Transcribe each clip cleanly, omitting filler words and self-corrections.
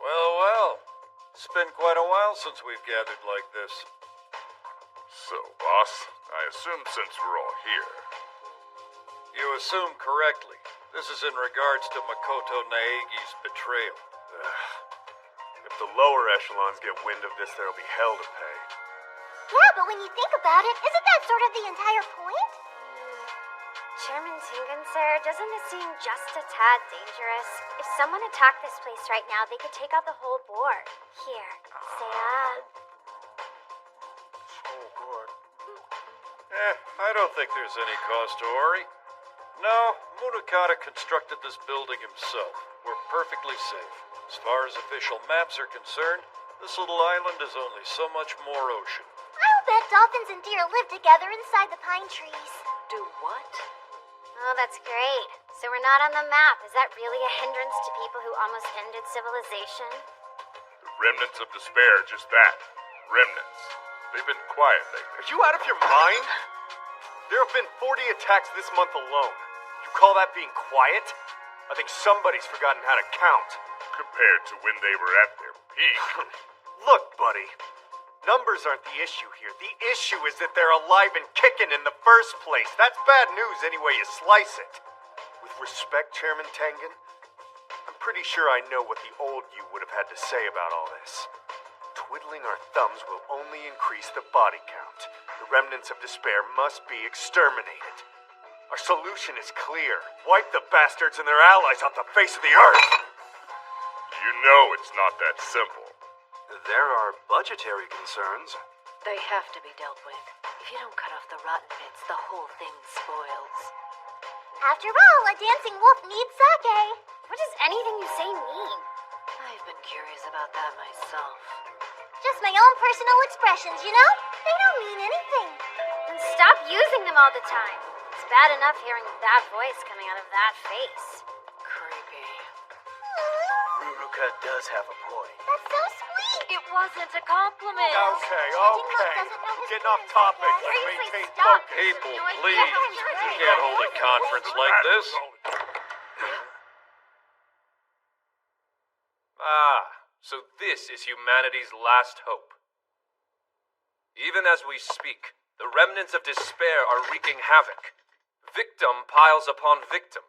Well, well. It's been quite a while since we've gathered like this. So, boss, I assume since we're all here. You assume correctly. This is in regards to Makoto Naegi's betrayal. If the lower echelons get wind of this, there'll be hell to pay. Yeah, but when you think about it, isn't that sort of the entire point? Chairman Tengen, sir, doesn't it seem just a tad dangerous? If someone attacked this place right now, they could take out the whole board. Here, say Oh, God. I don't think there's any cause to worry. No, Munakata constructed this building himself. We're perfectly safe. As far as official maps are concerned, this little island is only so much more ocean. I'll bet dolphins and deer live together inside the pine trees. Do what? Oh, that's great. So we're not on the map. Is that really a hindrance to people who almost ended civilization? The remnants of despair, just that. Remnants. They've been quiet lately. Are you out of your mind? There have been 40 attacks this month alone. You call that being quiet? I think somebody's forgotten how to count. Compared to when they were at their peak. Look, buddy. Numbers aren't the issue here. The issue is that they're alive and kicking in the first place. That's bad news any way you slice it. With respect, Chairman Tengen, I'm pretty sure I know what the old you would have had to say about all this. Twiddling our thumbs will only increase the body count. The remnants of despair must be exterminated. Our solution is clear. Wipe the bastards and their allies off the face of the earth. You know it's not that simple. There are budgetary concerns. They have to be dealt with. If you don't cut off the rotten bits, the whole thing spoils. After all, a dancing wolf needs sake. What does anything you say mean? I've been curious about that myself. Just my own personal expressions, you know? They don't mean anything. Then stop using them all the time. It's bad enough hearing that voice coming out of that face. Creepy. Ruruka does have a point. That's so sweet. It wasn't a compliment. Okay. Getting off topic. Let's maintain stop. focus. People, No, I please. can't. You can't hold a conference like this. So this is humanity's last hope. Even as we speak, the remnants of despair are wreaking havoc. Victim piles upon victim.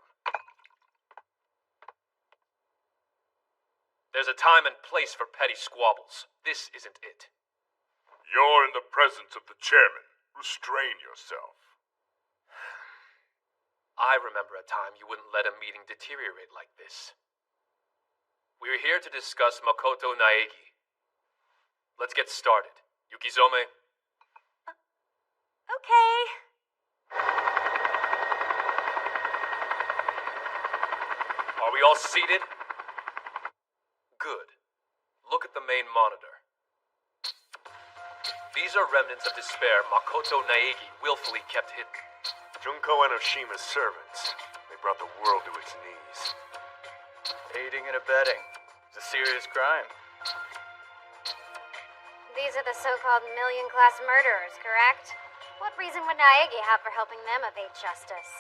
There's a time and place for petty squabbles. This isn't it. You're in the presence of the chairman. Restrain yourself. I remember a time you wouldn't let a meeting deteriorate like this. We're here to discuss Makoto Naegi. Let's get started. Yukizome. Okay. Are we all seated? Good. Look at the main monitor. These are remnants of despair Makoto Naegi willfully kept hidden. Junko Enoshima's servants. They brought the world to its knees. Aiding and abetting. It's a serious crime. These are the so-called million-class murderers, correct? What reason would Naegi have for helping them evade justice?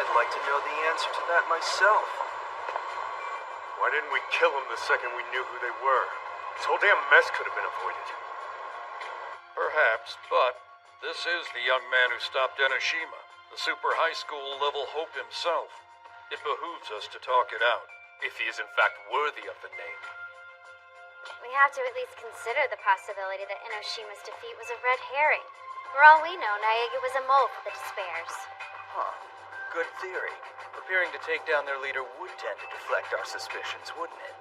I'd like to know the answer to that myself. Why didn't we kill them the second we knew who they were? This whole damn mess could have been avoided. Perhaps, but this is the young man who stopped Enoshima, the super high school level hope himself. It behooves us to talk it out. If he is in fact worthy of the name. We have to at least consider the possibility that Enoshima's defeat was a red herring. For all we know, Naegi was a mole for the Despairs. Huh. Good theory. Preparing to take down their leader would tend to deflect our suspicions, wouldn't it?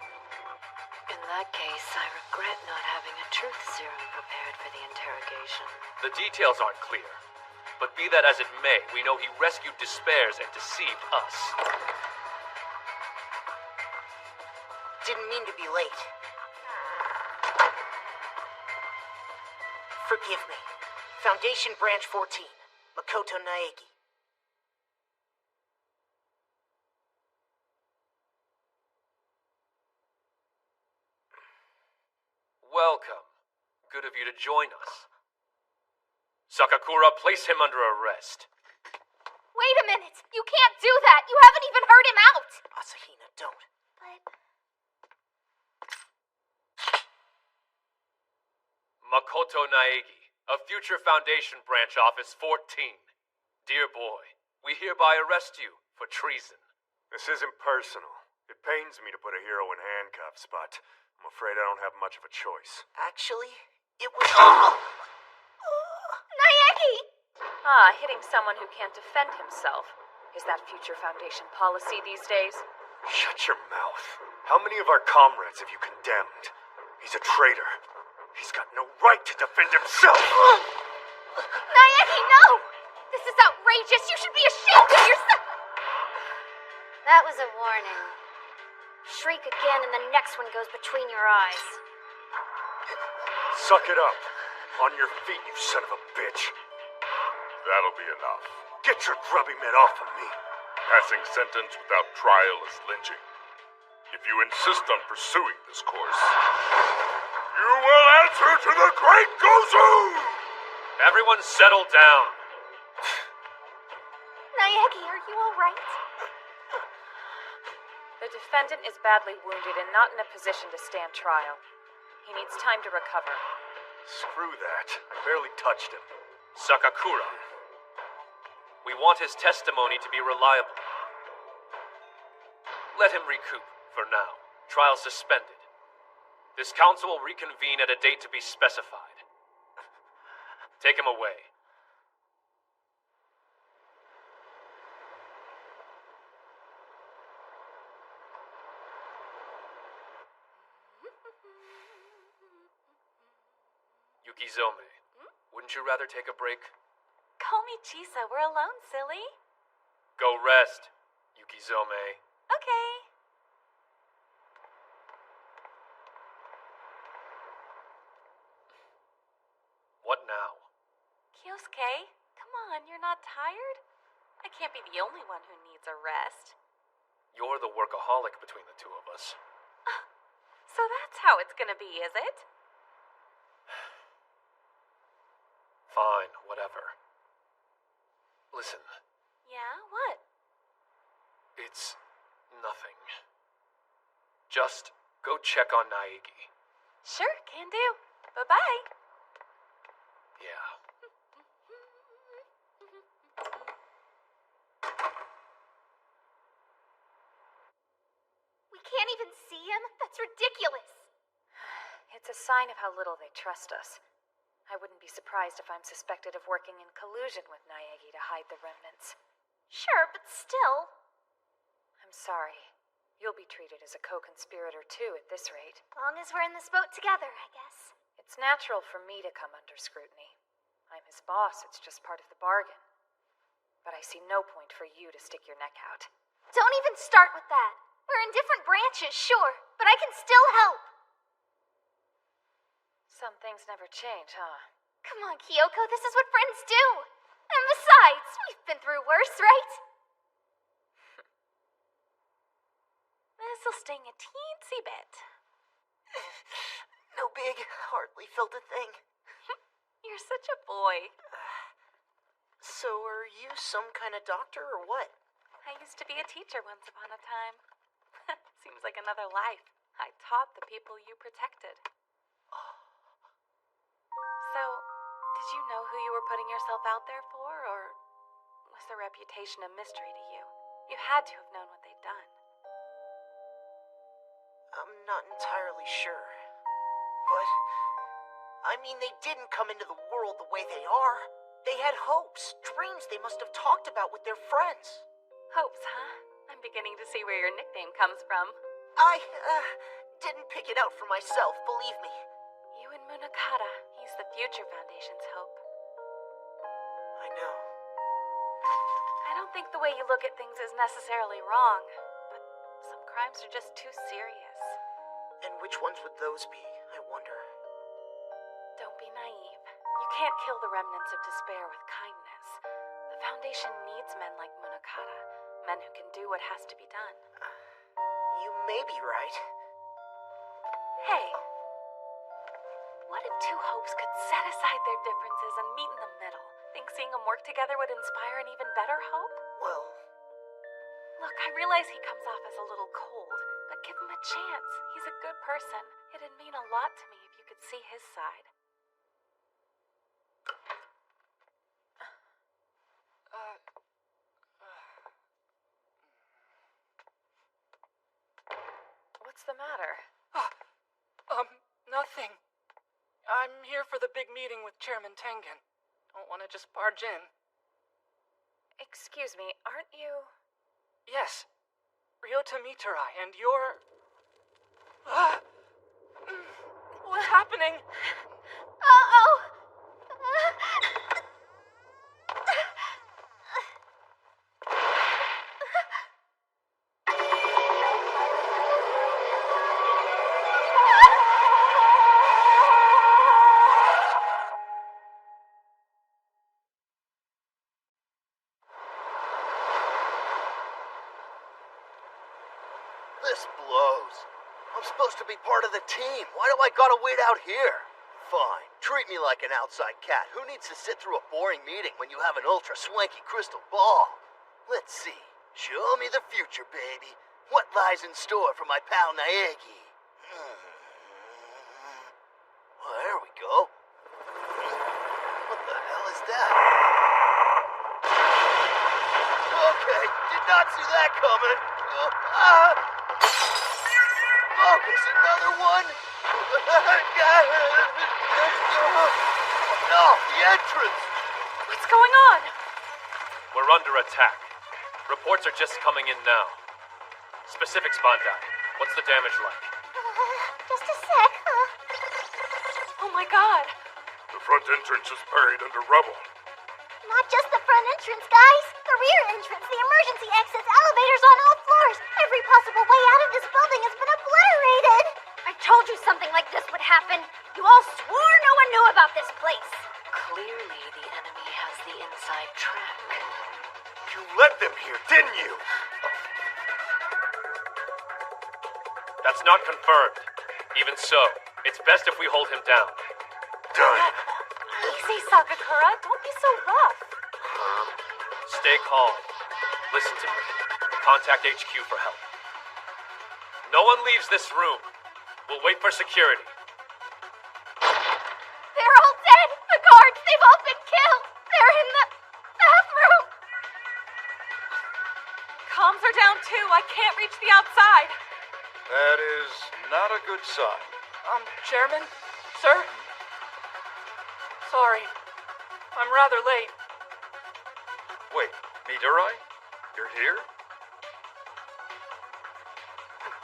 In that case, I regret not having a truth serum prepared for the interrogation. The details aren't clear. But be that as it may, we know he rescued Despairs and deceived us. Didn't mean to be late. Forgive me. Foundation Branch 14, Makoto Naegi. Welcome. Good of you to join us. Sakakura, place him under arrest. Wait a minute! You can't do that! You haven't even heard him out! Asahina, don't. But Makoto Naegi of Future Foundation Branch Office 14. Dear boy, we hereby arrest you for treason. This isn't personal. It pains me to put a hero in handcuffs, but I'm afraid I don't have much of a choice. Actually, it was. Naegi! Hitting someone who can't defend himself. Is that Future Foundation policy these days? Shut your mouth. How many of our comrades have you condemned? He's a traitor. He's got no right to defend himself! Naegi, no! This is outrageous! You should be ashamed of yourself! That was a warning. Shriek again and the next one goes between your eyes. Suck it up. On your feet, you son of a bitch. That'll be enough. Get your grubby mitt off of me. Passing sentence without trial is lynching. If you insist on pursuing this course, you will answer to the Great Gozu! Everyone settle down. Naegi, are you alright? The defendant is badly wounded and not in a position to stand trial. He needs time to recover. Screw that. I barely touched him. Sakakura. We want his testimony to be reliable. Let him recoup for now. Trial suspended. This council will reconvene at a date to be specified. Take him away. Yukizome, wouldn't you rather take a break? Call me Chisa. We're alone, silly. Go rest, Yukizome. Okay. What now? Kyosuke, come on, you're not tired? I can't be the only one who needs a rest. You're the workaholic between the two of us. So that's how it's gonna be, is it? Fine, whatever. Listen, Yeah, what? it's nothing. Just go check on Naegi. Sure, can do. Bye-bye. Yeah. We can't even see him? That's ridiculous! It's a sign of how little they trust us. I wouldn't be surprised if I'm suspected of working in collusion with Naegi to hide the remnants. Sure, but still. I'm sorry. You'll be treated as a co-conspirator too at this rate. As long as we're in this boat together, I guess. It's natural for me to come under scrutiny. I'm his boss, it's just part of the bargain. But I see no point for you to stick your neck out. Don't even start with that. We're in different branches, sure, but I can still help. Some things never change, huh? Come on, Kyoko, this is what friends do. And besides, we've been through worse, right? This'll sting a teensy bit. No big, hardly felt a thing. You're such a boy. So, are you some kind of doctor or what? I used to be a teacher once upon a time. Seems like another life. I taught the people you protected. So, did you know who you were putting yourself out there for, or was their reputation a mystery to you? You had to have known what they'd done. I'm not entirely sure. But, I mean, they didn't come into the world the way they are. They had hopes, dreams they must have talked about with their friends. Hopes, huh? I'm beginning to see where your nickname comes from. I, didn't pick it out for myself, believe me. You and Munakata, he's the Future Foundation's hope. I know. I don't think the way you look at things is necessarily wrong, but some crimes are just too serious. And which ones would those be, I wonder? Don't be naive. You can't kill the remnants of despair with kindness. The Foundation needs men like Munakata, men who can do what has to be done. You may be right. Hey, what if two hopes could set aside their differences and meet in the middle? Think seeing them work together would inspire an even better hope? Well, Look, I realize he comes off as a little cold, but give him a chance. He's a good person. It'd mean a lot to me if you could see his side. the matter? Nothing. I'm here for the big meeting with Chairman Tengen. Don't want to just barge in. Excuse me, aren't you... Yes. Ryota Mitarai, and you're... What's happening? Uh-oh. This blows. I'm supposed to be part of the team. Why do I gotta wait out here? Fine. Treat me like an outside cat. Who needs to sit through a boring meeting when you have an ultra swanky crystal ball? Let's see. Show me the future, baby. What lies in store for my pal Naegi? Well, there we go. What the hell is that? Okay, did not see that coming. Focus, another one. No, the entrance. What's going on? We're under attack. Reports are just coming in now. Specifics, Bandai. What's the damage like? Just a sec. Oh my god. The front entrance is buried under rubble. Not just the front entrance, guys. The rear entrance, the emergency exits, elevators on all floors. Every possible way out of this building has been obliterated. I told you something like this would happen. You all swore no one knew about this place. Clearly, the enemy has the inside track. You led them here, didn't you? That's not confirmed. Even so, it's best if we hold him down. Done. Easy, Sakakura. Don't be so rough. Stay calm. Listen to me. Contact HQ for help. No one leaves this room. We'll wait for security. They're all dead. The guards, they've all been killed. They're in the bathroom. Comms are down too. I can't reach the outside. That is not a good sign. Chairman? Sir? Sorry. I'm rather late. Wait, Mitarai? You're here?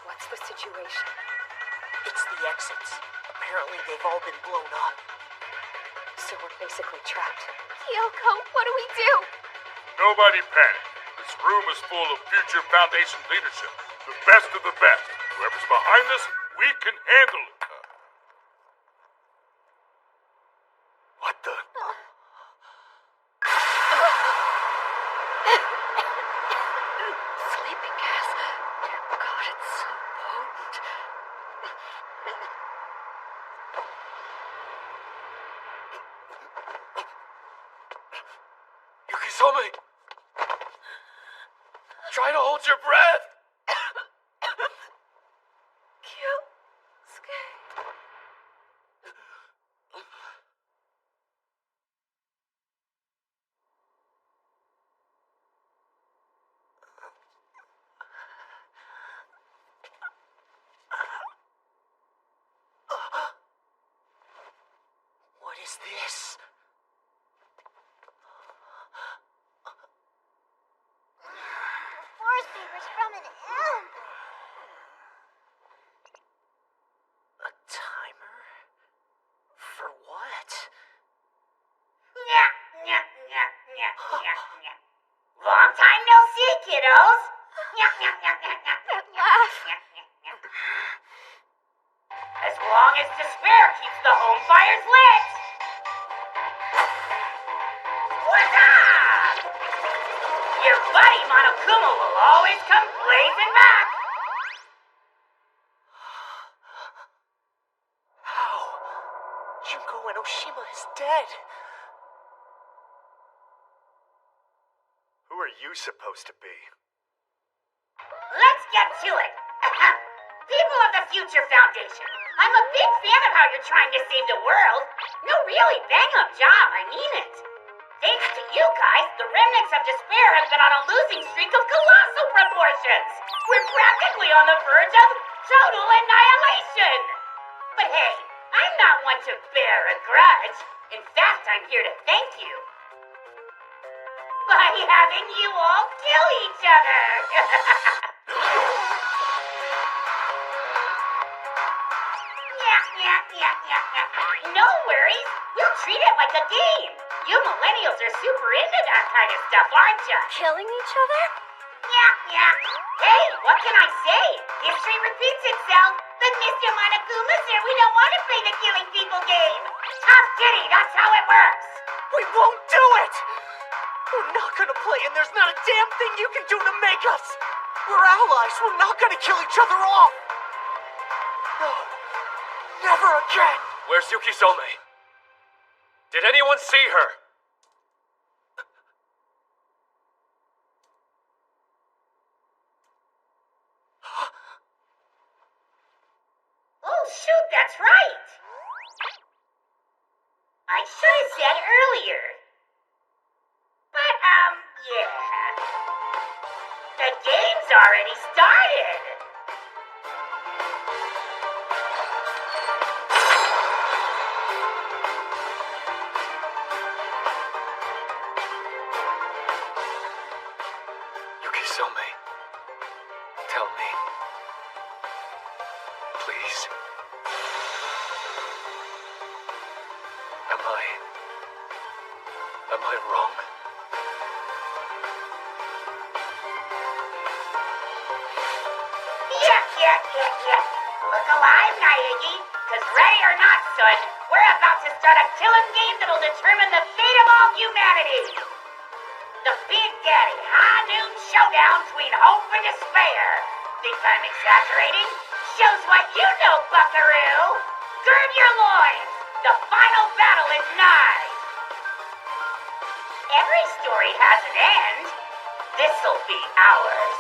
What's the situation? It's the exits. Apparently they've all been blown up. So we're basically trapped. Kyoko, what do we do? Nobody panic. This room is full of future Foundation leadership. The best of the best. Whoever's behind this, we can handle it. What the? Sleeping gas. God, it's so potent. Yukisome! Try to hold your breath! What is this? Forest papers from an elm. A timer? For what? Long time no see, kiddos. That laugh. As long as despair keeps the home fires lit. What's up? Your buddy Monokuma will always come blazing back. How? Junko Enoshima is dead. Who are you supposed to be? Let's get to it. People of the Future Foundation, I'm a big fan of how you're trying to save the world. No, really bang-up job, I mean it. Thanks to you guys, the remnants of despair have been on a losing streak of colossal proportions. We're practically on the verge of Total annihilation! But hey, I'm not one to bear a grudge. In fact, I'm here to thank you. By having you all kill each other! No worries. We'll treat it like a game. You millennials are super into that kind of stuff, aren't you? Killing each other? Hey, what can I say? History repeats itself. But Mr. Monokuma said we don't want to play the killing people game. Tough kitty, that's how it works. We won't do it! We're not gonna play, and there's not a damn thing you can do to make us! We're allies, we're not gonna kill each other off! No, never again! Where's Yukizome? Did anyone see her? Oh, shoot, that's right. I should have said earlier. But, yeah. The game's already started. Yukizome, tell me. Please. Am I wrong? Yeah. Look alive, Naegi. Cause ready or not, son, we're about to start a killing game that'll determine the fate of all humanity. The Big Daddy High Noon Showdown between hope and despair. Think I'm exaggerating? Shows what you know, buckaroo. Gird your loins. The final battle is nigh. Every story has an end. This'll be ours.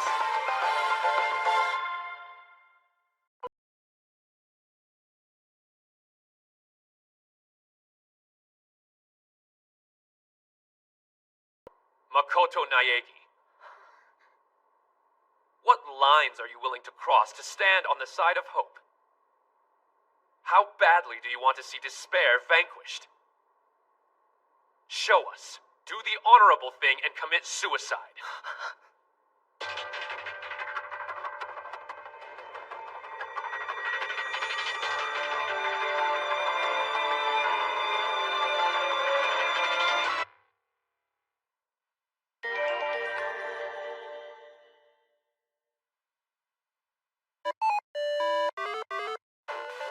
Makoto Naegi. What lines are you willing to cross to stand on the side of hope? How badly do you want to see despair vanquished? Show us. Do the honorable thing and commit suicide.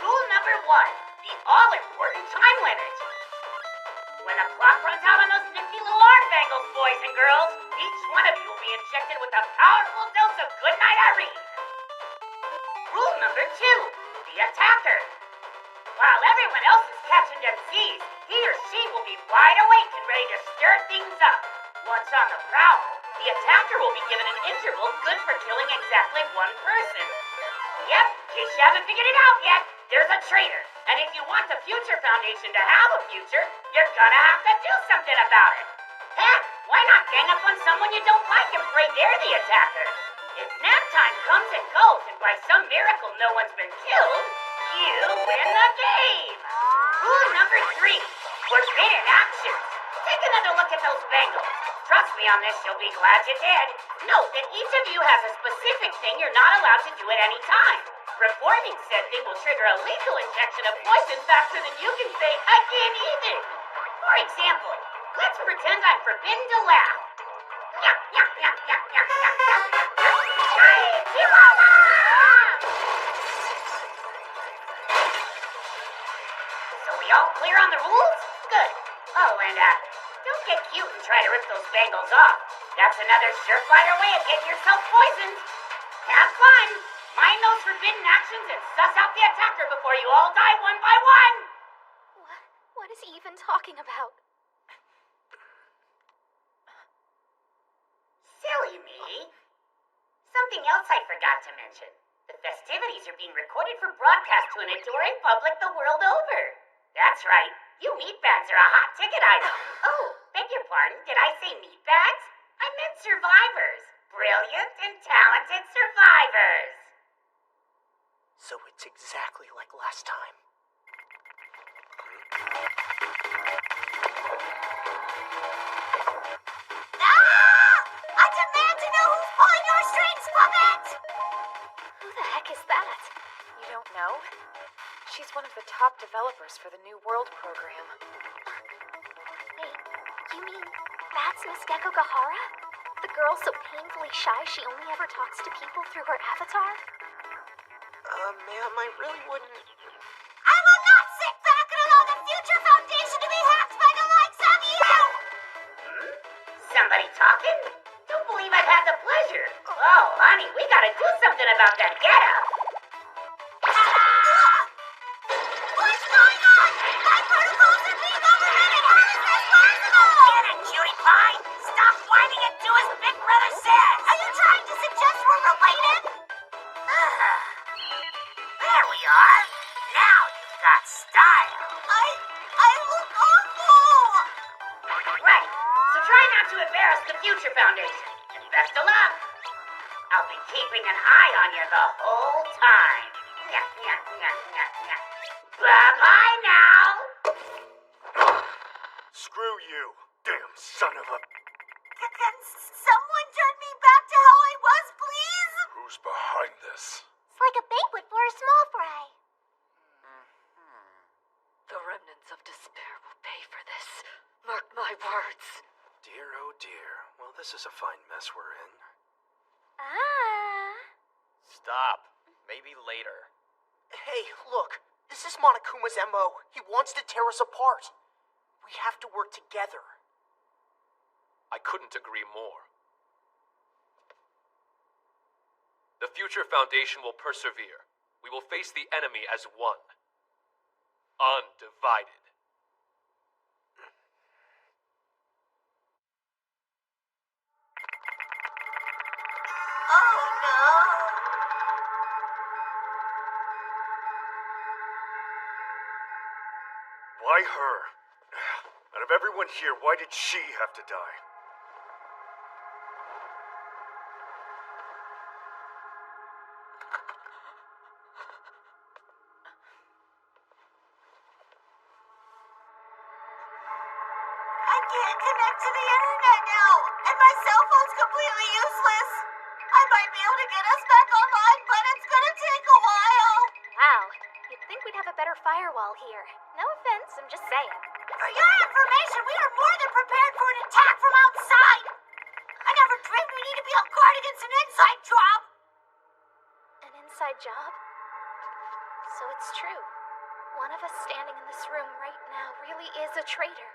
Rule number 1, the all-important time limit. When the clock runs out on those nifty little arm bangles, boys and girls, each one of you will be injected with a powerful dose of Goodnight Irene. Rule number 2, the attacker. While everyone else is catching them Z's, he or she will be wide awake and ready to stir things up. Once on the prowl, the attacker will be given an interval good for killing exactly one person. Yep, in case you haven't figured it out yet, there's a traitor. And if you want the Future Foundation to have a future, you're gonna have to do something about it. Heck, why not gang up on someone you don't like and pray they're the attacker? If nap time comes and goes and by some miracle no one's been killed, you win the game. Rule number 3, forbidden actions. Take another look at those bangles. Trust me on this, you'll be glad you did. Note that each of you has a specific thing you're not allowed to do at any time. Performing said thing will trigger a lethal injection of poison faster than you can say, I can't even. For example, let's pretend I'm forbidden to laugh. So we all clear on the rules? Good. Oh, and don't get cute and try to rip those bangles off. That's another surefire way of getting yourself poisoned. Have fun. Mind those forbidden actions and suss out the attacker before you all die one by one. What is he even talking about? Silly me. Something else I forgot to mention. The festivities are being recorded for broadcast to an adoring public the world over. That's right. You meatbags are a hot ticket item. Oh, beg your pardon. Did I say meatbags? I meant survivors. Brilliant and talented survivors. So it's exactly like last time. I demand to know who's pulling your strings, puppet! Who the heck is that? You don't know? She's one of the top developers for the New World program. Wait, you mean that's Miss Gecko Gahara? The girl so painfully shy she only ever talks to people through her avatar? Ma'am, I really wouldn't... I will not sit back and allow the Future Foundation to be hacked by the likes of you! Somebody talking? Don't believe I've had the pleasure. Oh, honey, we gotta do something about that getup. What's going on? My protocols are being overridden! How is this possible? Get it, cutie pie! Stop whining and do as Big Brother says! Are you trying to suggest we're related? There we are. Now you've got style. I look awful! Right. So try not to embarrass the Future Foundation. And best of luck. I'll be keeping an eye on you the whole time. Bye-bye now. Screw you, damn son of a... Can someone turn me back to how I was, please? Who's behind this? It's like a banquet for a small fry. The remnants of despair will pay for this. Mark my words. Dear, oh dear. Well, this is a fine mess we're in. Stop. Maybe later. Hey, look. This is Monokuma's MO. He wants to tear us apart. We have to work together. I couldn't agree more. The Future Foundation will persevere. We will face the enemy as one. Undivided. Oh no! Why her? Out of everyone here, why did she have to die? I can't connect to the internet now, and my cell phone's completely useless. I might be able to get us back online, but it's gonna take a while. Wow, you'd think we'd have a better firewall here. No offense, I'm just saying. For your information, we are more than prepared for an attack from outside. I never dreamed we need to be on guard against an inside job. An inside job? So it's true. One of us standing in this room right now really is a traitor.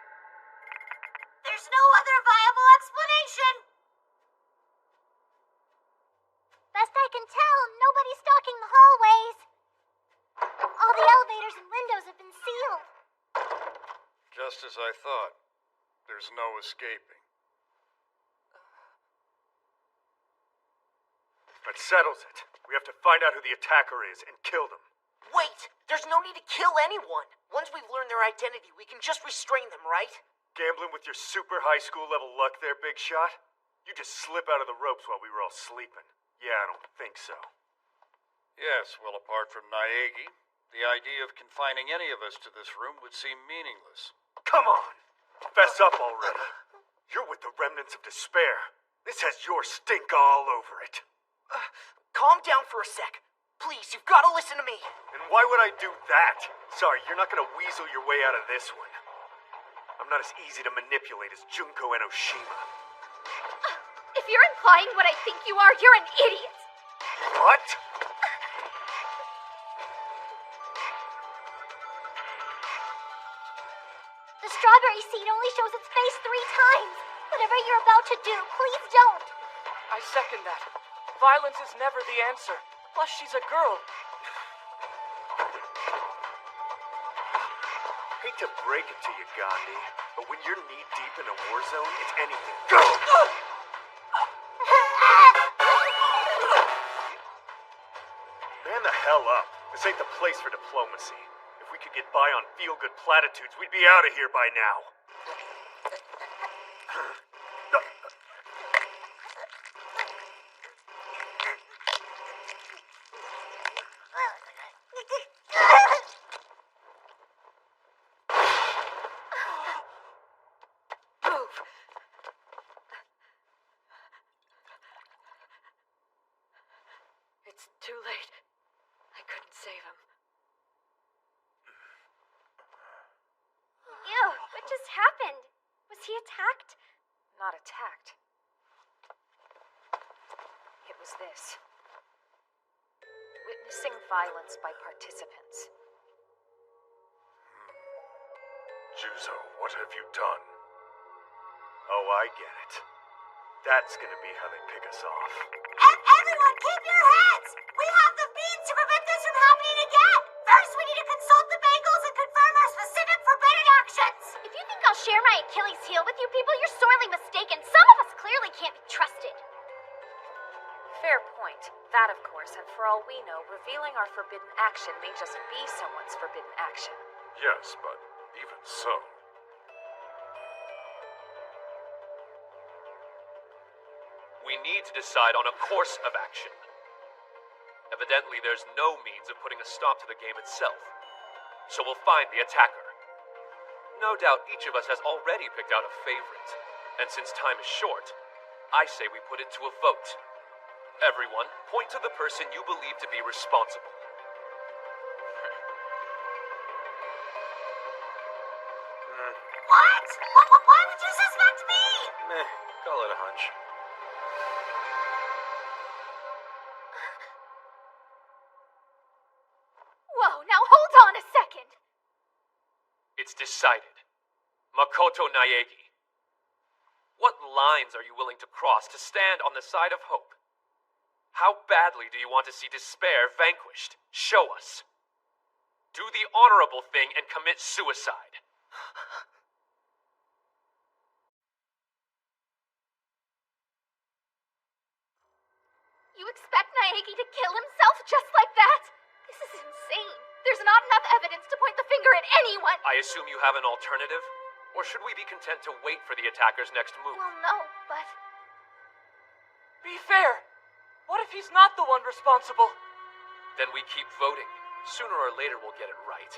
There's no other viable explanation. Best I can tell, nobody's stalking the hallways. All the elevators and windows have been sealed. Just as I thought. There's no escaping. That settles it. We have to find out who the attacker is and kill them. Wait! There's no need to kill anyone. Once we've learned their identity, we can just restrain them, right? Gambling with your super high school level luck there, Big Shot? You just slip out of the ropes while we were all sleeping. Yeah, I don't think so. Yes, well, apart from Naegi, the idea of confining any of us to this room would seem meaningless. Come on! Fess up already. You're with the remnants of despair. This has your stink all over it. Calm down for a sec. Please, you've got to listen to me. And why would I do that? Sorry, you're not gonna weasel your way out of this one. I'm not as easy to manipulate as Junko Enoshima. If you're implying what I think you are, you're an idiot. What? The strawberry seed only shows its face 3 times. Whatever you're about to do, please don't. I second that. Violence is never the answer. Plus, she's a girl. Hate to break it to you, Gandhi, but when you're knee-deep in a war zone, it's anything. Go! Man the hell up. This ain't the place for diplomacy. If we could get by on feel-good platitudes, we'd be out of here by now. It's too late. I couldn't save him. Ew, what just happened? Was he attacked? Not attacked. It was this. Witnessing violence by participants. Juzo, what have you done? Oh, I get it. That's gonna be how they pick us off. Everyone, keep your heads! We have the means to prevent this from happening again! First, we need to consult the Bengals and confirm our specific forbidden actions! If you think I'll share my Achilles heel with you people, you're sorely mistaken. Some of us clearly can't be trusted. Fair point. That, of course, and for all we know, revealing our forbidden action may just be someone's forbidden action. Yes, but even so. We need to decide on a course of action. Evidently, there's no means of putting a stop to the game itself. So we'll find the attacker. No doubt each of us has already picked out a favorite. And since time is short, I say we put it to a vote. Everyone, point to the person you believe to be responsible. What? Why would you suspect me? Meh, call it a hunch. Whoa, now hold on a second. It's decided. Makoto Naegi. What lines are you willing to cross to stand on the side of hope? How badly do you want to see despair vanquished? Show us. Do the honorable thing and commit suicide. You expect Naegi to kill himself just like that? This is insane. There's not enough evidence to point the finger at anyone. I assume you have an alternative? Or should we be content to wait for the attacker's next move? Well, no, but... Be fair. What if he's not the one responsible? Then we keep voting. Sooner or later we'll get it right.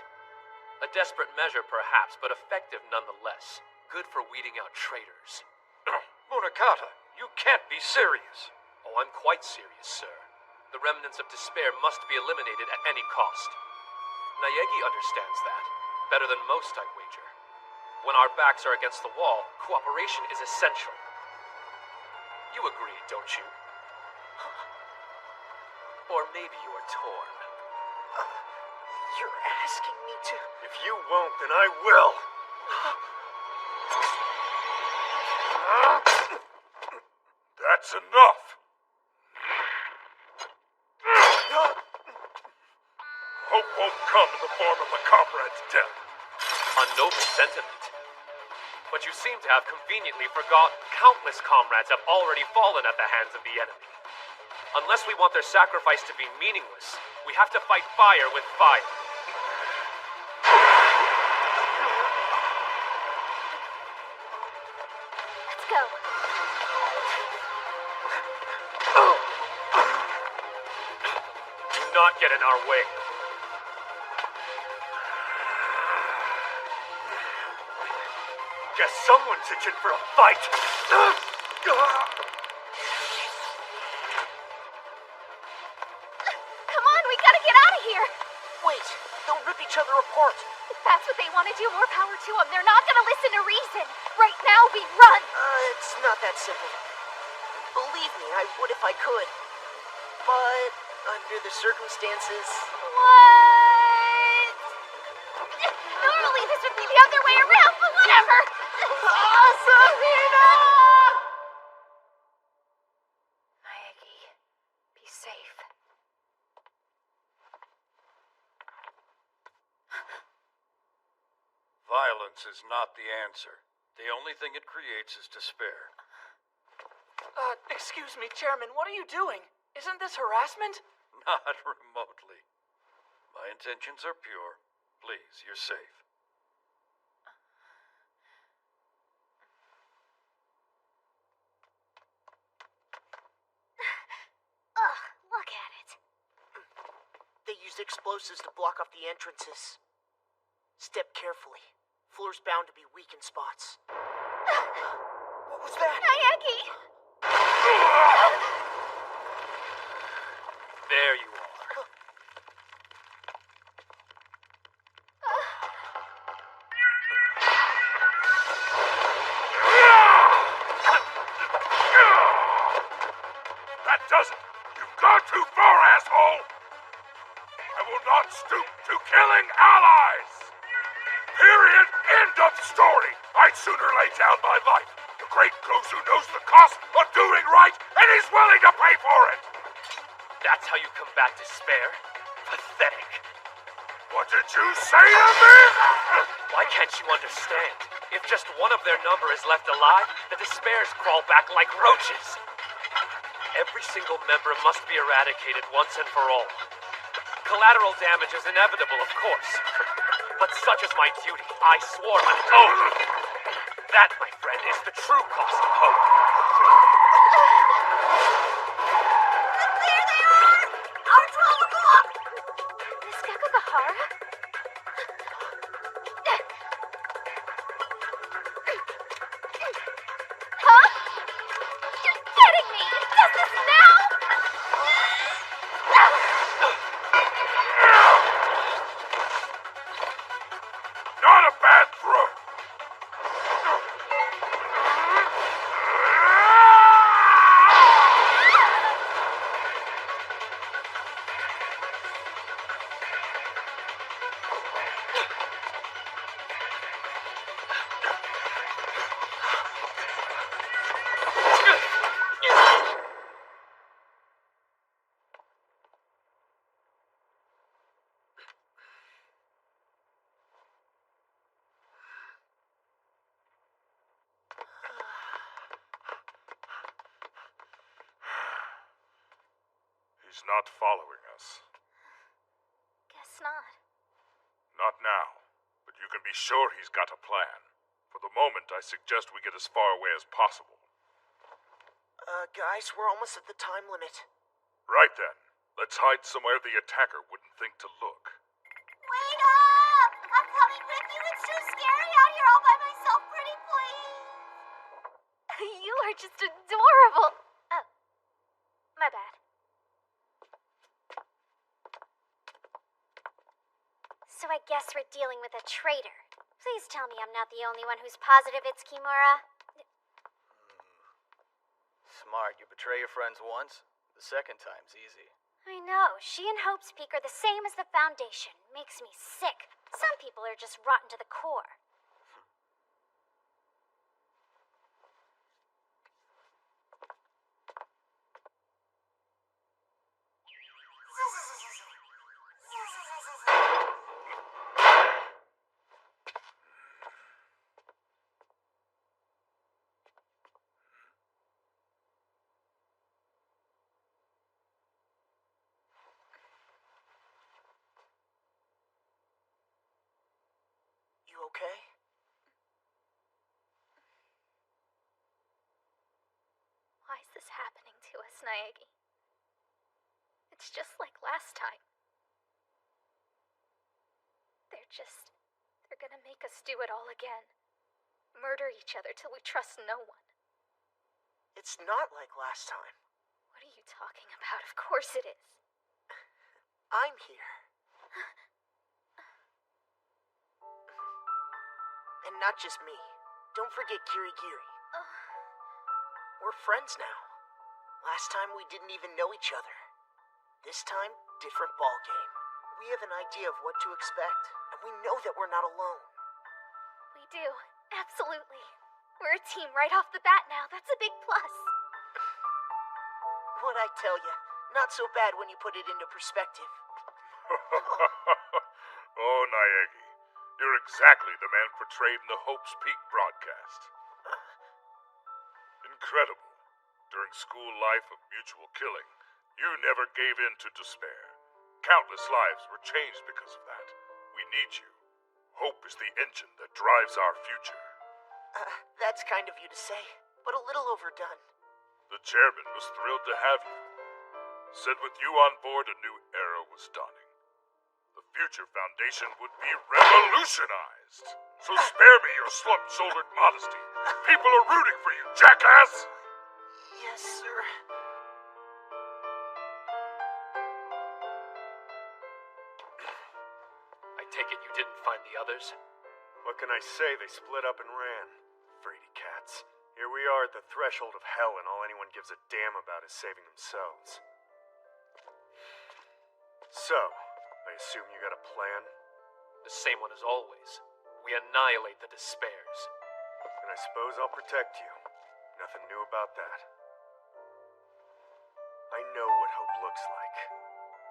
A desperate measure, perhaps, but effective nonetheless. Good for weeding out traitors. Munakata, you can't be serious. Oh, I'm quite serious, sir. The remnants of despair must be eliminated at any cost. Naegi understands that. Better than most, I'd wager. When our backs are against the wall, cooperation is essential. You agree, don't you? Or maybe you're torn. You're asking me to... If you won't, then I will. That's enough! Hope won't come in the form of a comrade's death. A noble sentiment. But you seem to have conveniently forgotten countless comrades have already fallen at the hands of the enemy. Unless we want their sacrifice to be meaningless, we have to fight fire with fire. Let's go. Do not get in our way. Guess someone's itching for a fight. Come on, we gotta get out of here. Wait, they'll rip each other apart. If that's what they want to do, more power to them. They're not gonna listen to reason. Right now, we run. It's not that simple. Believe me, I would if I could. But under the circumstances... What? Normally this would be the other way around, but whatever. Asahina! Naegi, be safe. Violence is not the answer. The only thing it creates is despair. Excuse me, Chairman, what are you doing? Isn't this harassment? Not remotely. My intentions are pure. Please, you're safe. Ugh, look at it. They used explosives to block off the entrances. Step carefully. Floor's bound to be weak in spots. What was that? Naegi! There That does it! You've gone too far, asshole! I will not stoop to killing allies! Period. End of story. I'd sooner lay down my life. The great Gozu knows the cost of doing right, and he's willing to pay for it! That's how you combat despair? Pathetic. What did you say to me? Why can't you understand? If just one of their number is left alive, the despairs crawl back like roaches. Every single member must be eradicated once and for all. Collateral damage is inevitable, of course. But such is my duty. I swore an oath. That, my friend, is the true cost of hope. There they are! Our 12 o'clock! Miss Kakagahara? Huh? You're kidding me! Does this now? Not a bad throw! He's not following us. Guess not. Not now, but you can be sure he's got a plan. For the moment, I suggest we get as far away as possible. Guys, we're almost at the time limit. Right then. Let's hide somewhere the attacker wouldn't think to look. Wait up! I'm coming with you. It's too scary out here all by myself. Pretty please. You are just adorable. Oh, my bad. So I guess we're dealing with a traitor. Please tell me I'm not the only one who's positive it's Kimura. Smart. You betray your friends once, the second time's easy. I know. She and Hope's Peak are the same as the Foundation. Makes me sick. Some people are just rotten to the core. You okay? Why is this happening to us, Naegi? It's just like last time. They're gonna make us do it all again. Murder each other till we trust no one. It's not like last time. What are you talking about? Of course it is. I'm here. And not just me. Don't forget Kirigiri. We're friends now. Last time we didn't even know each other. This time, different ballgame. We have an idea of what to expect, and we know that we're not alone. We do. Absolutely. We're a team right off the bat now. That's a big plus. What'd I tell you? Not so bad when you put it into perspective. Oh, Naegi. You're exactly the man portrayed in the Hope's Peak broadcast. Incredible. During school life of mutual killing, you never gave in to despair. Countless lives were changed because of that. We need you. Hope is the engine that drives our future. That's kind of you to say, but a little overdone. The chairman was thrilled to have you. Said with you on board, a new era was dawning. The Future Foundation would be revolutionized. So spare me your slump-shouldered modesty. People are rooting for you, jackass! Yes, sir. I take it you didn't find the others? What can I say? They split up and ran. Fraidy cats. Here we are at the threshold of hell, and all anyone gives a damn about is saving themselves. So, I assume you got a plan? The same one as always. We annihilate the despairs. And I suppose I'll protect you. Nothing new about that. I know what hope looks like.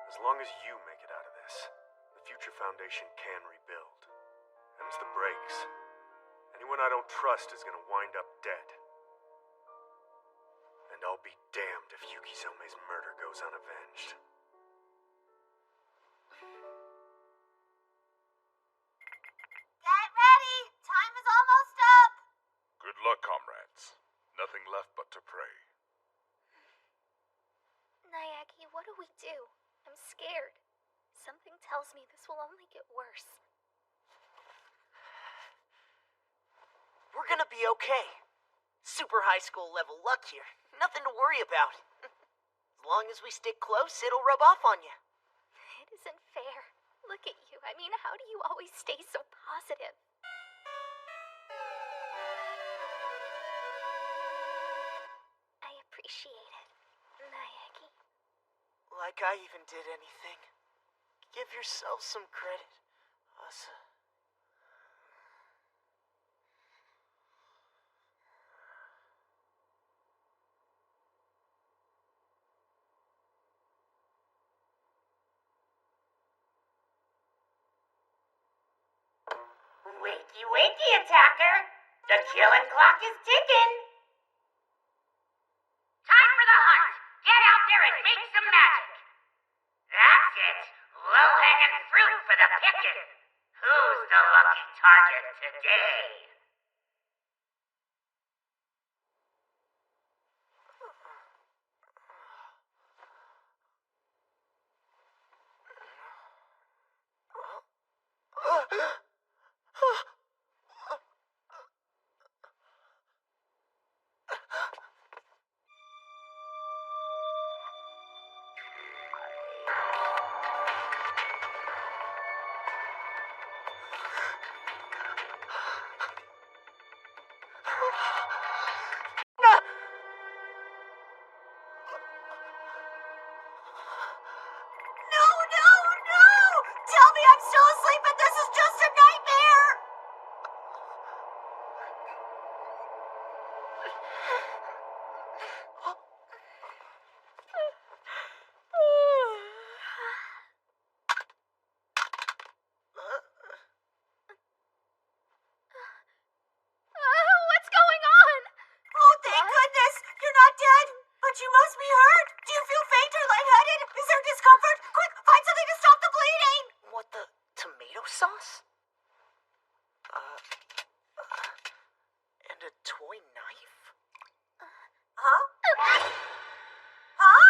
As long as you make it out of this, the Future Foundation can rebuild. Them's the breaks. Anyone I don't trust is gonna wind up dead. And I'll be damned if Yukizome's murder goes unavenged. Get ready! Time is almost up! Good luck, comrades. Nothing left but to pray. Nayagi, what do we do? I'm scared. Something tells me this will only get worse. We're gonna be okay. Super high school level luck here. Nothing to worry about. As long as we stick close, it'll rub off on you. It isn't fair. Look at you. I mean, how do you always stay so positive? I appreciate it, Nayagi. Like I even did anything. Give yourself some credit, Asa. Wakey, wakey, attacker! The killing clock is ticking! Time for the hunt! Get out there and make some magic! That's it! Low-hanging fruit for the picking! Who's the lucky target today? No! Tell me I'm still asleep and this is just a nightmare! What's going on? Oh, thank goodness! You're not dead! But you must be hurt! Do you feel faint or lightheaded? Is there discomfort? Quick, find something to stop the bleeding! What the? Tomato sauce? And a toy knife? Huh? Huh?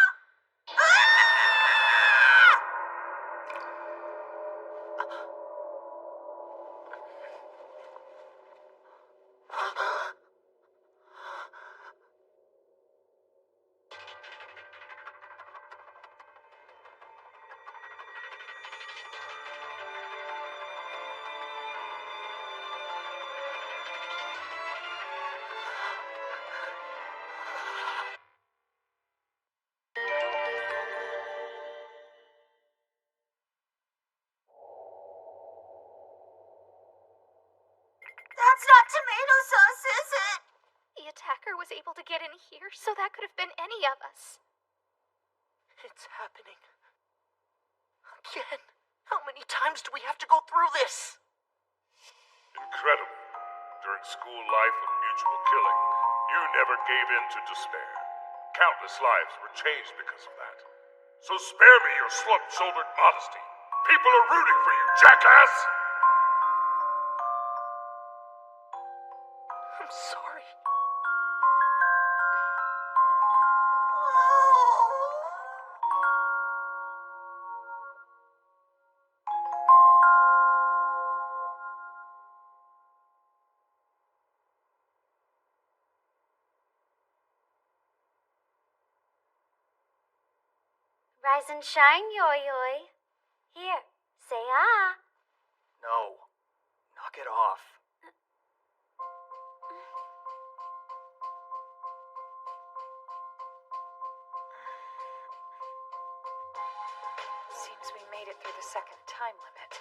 That's not tomato sauce, is it? The attacker was able to get in here, so that could have been any of us. It's happening. Again. How many times do we have to go through this? Incredible. During school life of mutual killing, you never gave in to despair. Countless lives were changed because of that. So spare me your slump-shouldered modesty. People are rooting for you, jackass! I'm sorry. Rise and shine, Yoy-Yoy. Here, say ah. No. Knock it off. seems we made it through the second time limit.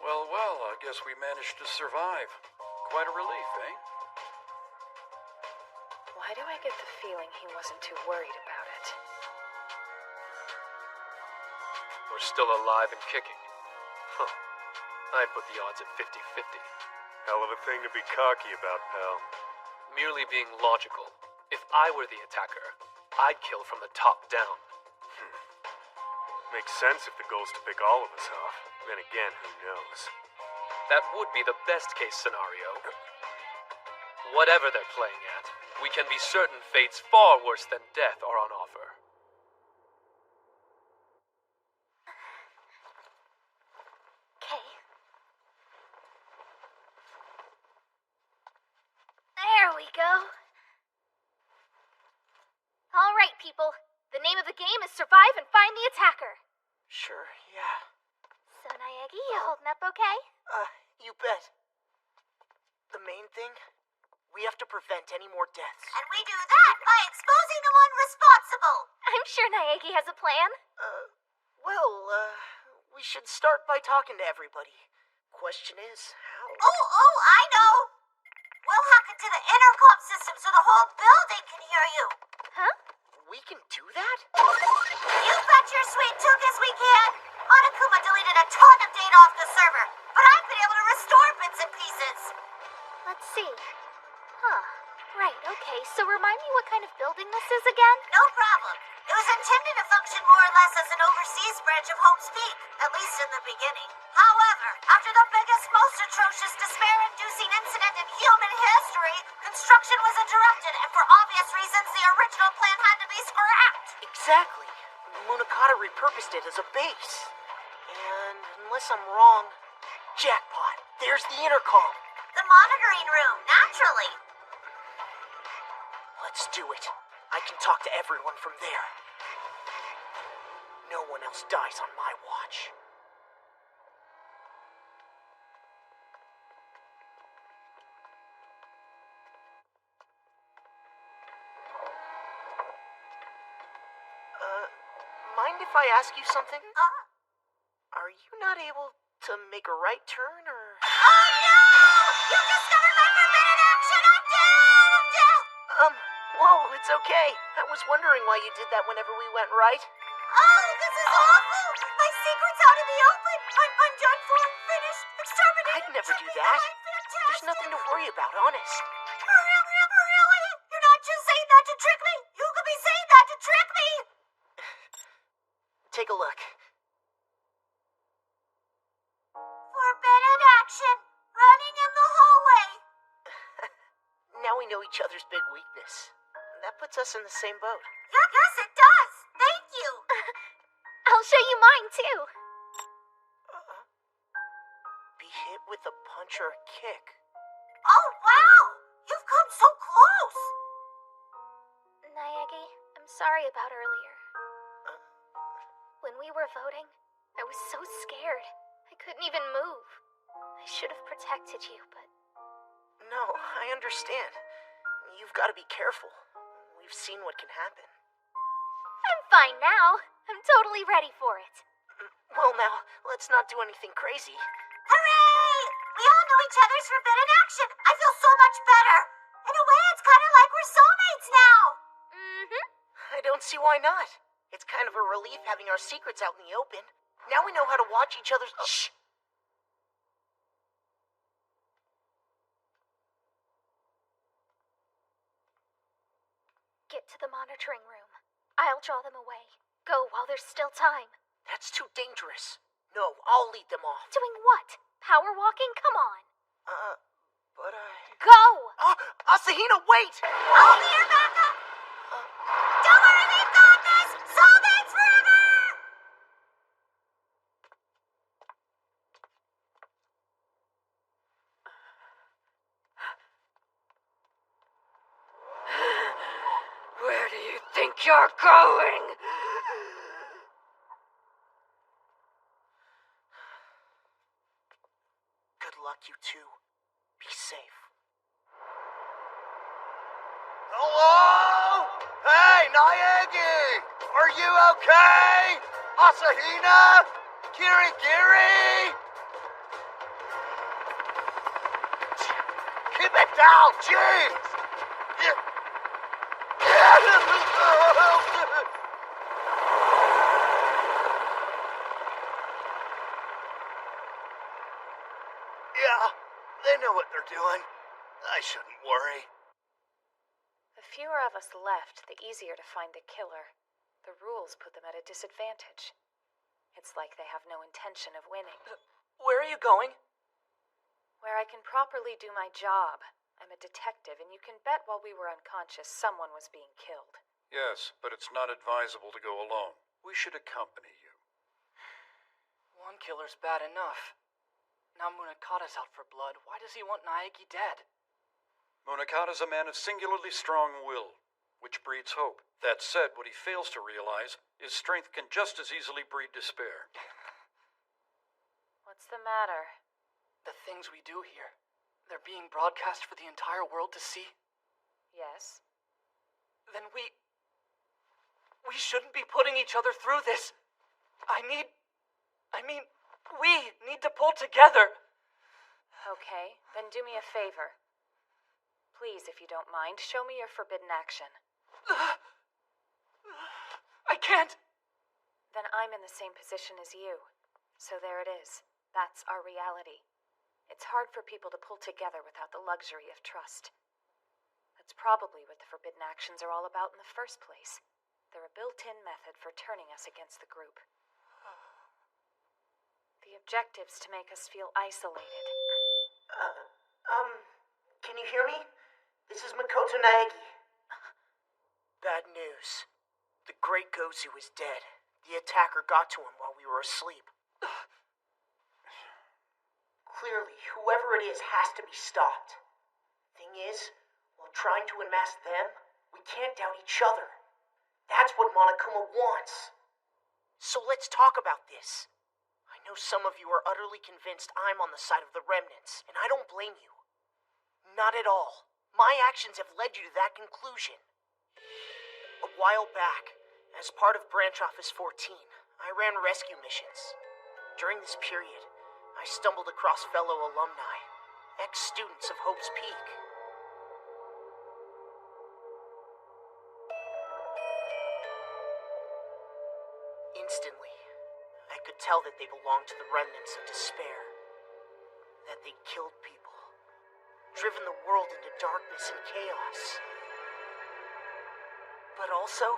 Well, I guess we managed to survive. Quite a relief, eh? Why do I get the feeling he wasn't too worried about it? We're still alive and kicking. Huh. I put the odds at 50-50. Hell of a thing to be cocky about, pal. Merely being logical. If I were the attacker, I'd kill from the top down. Makes sense if the goal's to pick all of us off. Then again, who knows? That would be the best case scenario. Whatever they're playing at, we can be certain fates far worse than death are on offer. Okay. There we go. All right, people. The name of the game is Survive and Find the Attacker. Sure, yeah. So, Naegi, you holding up okay? You bet. The main thing, we have to prevent any more deaths. And we do that by exposing the one responsible. I'm sure Naegi has a plan. We should start by talking to everybody. Question is, how? Oh, I know. We'll hack into the intercom system so the whole building can hear you. Huh? We can do that? You bet your sweet tookus we can. Monokuma deleted a ton of data off the server, but I've been able to restore bits and pieces. Let's see. Right, okay. So remind me what kind of building this is again? No problem. It was intended to function more or less as an overseas branch of Hope's Peak, at least in the beginning. However, after the biggest, most atrocious, despair-inducing incident in human history, construction was interrupted, and for obvious reasons, the original plan had to be scrapped. Exactly. Munakata repurposed it as a base. And unless I'm wrong, jackpot. There's the intercom. The monitoring room, naturally. Let's do it. I can talk to everyone from there. No one else dies on my watch. Mind if I ask you something? Are you not able to make a right turn, or...? Oh no! You discovered my forbidden action! I'm down! Whoa, it's okay. I was wondering why you did that whenever we went right. Oh, this is awful! My secret's out in the open! I'm done for, finished, exterminated! I'd never do that. There's nothing to worry about, honest. Really? You're not just saying that to trick me! You could be saying that to trick me! Take a look. Forbidden action! Running in the hallway! Now we know each other's big weakness. That puts us in the same boat. Yes, it does! Thank you! I'll show you mine, too! Be hit with a punch or a kick. Oh, wow! You've come so close! Naegi, I'm sorry about earlier. When we were voting, I was so scared. I couldn't even move. I should have protected you, but... No, I understand. You've got to be careful. We've seen what can happen. I'm fine now. I'm totally ready for it. Well, now, let's not do anything crazy. Hooray! We all know each other's forbidden action. I feel so much better. In a way, it's kind of like we're soulmates now. Mm-hmm. I don't see why not. It's kind of a relief having our secrets out in the open. Now we know how to watch each other's... Shh! Get to the monitoring room. I'll draw them away. Go while there's still time. That's too dangerous. No, I'll lead them off. Doing what? Power walking? Come on. But Go! Asahina, wait! I'll be your backup! Don't worry, we've got this! Soulmates forever! Where do you think you're going? Good luck, you two. Be safe. Hello? Hey, Naegi! Are you okay? Asahina? Kirigiri? Keep it down, jeez! Yeah, they know what they're doing. I shouldn't worry. The fewer of us left, the easier to find the killer. The rules put them at a disadvantage. It's like they have no intention of winning. Where are you going? Where I can properly do my job. I'm a detective, and you can bet while we were unconscious, someone was being killed. Yes, but it's not advisable to go alone. We should accompany you. One killer's bad enough. Now Munakata's out for blood. Why does he want Naegi dead? Munakata's a man of singularly strong will, which breeds hope. That said, what he fails to realize is strength can just as easily breed despair. What's the matter? The things we do here, they're being broadcast for the entire world to see? Yes? Then we shouldn't be putting each other through this. We need to pull together. Okay, then do me a favor. Please, if you don't mind, show me your forbidden action. I can't. Then I'm in the same position as you. So there it is. That's our reality. It's hard for people to pull together without the luxury of trust. That's probably what the forbidden actions are all about in the first place. They're a built-in method for turning us against the group. The objective's to make us feel isolated. Can you hear me? This is Makoto Naegi. Bad news. The Great Gozu is dead. The attacker got to him while we were asleep. Clearly, whoever it is has to be stopped. Thing is, while trying to unmask them, we can't doubt each other. That's what Monokuma wants. So let's talk about this. I know some of you are utterly convinced I'm on the side of the remnants, and I don't blame you. Not at all. My actions have led you to that conclusion. A while back, as part of Branch Office 14, I ran rescue missions. During this period, I stumbled across fellow alumni, ex-students of Hope's Peak. Instantly, I could tell that they belonged to the remnants of despair. That they'd killed people, driven the world into darkness and chaos. But also,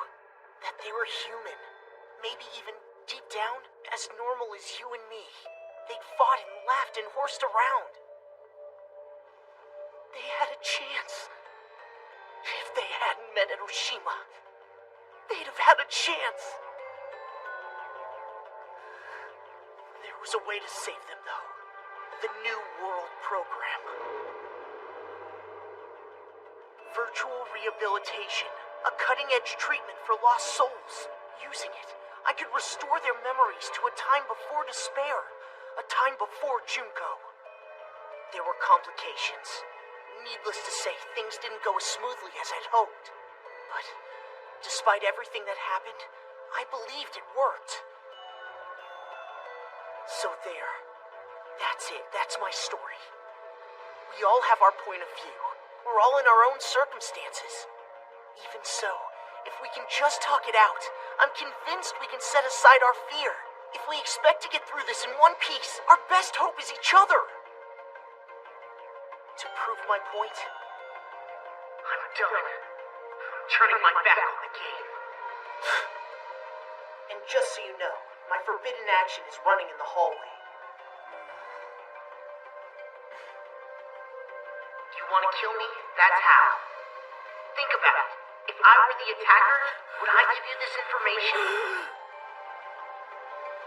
that they were human. Maybe even, deep down, as normal as you and me. They'd fought and laughed and horsed around. They had a chance. If they hadn't met Hiroshima, they'd have had a chance. There was a way to save them, though. The New World Program. Virtual rehabilitation. A cutting-edge treatment for lost souls. Using it, I could restore their memories to a time before despair. A time before Junko. There were complications. Needless to say, things didn't go as smoothly as I'd hoped. But, despite everything that happened, I believed it worked. So there. That's it. That's my story. We all have our point of view. We're all in our own circumstances. Even so, if we can just talk it out, I'm convinced we can set aside our fear. If we expect to get through this in one piece, our best hope is each other. To prove my point, I'm done. I'm turning my back on the game. And just so you know, my forbidden action is running in the hallway. Do you want to kill me? That's how. Think about it. If I were the attacker, would I give you this information?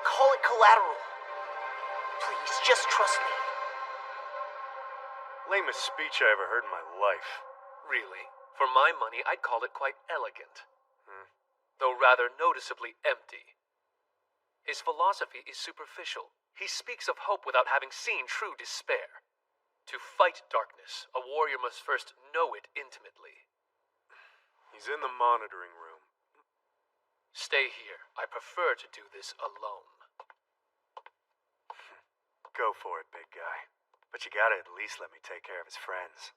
Call it collateral. Please, just trust me. Lamest speech I ever heard in my life. Really? For my money, I'd call it quite elegant. Though rather noticeably empty. His philosophy is superficial. He speaks of hope without having seen true despair. To fight darkness, a warrior must first know it intimately. He's in the monitoring room. Stay here. I prefer to do this alone. Go for it, big guy. But you gotta at least let me take care of his friends.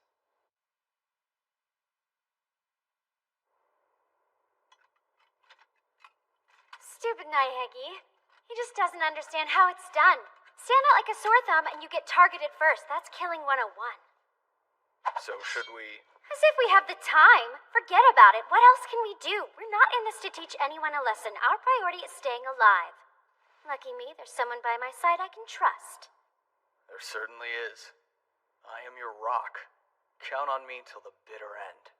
Stupid Naegi. He just doesn't understand how it's done. Stand out like a sore thumb and you get targeted first. That's killing 101. So should we... As if we have the time. Forget about it. What else can we do? We're not in this to teach anyone a lesson. Our priority is staying alive. Lucky me, there's someone by my side I can trust. There certainly is. I am your rock. Count on me till the bitter end.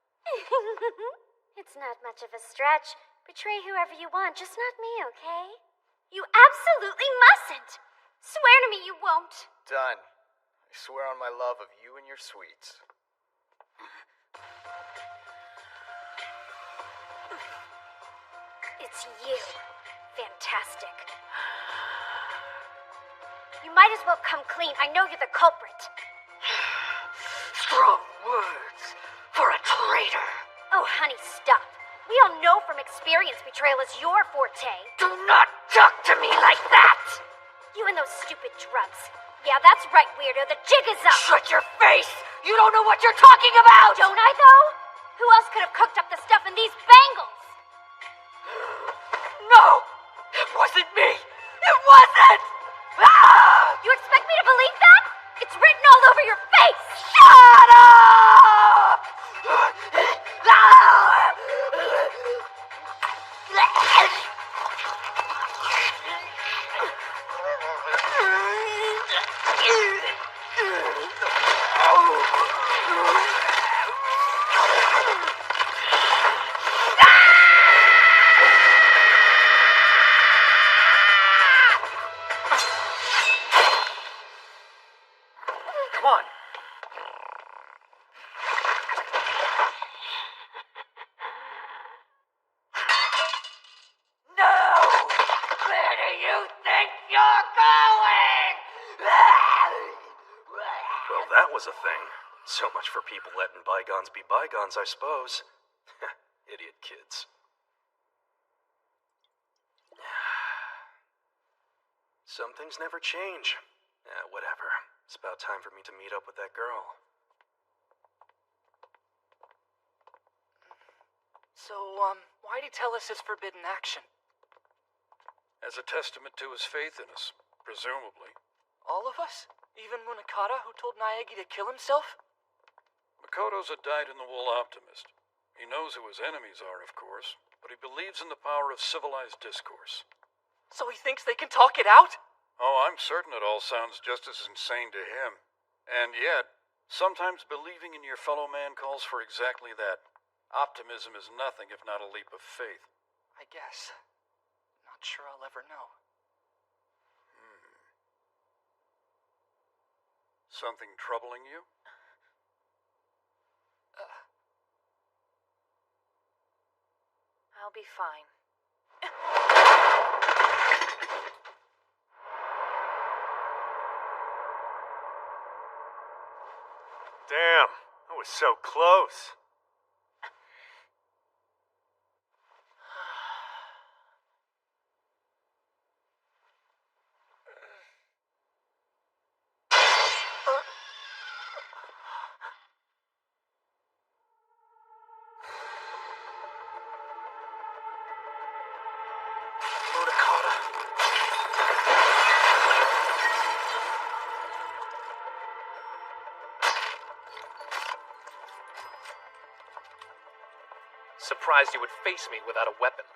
It's not much of a stretch. Betray whoever you want, just not me, okay? You absolutely mustn't! Swear to me you won't. Done. I swear on my love of you and your sweets. It's you. Fantastic. You might as well come clean. I know you're the culprit. Strong words for a traitor. Oh, honey, stop. We all know from experience betrayal is your forte. Do not talk to me like that! You and those stupid drugs. Yeah, that's right, weirdo. The jig is up. Shut your face! You don't know what you're talking about! Don't I, though? Who else could have cooked up the stuff in these bangles? No! It wasn't me! It wasn't! Ah! You expect me to believe that? It's written all over your face! Shut up! Come on. No! Where do you think you're going? Well, that was a thing. So much for people letting bygones be bygones, I suppose. Idiot kids. Some things never change. Whatever. It's about time for me to meet up with that girl. So, why'd he tell us his forbidden action? As a testament to his faith in us, presumably. All of us? Even Munakata, who told Naegi to kill himself? Makoto's a dyed-in-the-wool optimist. He knows who his enemies are, of course, but he believes in the power of civilized discourse. So he thinks they can talk it out? Oh, I'm certain it all sounds just as insane to him. And yet, sometimes believing in your fellow man calls for exactly that. Optimism is nothing if not a leap of faith. I guess. Not sure I'll ever know. Something troubling you? I'll be fine. Damn, I was so close. Surprised you would face me without a weapon.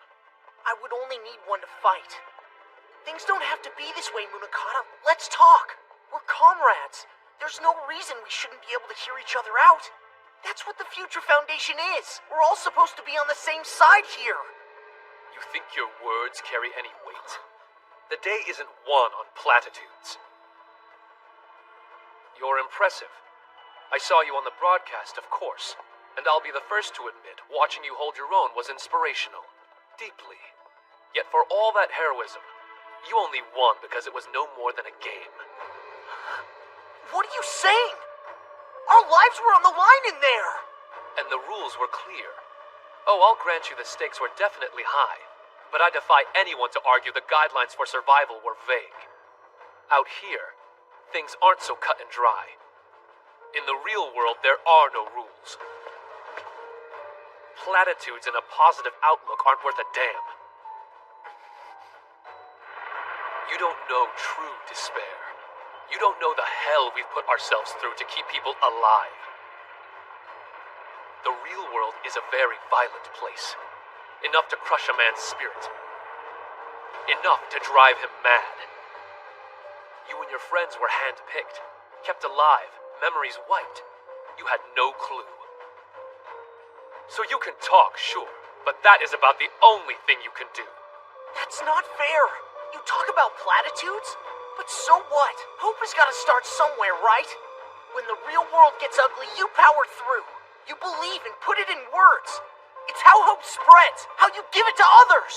I would only need one to fight. Things don't have to be this way, Munakata. Let's talk. We're comrades. There's no reason we shouldn't be able to hear each other out. That's what the Future Foundation is. We're all supposed to be on the same side here. You think your words carry any weight? The day isn't won on platitudes. You're impressive. I saw you on the broadcast, of course. And I'll be the first to admit, watching you hold your own was inspirational. Deeply. Yet for all that heroism, you only won because it was no more than a game. What are you saying? Our lives were on the line in there! And the rules were clear. Oh, I'll grant you the stakes were definitely high, but I defy anyone to argue the guidelines for survival were vague. Out here, things aren't so cut and dry. In the real world, there are no rules. Platitudes and a positive outlook aren't worth a damn. You don't know true despair. You don't know the hell we've put ourselves through to keep people alive. The real world is a very violent place. Enough to crush a man's spirit. Enough to drive him mad. You and your friends were handpicked, kept alive, memories wiped. You had no clue. So you can talk, sure, but that is about the only thing you can do. That's not fair. You talk about platitudes, but so what? Hope has got to start somewhere, right? When the real world gets ugly, you power through. You believe and put it in words. It's how hope spreads, how you give it to others.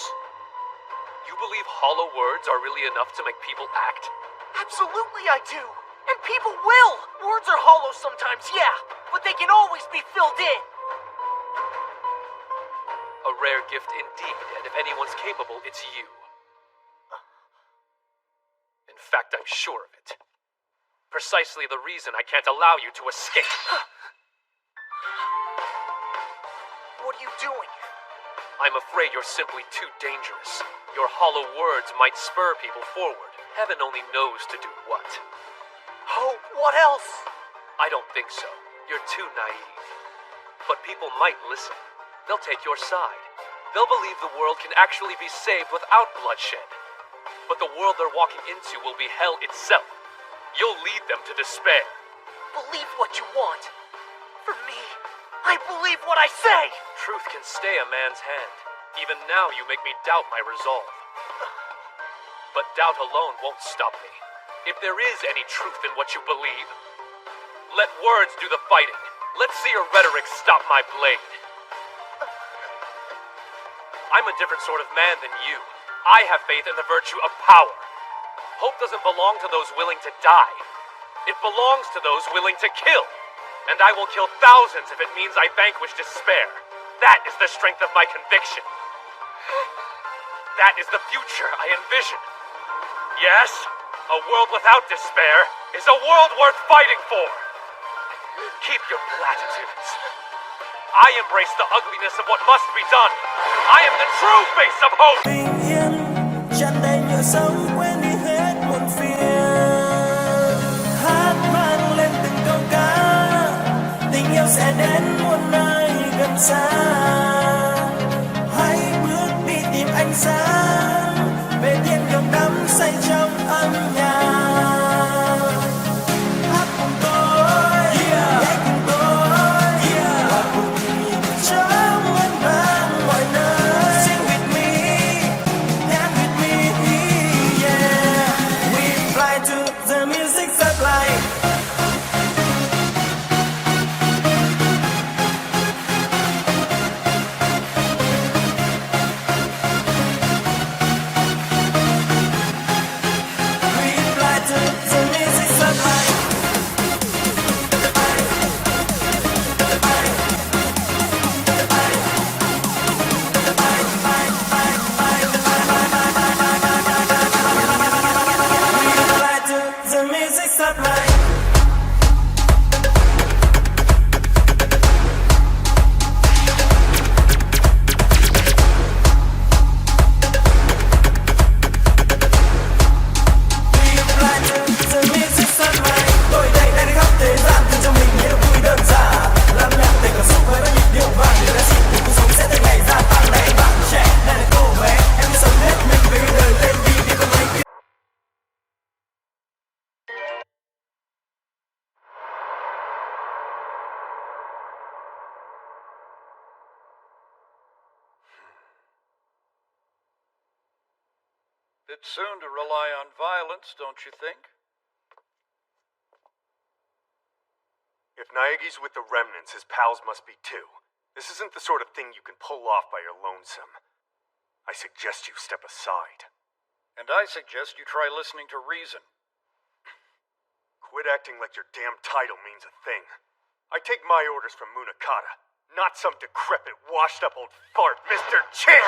You believe hollow words are really enough to make people act? Absolutely I do. And people will. Words are hollow sometimes, yeah, but they can always be filled in. A rare gift indeed, and if anyone's capable, it's you. In fact, I'm sure of it. Precisely the reason I can't allow you to escape. What are you doing? I'm afraid you're simply too dangerous. Your hollow words might spur people forward. Heaven only knows to do what. Hope, what else? I don't think so. You're too naive. But people might listen. They'll take your side. They'll believe the world can actually be saved without bloodshed. But the world they're walking into will be hell itself. You'll lead them to despair. Believe what you want. For me, I believe what I say! Truth can stay a man's hand. Even now you make me doubt my resolve. But doubt alone won't stop me. If there is any truth in what you believe, let words do the fighting. Let's see your rhetoric stop my blade. I'm a different sort of man than you. I have faith in the virtue of power. Hope doesn't belong to those willing to die. It belongs to those willing to kill. And I will kill thousands if it means I vanquish despair. That is the strength of my conviction. That is the future I envision. Yes, a world without despair is a world worth fighting for. Keep your platitudes. I embrace the ugliness of what must be done. I am the true face of hope. Bình yên, tràn đầy nhựa sống quên đi hết muộn phiền. Hát vang lên từng câu ca, tình yêu sẽ đến muôn nơi gần xa. Hãy bước đi tìm ánh sáng, về thiên đường đắm say trong âm nhạc. Hát cùng tôi, nhảy cùng tôi, hòa cùng nhịp trong muôn vàn mọi nơi. Sing with me, dance with me, yeah. We fly to the music supply. Bit soon to rely on violence, don't you think? If Naegi's with the remnants, his pals must be too. This isn't the sort of thing you can pull off by your lonesome. I suggest you step aside. And I suggest you try listening to reason. Quit acting like your damn title means a thing. I take my orders from Munakata. Not some decrepit, washed-up old fart, Mr. Chairman!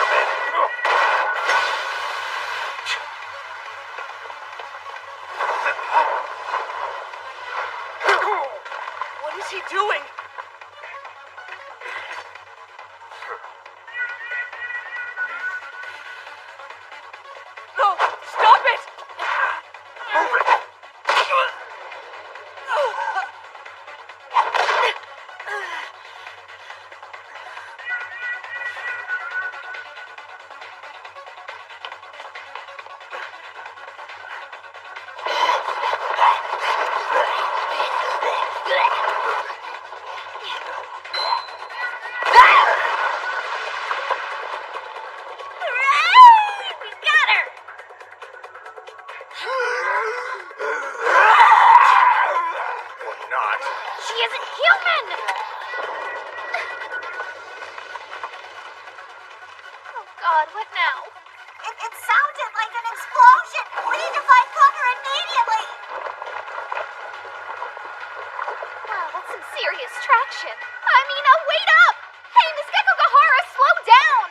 What is he doing? No! Stop it! Move it! We got her! Or not. She isn't human! Oh god, what now? It sounded like an explosion! We need to find cover immediately! Wow, that's some serious traction. Wait up! Hey, Miss Gekogahara, slow down!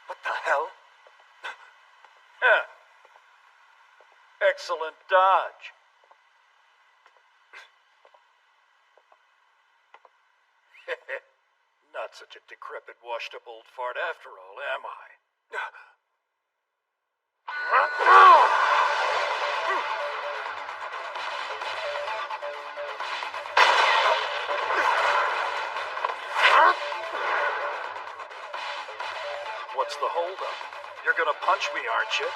What the hell? Huh. Excellent dodge. Not such a decrepit, washed-up old fart after all, am I? What's the holdup? You're gonna punch me, aren't you?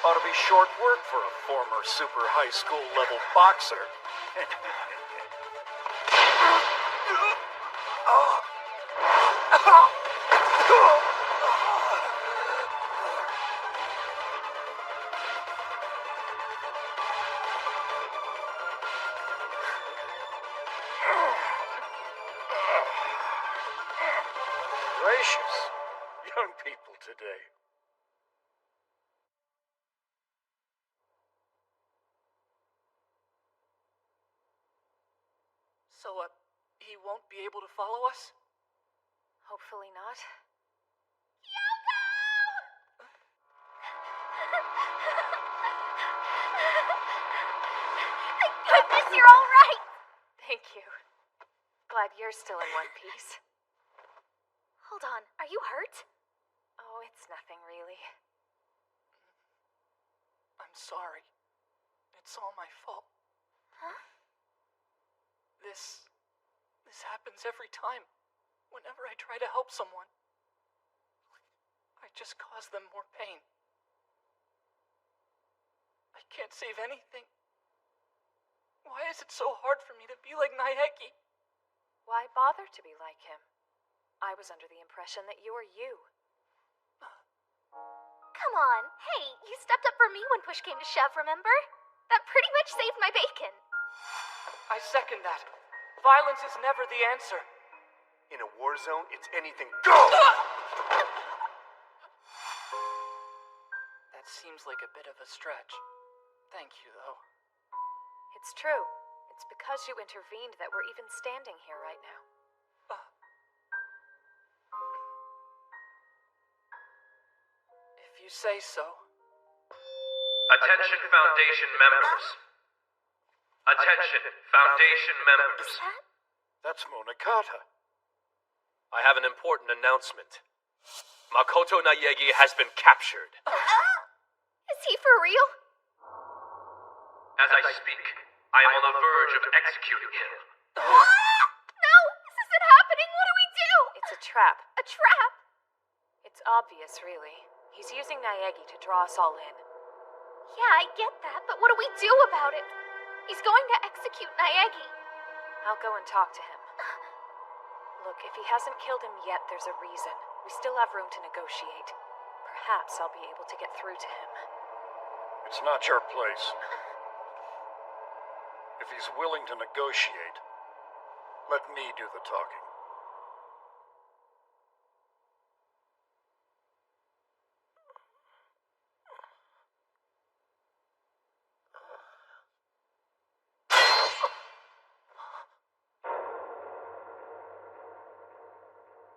Ought to be short work for a former super high school level boxer. Gracious, young people today. So, he won't be able to follow us? Hopefully not. Thank goodness you're all right! Thank you. Glad you're still in one piece. Hold on, are you hurt? Oh, it's nothing really. I'm sorry. It's all my fault. Huh? This happens every time. Whenever I try to help someone, I just cause them more pain. I can't save anything. Why is it so hard for me to be like Naegi? Why bother to be like him? I was under the impression that you were you. Come on. Hey, you stepped up for me when push came to shove, remember? That pretty much saved my bacon. I second that. Violence is never the answer. In a war zone, it's anything go! That seems like a bit of a stretch. Thank you, though. It's true. It's because you intervened that we're even standing here right now. If you say so. Attention Foundation members. Attention Foundation members. That's Monokata. I have an important announcement. Makoto Naegi has been captured. Is he for real? As I speak, I am on the verge of executing him. No, this isn't happening. What do we do? It's a trap. A trap? It's obvious, really. He's using Naegi to draw us all in. Yeah, I get that, but what do we do about it? He's going to execute Naegi. I'll go and talk to him. Look, if he hasn't killed him yet, there's a reason. We still have room to negotiate. Perhaps I'll be able to get through to him. It's not your place. If he's willing to negotiate, let me do the talking.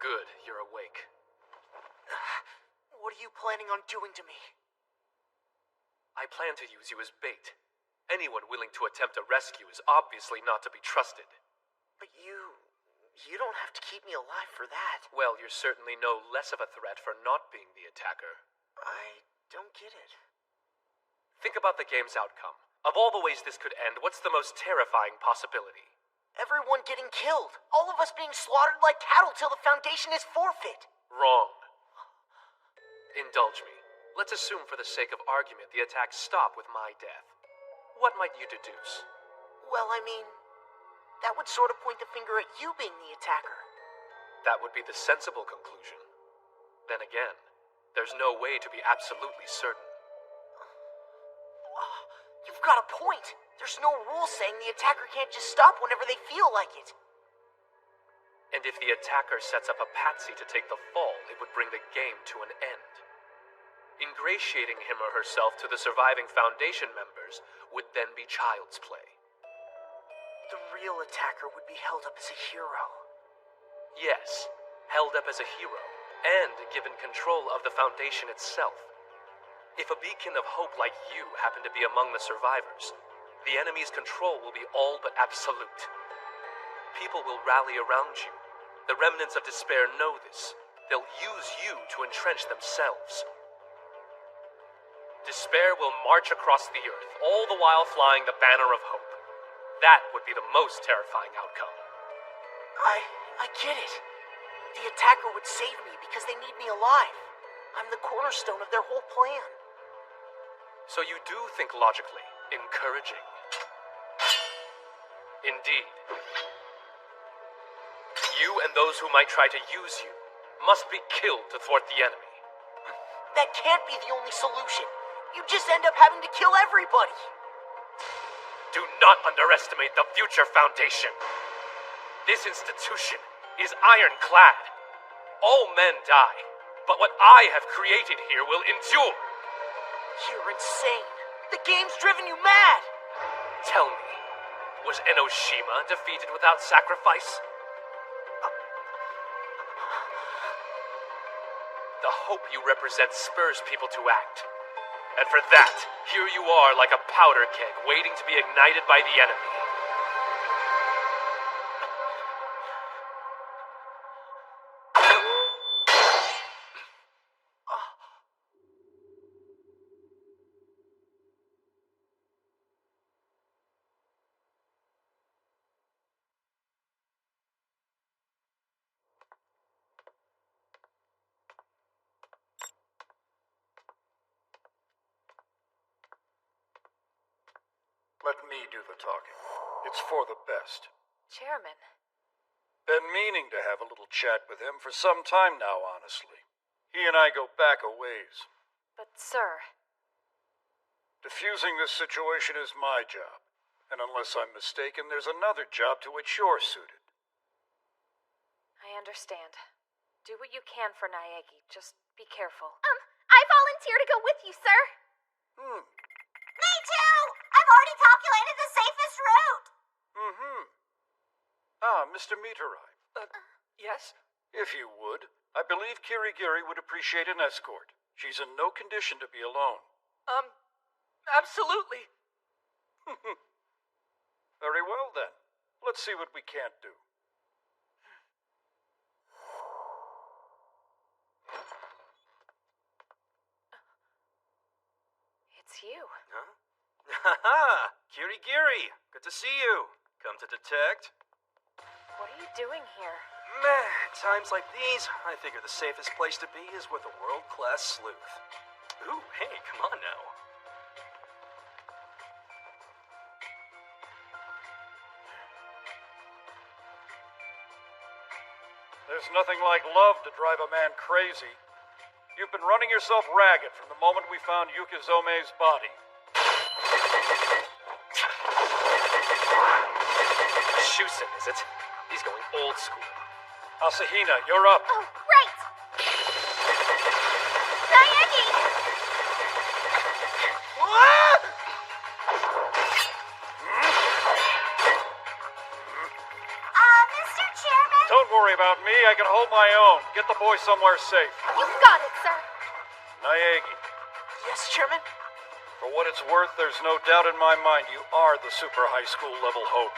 Good, you're awake. What are you planning on doing to me? I plan to use you as bait. Anyone willing to attempt a rescue is obviously not to be trusted. But you don't have to keep me alive for that. Well, you're certainly no less of a threat for not being the attacker. I don't get it. Think about the game's outcome. Of all the ways this could end, what's the most terrifying possibility? Everyone getting killed. All of us being slaughtered like cattle till the Foundation is forfeit. Wrong. Indulge me. Let's assume for the sake of argument the attacks stop with my death. What might you deduce? Well, I mean, that would sort of point the finger at you being the attacker. That would be the sensible conclusion. Then again, there's no way to be absolutely certain. You've got a point. There's no rule saying the attacker can't just stop whenever they feel like it. And if the attacker sets up a patsy to take the fall, it would bring the game to an end. Ingratiating him or herself to the surviving Foundation members would then be child's play. The real attacker would be held up as a hero. Yes, held up as a hero, and given control of the Foundation itself. If a beacon of hope like you happen to be among the survivors, the enemy's control will be all but absolute. People will rally around you. The remnants of despair know this. They'll use you to entrench themselves. Despair will march across the earth, all the while flying the banner of hope. That would be the most terrifying outcome. I get it. The attacker would save me because they need me alive. I'm the cornerstone of their whole plan. So you do think logically. Encouraging. Indeed. You and those who might try to use you must be killed to thwart the enemy. That can't be the only solution. You just end up having to kill everybody. Do not underestimate the Future Foundation. This institution is ironclad. All men die, but what I have created here will endure. You're insane. The game's driven you mad. Tell me, was Enoshima defeated without sacrifice? The hope you represent spurs people to act. And for that, here you are like a powder keg waiting to be ignited by the enemy. Let me do the talking. It's for the best. Chairman. Been meaning to have a little chat with him for some time now, honestly. He and I go back a ways. But, sir... Diffusing this situation is my job. And unless I'm mistaken, there's another job to which you're suited. I understand. Do what you can for Naegi. Just be careful. I volunteer to go with you, sir. Me too! I've already calculated the safest route. Mr. Meteorite. Yes? If you would, I believe Kirigiri would appreciate an escort. She's in no condition to be alone. Absolutely. Very well, then. Let's see what we can't do. It's you. Huh? Haha! Kirigiri! Good to see you. Come to detect? What are you doing here? Meh, times like these, I figure the safest place to be is with a world-class sleuth. Ooh, hey, come on now. There's nothing like love to drive a man crazy. You've been running yourself ragged from the moment we found Yukizome's body. Shusen, is it? He's going old school. Asahina, you're up. Oh, great! Naegi! Mr. Chairman? Don't worry about me. I can hold my own. Get the boy somewhere safe. You've got it, sir. Naegi, Yes, Chairman? for what it's worth, there's no doubt in my mind you are the super high school level hope.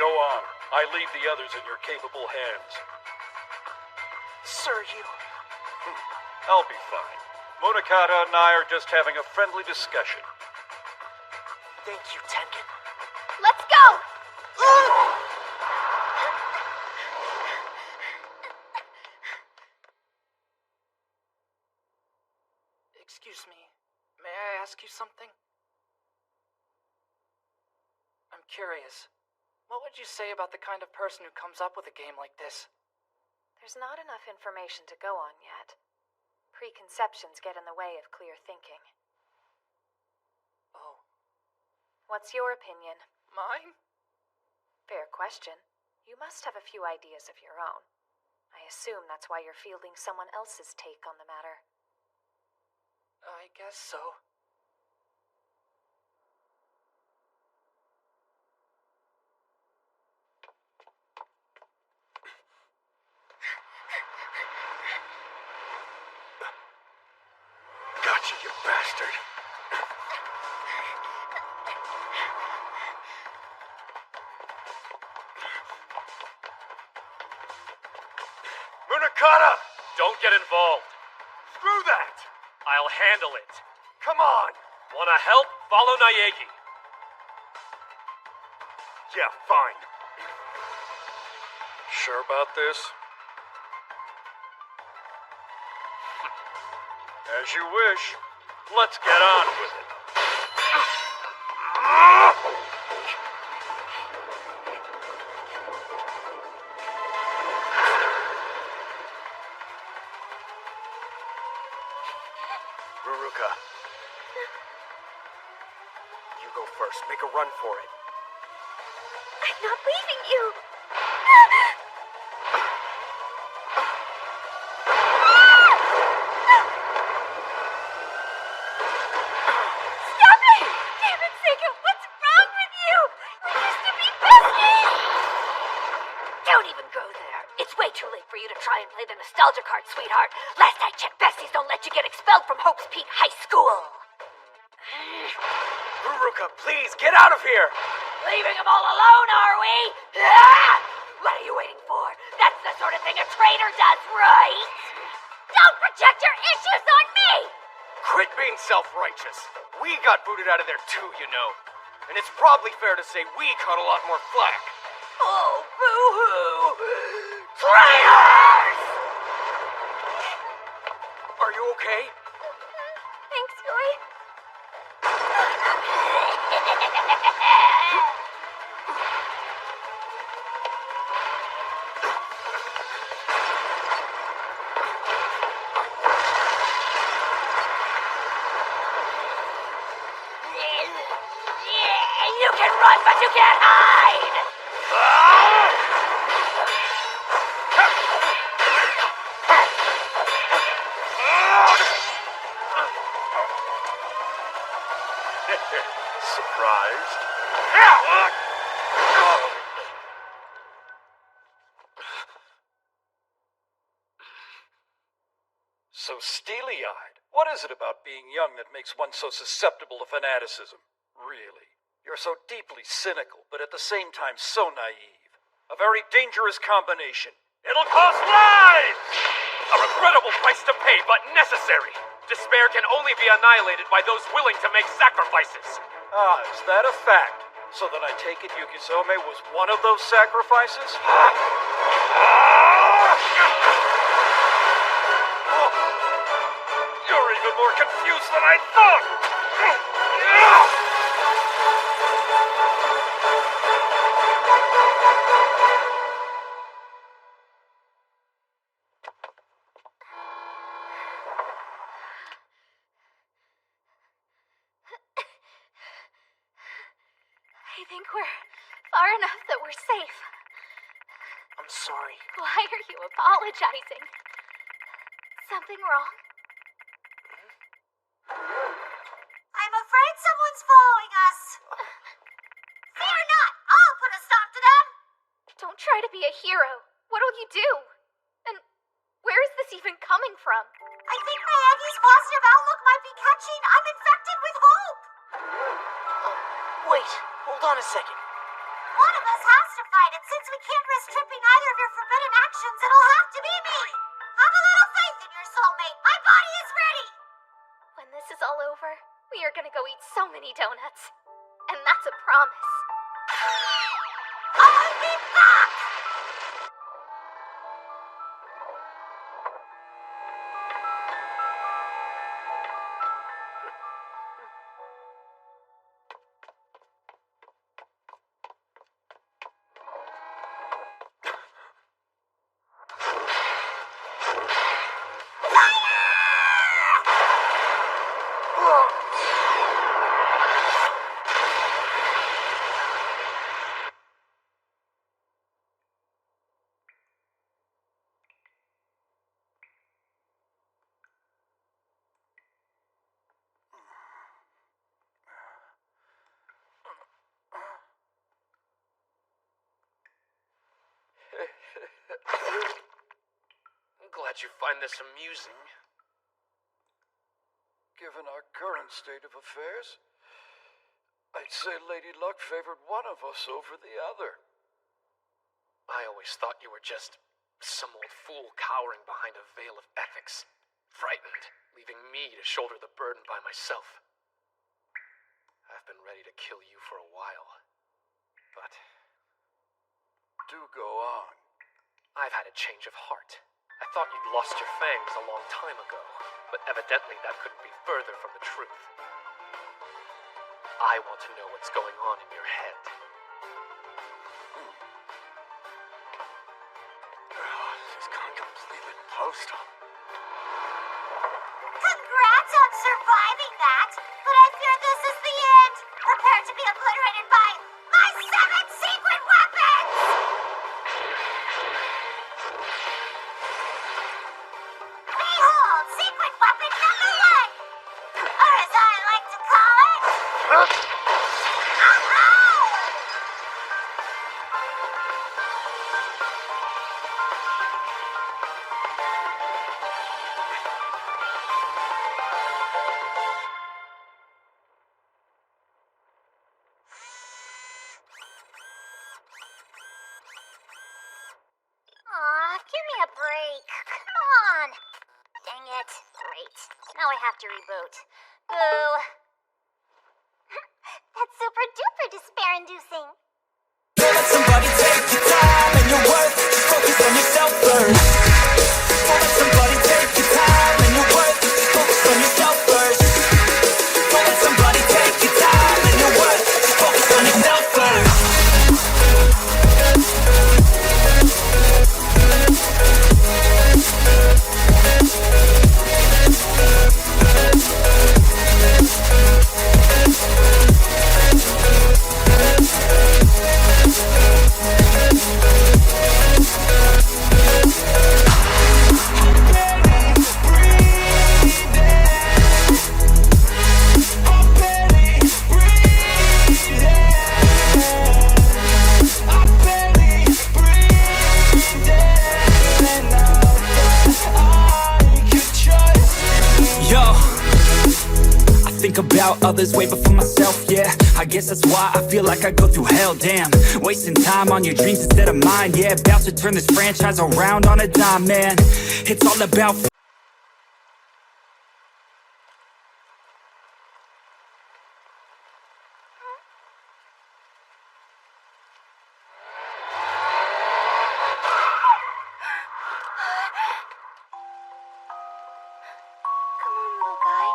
Go on. I leave the others in your capable hands. Sir, you... I'll be fine. Munakata and I are just having a friendly discussion. Thank you, Tengen. Let's go! Excuse me. May I ask you something? I'm curious. What would you say about the kind of person who comes up with a game like this? There's not enough information to go on yet. Preconceptions get in the way of clear thinking. Oh. What's your opinion? Mine? Fair question. You must have a few ideas of your own. I assume that's why you're fielding someone else's take on the matter. I guess so. Gotcha, you bastard. Munakata! Don't get involved. Screw that! I'll handle it. Come on! Wanna help? Follow Naegi. Yeah, fine. Sure about this? As you wish. Let's get on with it. Ruruka. You go first. Make a run for it. I'm not leaving you. Stop it! Damn it, Seika, what's wrong with you? We used to be besties! Don't even go there. It's way too late for you to try and play the nostalgia card, sweetheart. Last I checked, besties don't let you get expelled from Hope's Peak High School. Ruruka, please, get out of here! Leaving them all alone, are we? Ah! What are you waiting for? That's the sort of thing a traitor does, right? Don't project your issues on me! Quit being self-righteous. We got booted out of there too, you know. And it's probably fair to say we caught a lot more flack. Oh, boo-hoo! Traitors! Are you okay? Thanks, Joy. You can run, but you can't hide! Surprised? So steely-eyed. What is it about being young that makes one so susceptible to fanaticism? Really? You're so deeply cynical, but at the same time so naive. A very dangerous combination. It'll cost lives! A regrettable price to pay, but necessary. Despair can only be annihilated by those willing to make sacrifices. Ah, is that a fact? So then I take it Yukizome was one of those sacrifices? You're even more confused than I thought! I think we're far enough that we're safe. I'm sorry. Why are you apologizing? Something wrong? I'm afraid someone's following us. Fear not, I'll put a stop to them. Don't try to be a hero, what'll you do? And where is this even coming from? I think my Aggie's positive outlook might be catching. I'm infected with hope. Wait, hold on a second. One of us has to fight it. Since we can't risk tripping either of your forbidden actions, it'll have to be me. Have a little faith in your soulmate. My body is ready. When this is all over, we are gonna go eat so many donuts. And that's a promise. I'll be back! I'm glad you find this amusing. Given our current state of affairs, I'd say Lady Luck favored one of us over the other. I always thought you were just some old fool cowering behind a veil of ethics, frightened, leaving me to shoulder the burden by myself. I've been ready to kill you for a while, but Do go on. I've had a change of heart. I thought you'd lost your fangs a long time ago, but evidently that couldn't be further from the truth. I want to know what's going on in your head. She's gone completely post-op. Congrats on surviving that! But I fear this is the end! Prepare to be obliterated by my 7 secret weapons! Behold, secret weapon number 1! Or as I like to call it... Aw, give me a break. Come on. Dang it. Great. Now I have to reboot. Boo. That's super duper despair-inducing. Don't let somebody take your time and your worth. Just focus on yourself first. Don't let somebody take your time and your worth. Just focus on yourself first. Don't let somebody take your time and your worth. Just focus on yourself first. About others way before myself, yeah. I guess that's why I feel like I go through hell, damn. Wasting time on your dreams instead of mine, yeah. About to turn this franchise around on a dime, man. It's all about Come on, little guy.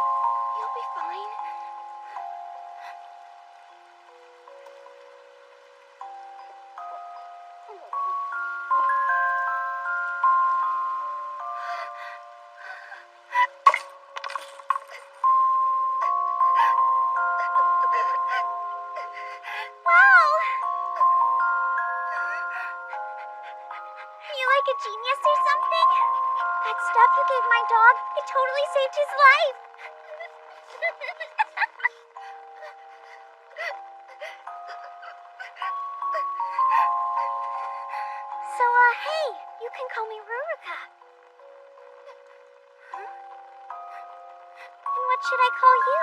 You'll be fine. Wow! You like a genius or something? That stuff you gave my dog, it totally saved his life. You can call me Ruruka. And what should I call you?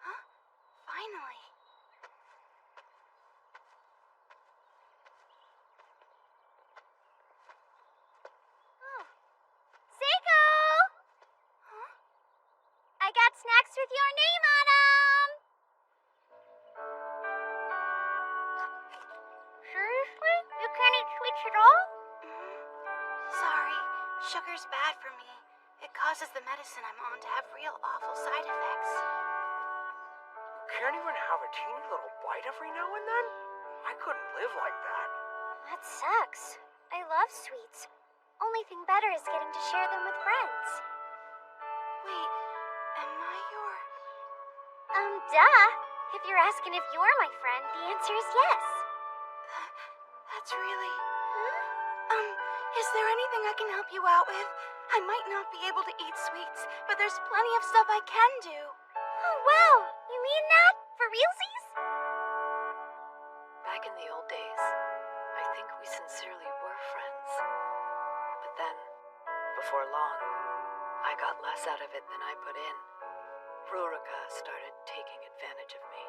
Huh? Finally. Oh. Seiko! Huh? I got snacks with your name on them! Seriously? You can't eat sweets at all? Sorry. Sugar's bad for me. It causes the medicine I'm on to have real awful side effects. Can't even have a teeny little bite every now and then? I couldn't live like that. That sucks. I love sweets. Only thing better is getting to share them with friends. Wait, am I your... duh. If you're asking if you're my friend, the answer is yes. That's really... is there anything I can help you out with? I might not be able to eat sweets, but there's plenty of stuff I can do. Oh, wow. You mean that? For realsies? Back in the old days, I think we sincerely were friends. But then, before long, I got less out of it than I put in. Ruruka started taking advantage of me.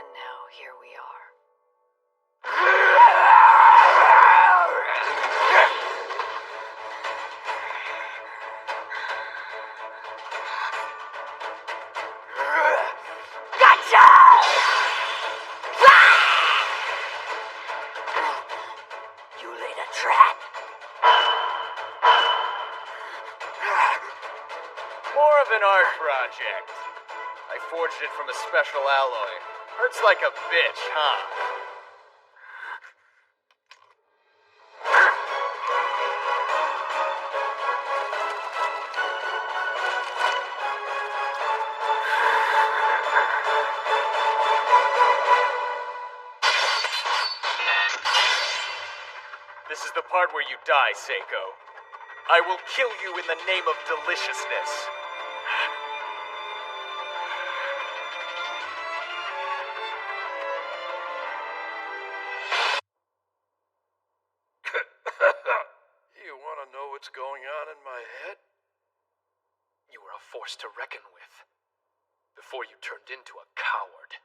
And now here we are. Gotcha! You laid a trap. More of an art project. I forged it from a special alloy. Hurts like a bitch, huh? This is the part where you die, Seiko. I will kill you in the name of deliciousness. You want to know what's going on in my head? You were a force to reckon with. Before you turned into a coward.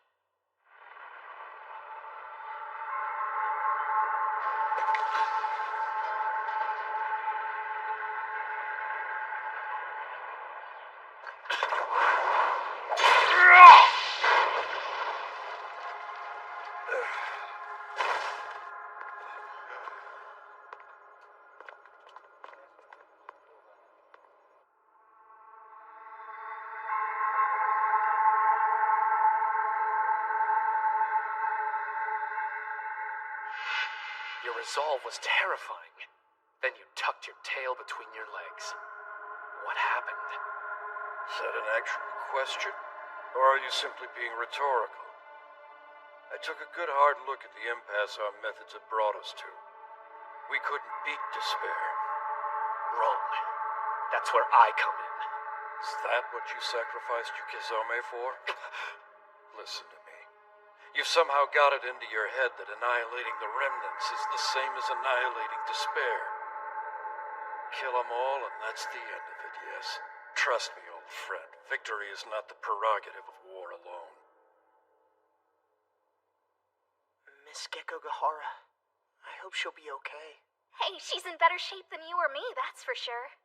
Your resolve was terrifying. Then you tucked your tail between your legs. What happened? Is that an actual question? Or are you simply being rhetorical? I took a good hard look at the impasse our methods had brought us to. We couldn't beat despair. Wrong. That's where I come in. Is that what you sacrificed Yukizome for? Listen to me. You've somehow got it into your head that annihilating the remnants is the same as annihilating despair. Kill them all and that's the end of it, yes? Trust me, old friend. Victory is not the prerogative of war alone. Miss Gekogahara, I hope she'll be okay. Hey, she's in better shape than you or me, that's for sure.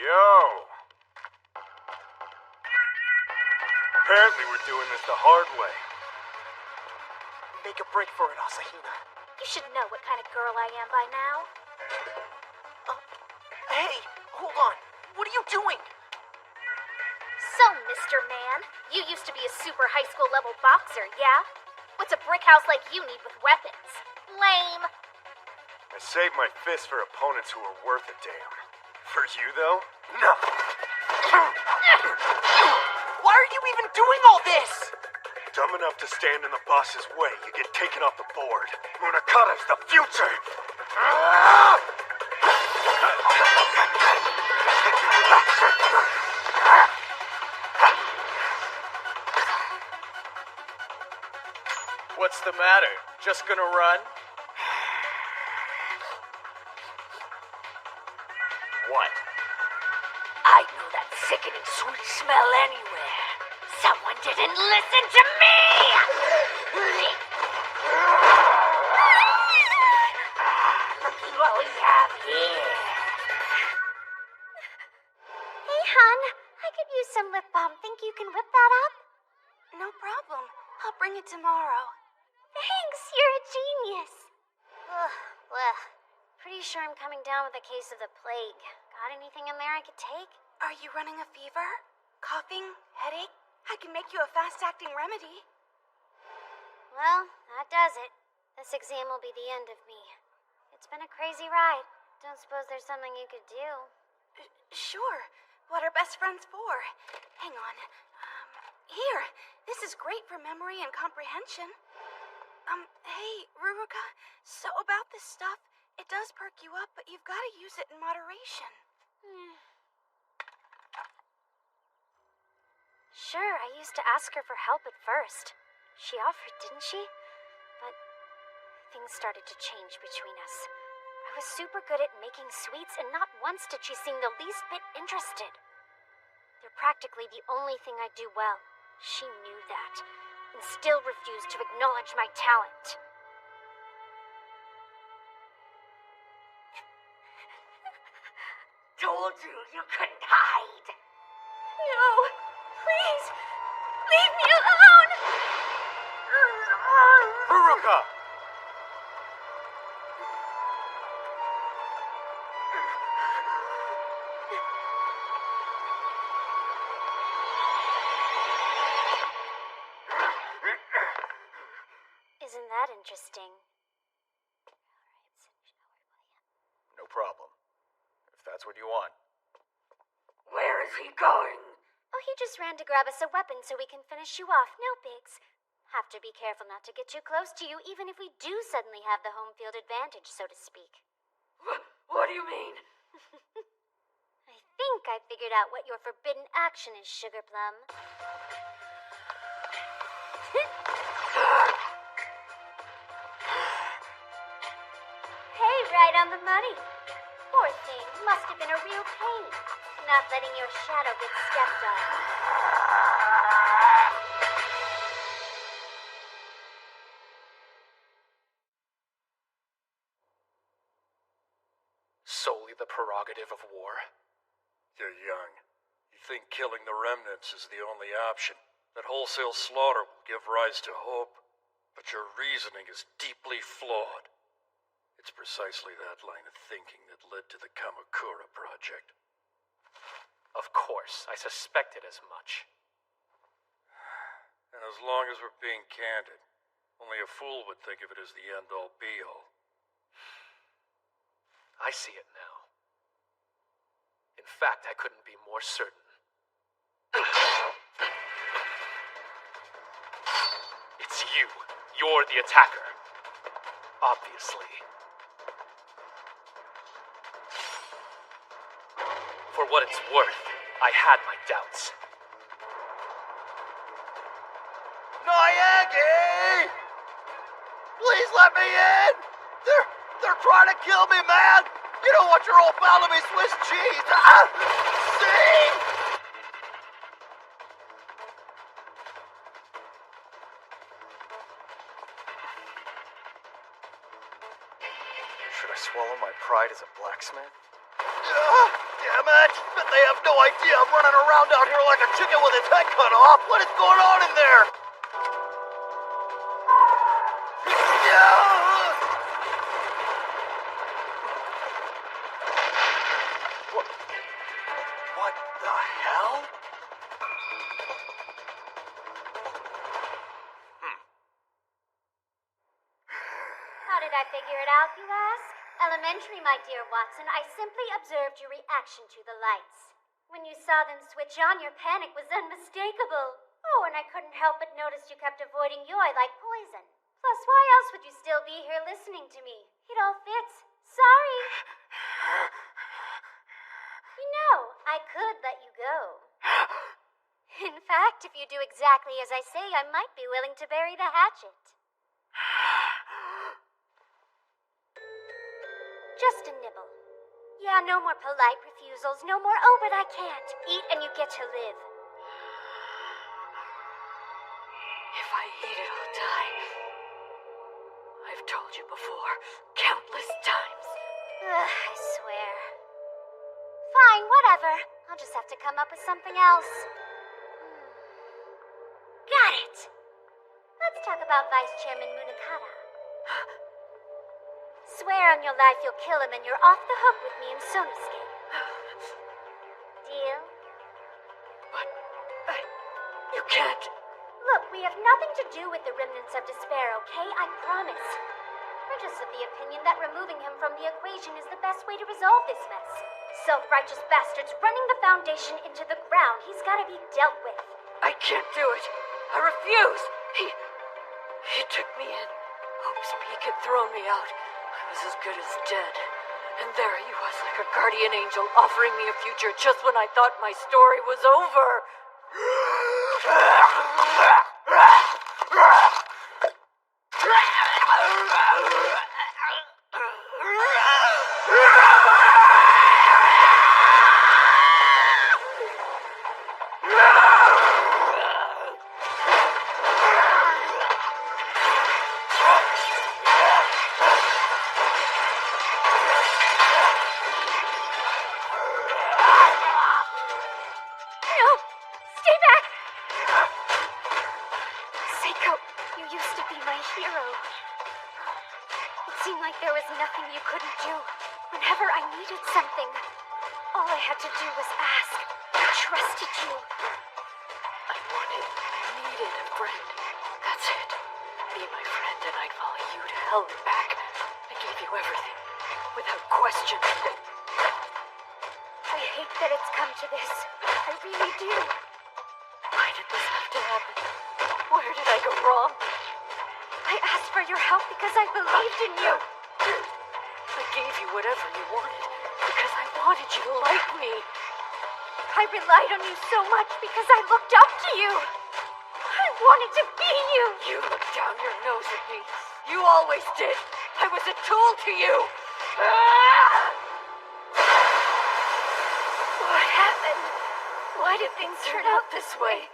Yo! Apparently we're doing this the hard way. Make a break for it, Asahina. You should know what kind of girl I am by now. Hey, hold on. What are you doing? So, Mr. Man, you used to be a super high school level boxer, yeah? What's a brick house like you need with weapons? Lame. I saved my fists for opponents who are worth a damn. For you, though? No. Why are you even doing all this? Dumb enough to stand in the boss's way, you get taken off the board. Munakata's the future! What's the matter? Just gonna run? What? I know that sickening sweet smell anywhere. Someone didn't listen to me! Looky what we have here. Hey, hon. I could use some lip balm. Think you can whip that up? No problem. I'll bring it tomorrow. Thanks. You're a genius. Ugh. Well, pretty sure I'm coming down with a case of the plague. Got anything in there I could take? Are you running a fever? Coughing? Headache? I can make you a fast-acting remedy. Well, that does it. This exam will be the end of me. It's been a crazy ride. Don't suppose there's something you could do? Sure. What are best friends for? Hang on. Here. This is great for memory and comprehension. Hey, Ruruka. So about this stuff, it does perk you up, but you've got to use it in moderation. Sure, I used to ask her for help at first. She offered, didn't she? But things started to change between us. I was super good at making sweets, and not once did she seem the least bit interested. They're practically the only thing I do well. She knew that, and still refused to acknowledge my talent. Told you you couldn't hide. No, please, leave me alone! Ruruka! Isn't that interesting? No problem. If that's what you want. Where is he going? Oh, he just ran to grab us a weapon so we can finish you off. No bigs. Have to be careful not to get too close to you, even if we do suddenly have the home field advantage, so to speak. What do you mean? I think I figured out what your forbidden action is, Sugar Plum. Hey, right on the money. Poor thing, must have been a real pain. Not letting your shadow get stepped on. Solely the prerogative of war? You're young. You think killing the remnants is the only option. That wholesale slaughter will give rise to hope. But your reasoning is deeply flawed. It's precisely that line of thinking that led to the Kamakura Project. Of course, I suspected as much. And as long as we're being candid, only a fool would think of it as the end-all be-all. I see it now. In fact, I couldn't be more certain. It's you. You're the attacker. Obviously. For what it's worth, I had my doubts. Nayagi! Please let me in! They're trying to kill me, man! You don't want your old pal to be Swiss cheese! See? Should I swallow my pride as a blacksmith? Damn it! But they have no idea I'm running around out here like a chicken with its head cut off! What is going on in there? What the hell? How did I figure it out, you ask? Elementary, my dear Watson. I simply observed your reaction to the lights. When you saw them switch on, your panic was unmistakable. Oh, and I couldn't help but notice you kept avoiding Yoi like poison. Plus, why else would you still be here listening to me? It all fits. Sorry. I could let you go. In fact, if you do exactly as I say, I might be willing to bury the hatchet. Just a nibble. Yeah, no more polite refusals, no more, oh, but I can't. Eat and you get to live. If I eat it, I'll die. I've told you before, countless times. Ugh, I swear. Fine, whatever. I'll just have to come up with something else. Got it! Let's talk about Vice Chairman Munakata. Swear on your life you'll kill him and you're off the hook with me in Sonosuke. Deal? But you can't. Look, we have nothing to do with the remnants of despair, okay? I promise. We're just of the opinion that removing him from the equation is the best way to resolve this mess. Self-righteous bastards running the Foundation into the ground. He's gotta be dealt with. I can't do it. I refuse. He took me in. Hopes Peak had thrown me out. I was as good as dead. And there he was like a guardian angel offering me a future just when I thought my story was over. Because I looked up to you. I wanted to be you. You looked down your nose at me. You always did. I was a tool to you. What happened? Why did things turn out this way?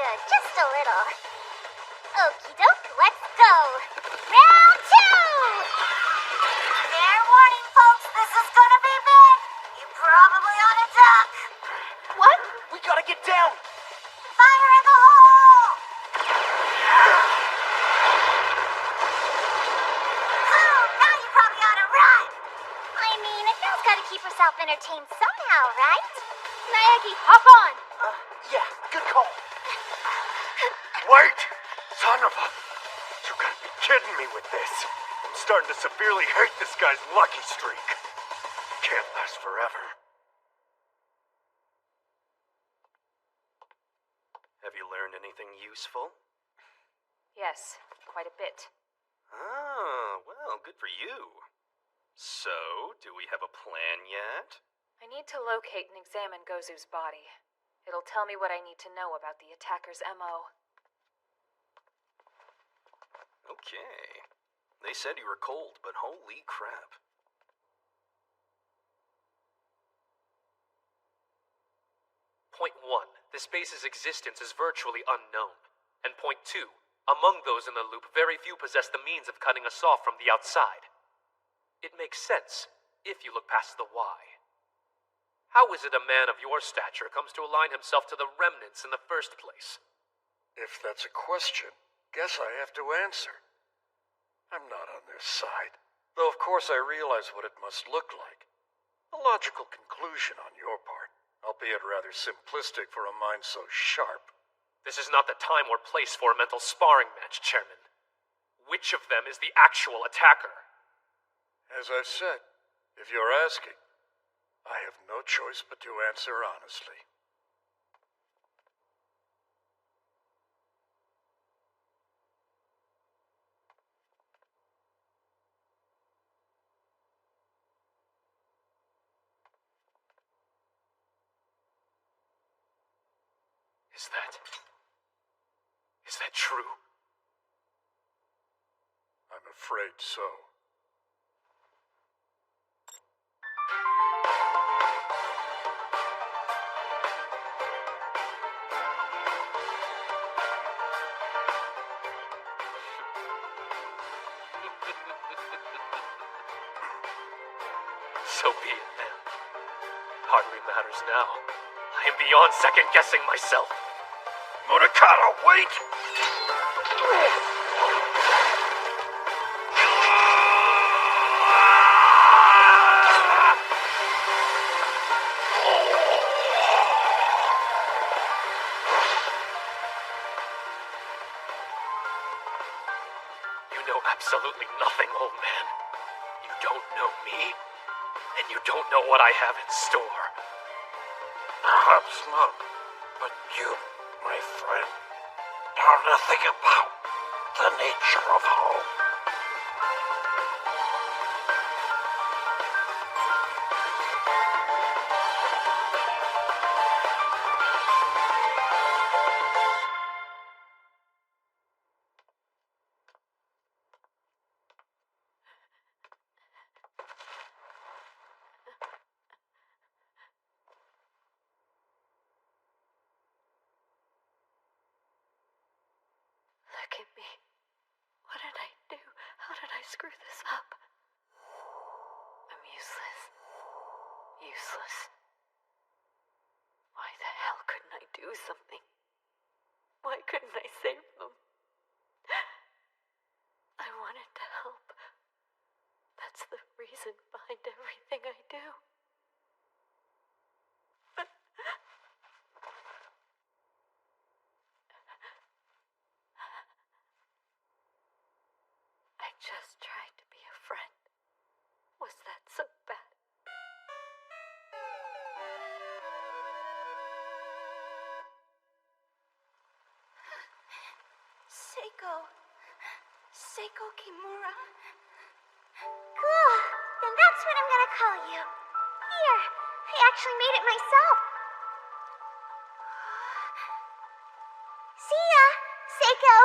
Just a little. Okie doke, let's go. Round two! Fair warning, folks, this is gonna be big. You probably ought to duck. What? We gotta get down. Fire in the hole! Oh, now you probably ought to run. I mean, a girl's gotta keep herself entertained somehow, right? Naegi, hop on. Yeah, good call. Wait! Son of a... You gotta be kidding me with this. I'm starting to severely hate this guy's lucky streak. Can't last forever. Have you learned anything useful? Yes, quite a bit. Ah, well, good for you. So, do we have a plan yet? I need to locate and examine Gozu's body. It'll tell me what I need to know about the attacker's MO. Okay. They said you were cold, but holy crap. Point 1. This base's existence is virtually unknown. And point 2. Among those in the loop, very few possess the means of cutting us off from the outside. It makes sense, if you look past the why. How is it a man of your stature comes to align himself to the remnants in the first place? If that's a question, guess I have to answer. I'm not on their side, though of course I realize what it must look like. A logical conclusion on your part, albeit rather simplistic for a mind so sharp. This is not the time or place for a mental sparring match, Chairman. Which of them is the actual attacker? As I've said, if you're asking, I have no choice but to answer honestly. Is that true? I'm afraid so. So be it then. Hardly matters now. I am beyond second-guessing myself. Munakata, wait! You know absolutely nothing, old man. You don't know me, and you don't know what I have in store. Perhaps not, but you, my friend, know nothing about the nature of home. Look at me. What did I do? How did I screw this up? I'm useless. Useless. Why the hell couldn't I do something? Why couldn't I save them? I wanted to help. That's the reason behind everything I do. I just tried to be a friend. Was that so bad? Seiko Kimura? Cool. Then that's what I'm gonna call you. Here, I actually made it myself. See ya, Seiko.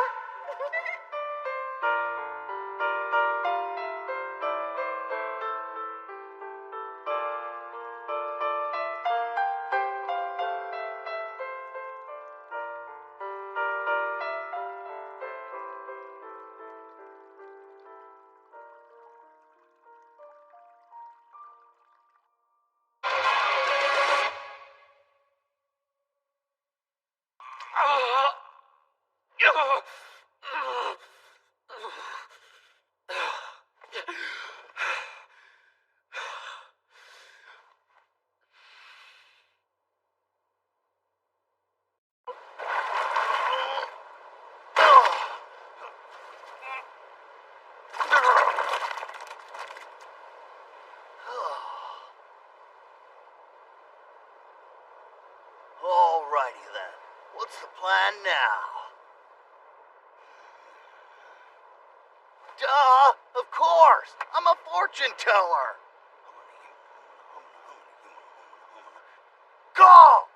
Alrighty then. What's the plan now? Duh! Of course! I'm a fortune teller! Go!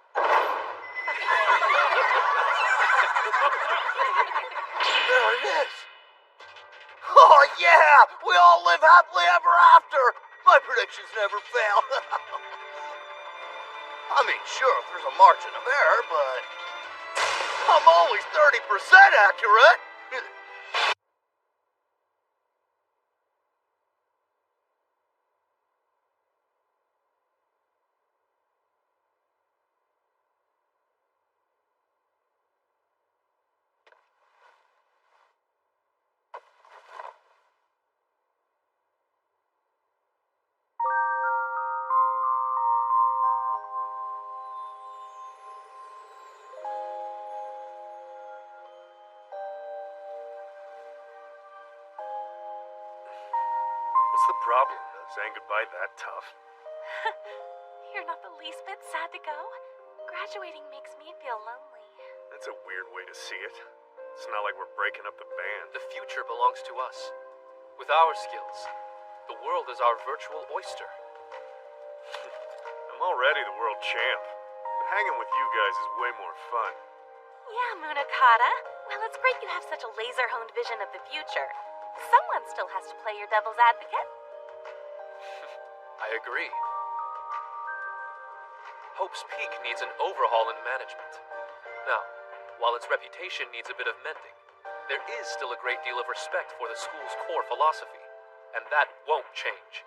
There it is! Oh yeah! We all live happily ever after! My predictions never fail. I mean, sure, there's a margin of error, but I'm always 30% accurate. the problem? Saying goodbye that tough? You're not the least bit sad to go? Graduating makes me feel lonely. That's a weird way to see it. It's not like we're breaking up the band. The future belongs to us. With our skills, the world is our virtual oyster. I'm already the world champ, but hanging with you guys is way more fun. Yeah, Munakata. Well, it's great you have such a laser-honed vision of the future. Someone still has to play your devil's advocate. I agree. Hope's Peak needs an overhaul in management. Now, while its reputation needs a bit of mending, there is still a great deal of respect for the school's core philosophy, and that won't change.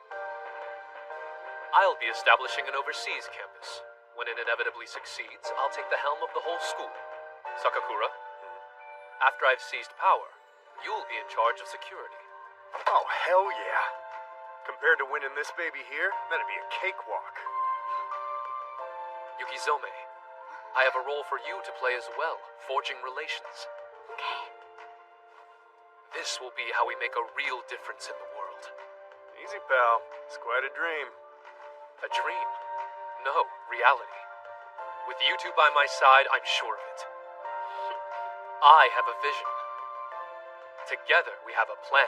I'll be establishing an overseas campus. When it inevitably succeeds, I'll take the helm of the whole school. Sakakura, after I've seized power, you'll be in charge of security. Oh, hell yeah. Compared to winning this baby here, that'd be a cakewalk. Yukizome, I have a role for you to play as well, forging relations. Okay. This will be how we make a real difference in the world. Easy, pal. It's quite a dream. A dream? No, reality. With you two by my side, I'm sure of it. I have a vision. Together, we have a plan.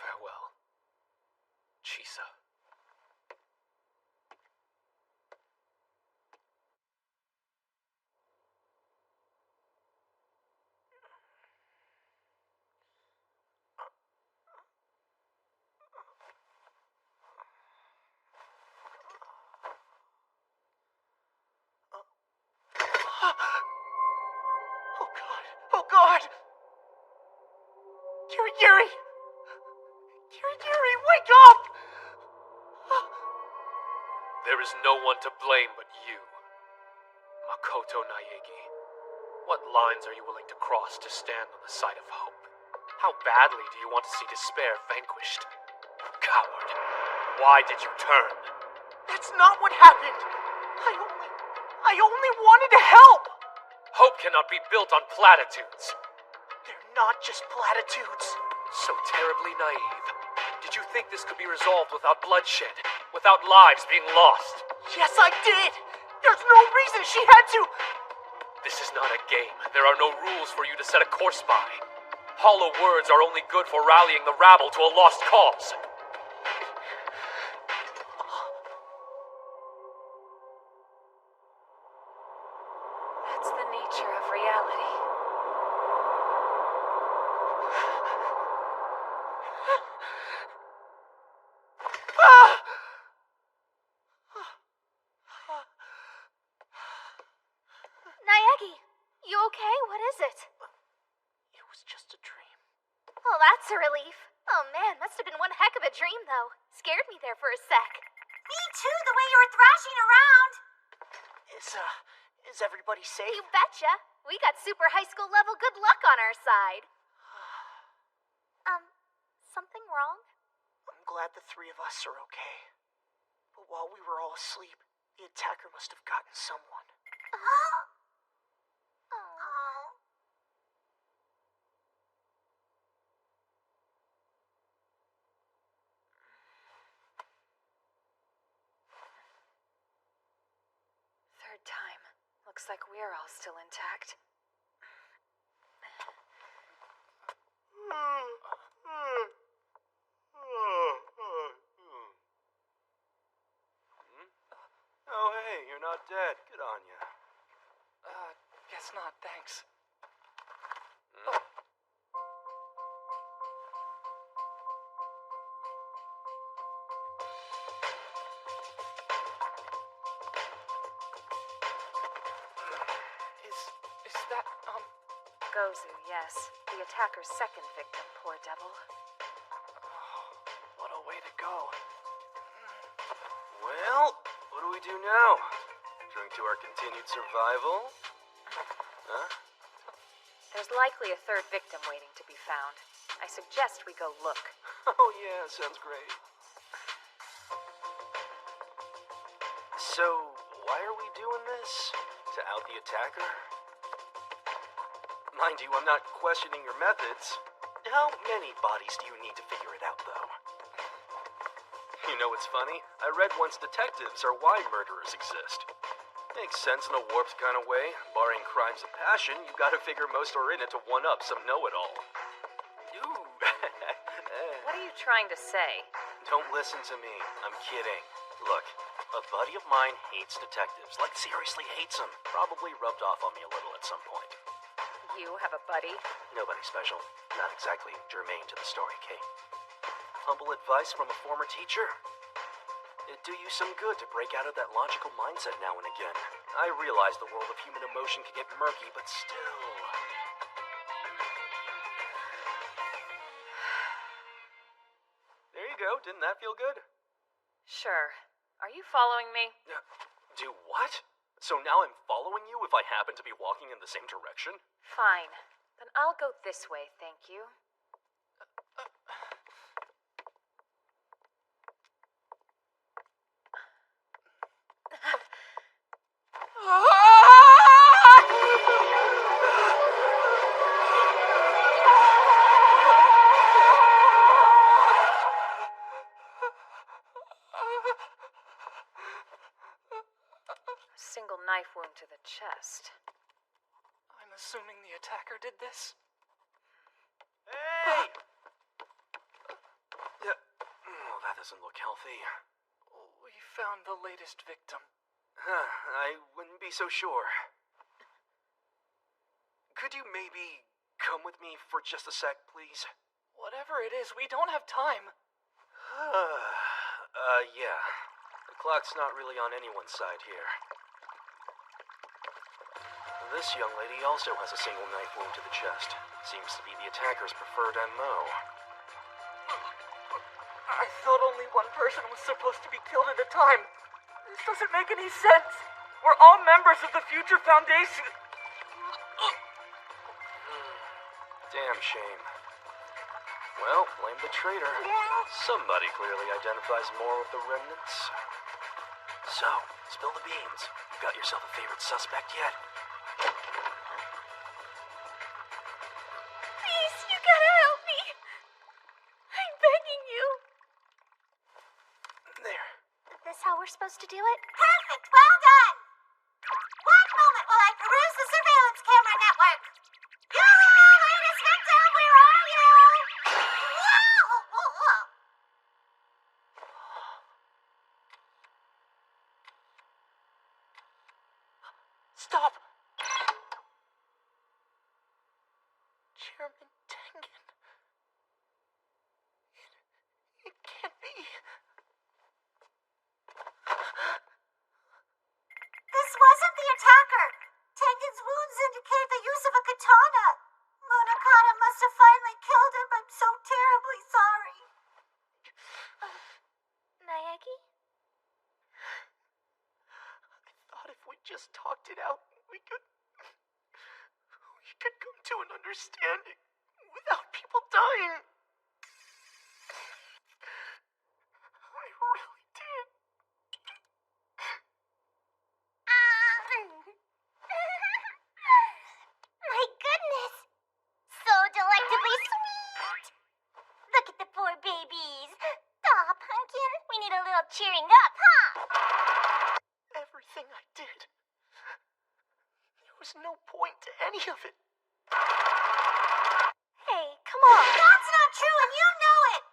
Farewell, Chisa. Oh God! Oh God! Yuri! Yuri, wake up! There is no one to blame but you, Makoto Naegi. What lines are you willing to cross to stand on the side of hope? How badly do you want to see despair vanquished? Coward, why did you turn? That's not what happened. I only wanted to help. Hope cannot be built on platitudes. They're not just platitudes. So terribly naive. Did you think this could be resolved without bloodshed? Without lives being lost? Yes, I did! There's no reason she had to... This is not a game. There are no rules for you to set a course by. Hollow words are only good for rallying the rabble to a lost cause. That's the nature of reality. Naegi, you okay? What is it? It was just a dream. Well, that's a relief. Oh man, must have been one heck of a dream, though. Scared me there for a sec. Me too, the way you were thrashing around. Is everybody safe? You betcha. We got super high school level good luck on our side. Something wrong? I'm glad the three of us are okay. But while we were all asleep, the attacker must have gotten someone. Third time. Looks like we're all still intact. Oh, hey, you're not dead. Good on you. Guess not, thanks. Gozu, yes. The attacker's second victim, poor devil. What a way to go. Well, what do we do now? Drink to our continued survival? Huh? There's likely a third victim waiting to be found. I suggest we go look. Oh yeah, sounds great. So, why are we doing this? To out the attacker? Mind you, I'm not questioning your methods. How many bodies do you need to figure it out, though? You know what's funny? I read once detectives are why murderers exist. Makes sense in a warped kind of way. Barring crimes of passion, you gotta figure most are in it to one-up some know-it-all. Ooh. What are you trying to say? Don't listen to me. I'm kidding. Look, a buddy of mine hates detectives. Like, seriously hates them. Probably rubbed off on me a little at some point. You have a buddy? Nobody special. Not exactly germane to the story, Kate. Humble advice from a former teacher? It'd do you some good to break out of that logical mindset now and again. I realize the world of human emotion can get murky, but still... There you go. Didn't that feel good? Sure. Are you following me? Do what? So now I'm following you if I happen to be walking in the same direction? Fine. Then I'll go this way, thank you. Single knife wound to the chest. I'm assuming the attacker did this. Hey! Yeah. Oh, that doesn't look healthy. We found the latest victim. I wouldn't be so sure. Could you maybe come with me for just a sec, please? Whatever it is, we don't have time. Yeah. The clock's not really on anyone's side here. This young lady also has a single knife wound to the chest. Seems to be the attacker's preferred MO. I thought only one person was supposed to be killed at a time. This doesn't make any sense. We're all members of the Future Foundation. Damn shame. Well, blame the traitor. Somebody clearly identifies more with the remnants. So, spill the beans. You got yourself a favorite suspect yet? Please, you gotta help me. I'm begging you. There. Is this how we're supposed to do it? Perfect, well done. One moment while I peruse the surveillance camera network. Yoo-hoo, latest victim, where are you? Whoa! Stop! Chairman Tengen. It can't be. This wasn't the attacker. Tengen's wounds indicate the use of a katana. Munakata must have finally killed him. I'm so terribly sorry. Naegi? I thought if we just talked it out, we could come to an understanding without people dying. I really did. My goodness! So delectably sweet! Look at the poor babies. Aw, Pumpkin, we need a little cheering up, huh? Everything I did. There was no point to any of it. Hey, come on. That's not true, and you know it.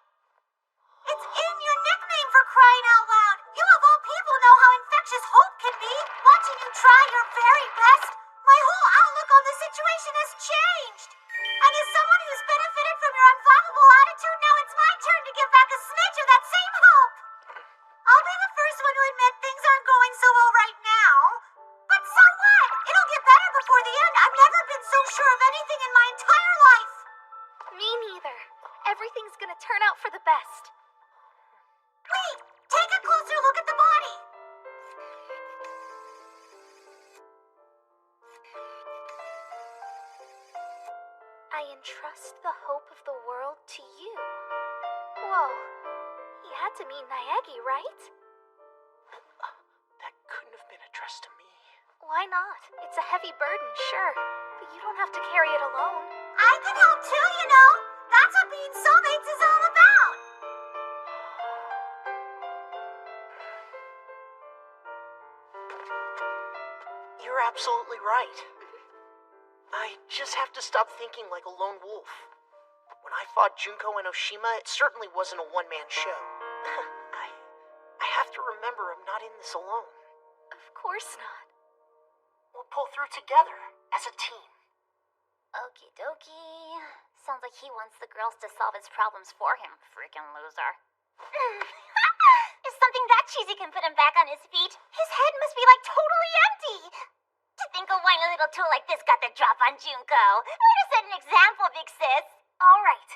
It's in your nickname, for crying out loud. You of all people know how infectious hope can be. Watching you try your very best, my whole outlook on the situation has changed. And as someone who's benefited from your unflappable attitude, now it's my turn to give back a smidge of that same hope. I'll be the first one to admit things aren't going so well right now. But so what? It'll get better before the end. I've never been so sure of anything in my entire life. Me neither. Everything's gonna turn out for the best. Wait, take a closer look at the body. I entrust the hope of the world to you. Whoa, he had to mean Naegi, right? That couldn't have been addressed to me. Why not? It's a heavy burden, sure, but you don't have to carry it alone. I can help too, you know. That's what being soulmates is all about. You're absolutely right. I just have to stop thinking like a lone wolf. When I fought Junko and Oshima, it certainly wasn't a one-man show. I have to remember I'm not in this alone. Of course not. We'll pull through together, as a team. Okie dokie. Sounds like he wants the girls to solve his problems for him, freaking loser. If something that cheesy can put him back on his feet, his head must be like totally empty. To think a whiny little tool like this got the drop on Junko. Way to set an example, big sis. All right.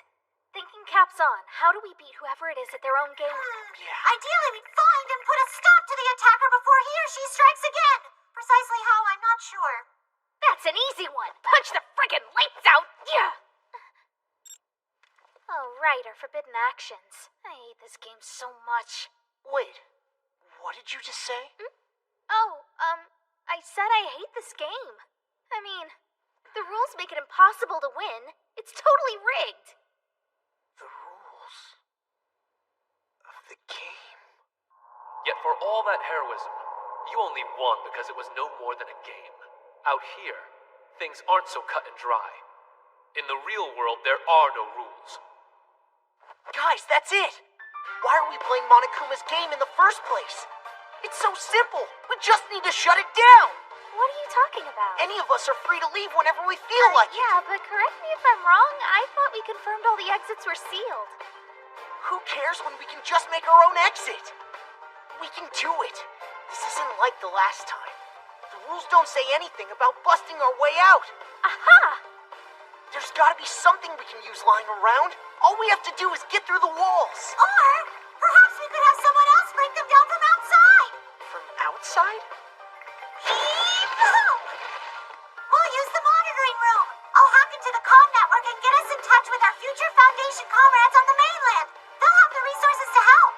Thinking caps on, how do we beat whoever it is at their own game? Ideally, we'd find and put a stop to the attacker before he or she strikes again. Precisely how, I'm not sure. That's an easy one. Punch the friggin' lights out. Yeah. Oh, right, our forbidden actions. I hate this game so much. Wait, what did you just say? Oh, I said I hate this game. I mean, the rules make it impossible to win. It's totally rigged. The rules of the game. Yet for all that heroism, you only won because it was no more than a game. Out here, things aren't so cut and dry. In the real world, there are no rules. Guys, that's it! Why are we playing Monokuma's game in the first place? It's so simple! We just need to shut it down! What are you talking about? Any of us are free to leave whenever we feel like it. Yeah, but correct me if I'm wrong. I thought we confirmed all the exits were sealed. Who cares when we can just make our own exit? We can do it. This isn't like the last time. The rules don't say anything about busting our way out. Aha! There's gotta be something we can use lying around. All we have to do is get through the walls. Or perhaps we could have someone else break them down from outside. From outside? We'll use the monitoring room. I'll hack into the comm network and get us in touch with our future Foundation comrades on the mainland. They'll have the resources to help.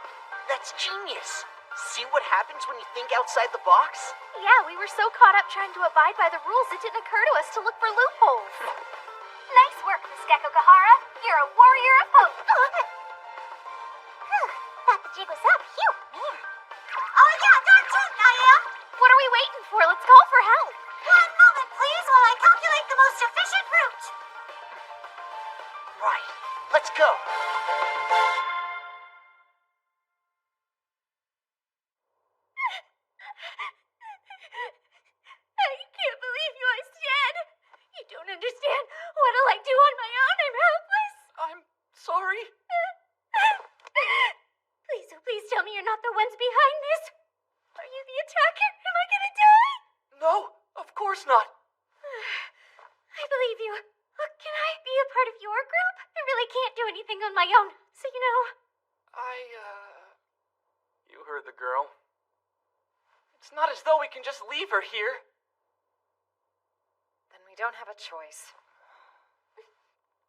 That's genius. See what happens when you think outside the box? Yeah, we were so caught up trying to abide by the rules, it didn't occur to us to look for loopholes. Nice work, Miss Gecko Kahara. You're a warrior of hope. Thought the jig was up. Phew, man. Oh, yeah, that too, Naya. What are we waiting for? Let's call for help. One moment, please, while I calculate the most efficient route. Right. Let's go. I can't believe you, I said. You don't understand. What'll I do on my own? I'm helpless. I'm sorry. Please, oh, please tell me you're not the ones behind this. Are you the attacker? Am I gonna die? No, of course not. I believe you. Look, can I be a part of your group? I really can't do anything on my own, so you know. You heard the girl. It's not as though we can just leave her here. Then we don't have a choice.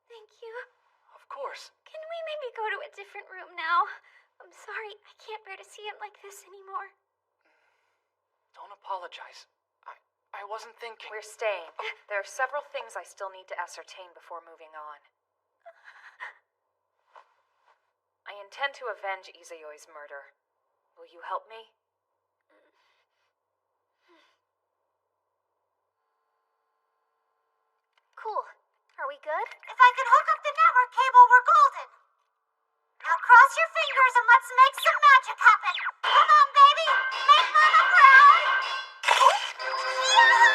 Thank you. Of course. Can we maybe go to a different room now? I'm sorry, I can't bear to see him like this anymore. Don't apologize. I wasn't thinking. We're staying. There are several things I still need to ascertain before moving on. I intend to avenge Izayoi's murder. Will you help me? Cool. Are we good? If I could hook up the network cable, we're golden. Now cross your fingers and let's make some magic happen. Come on, baby. Make Mama proud. Yeah!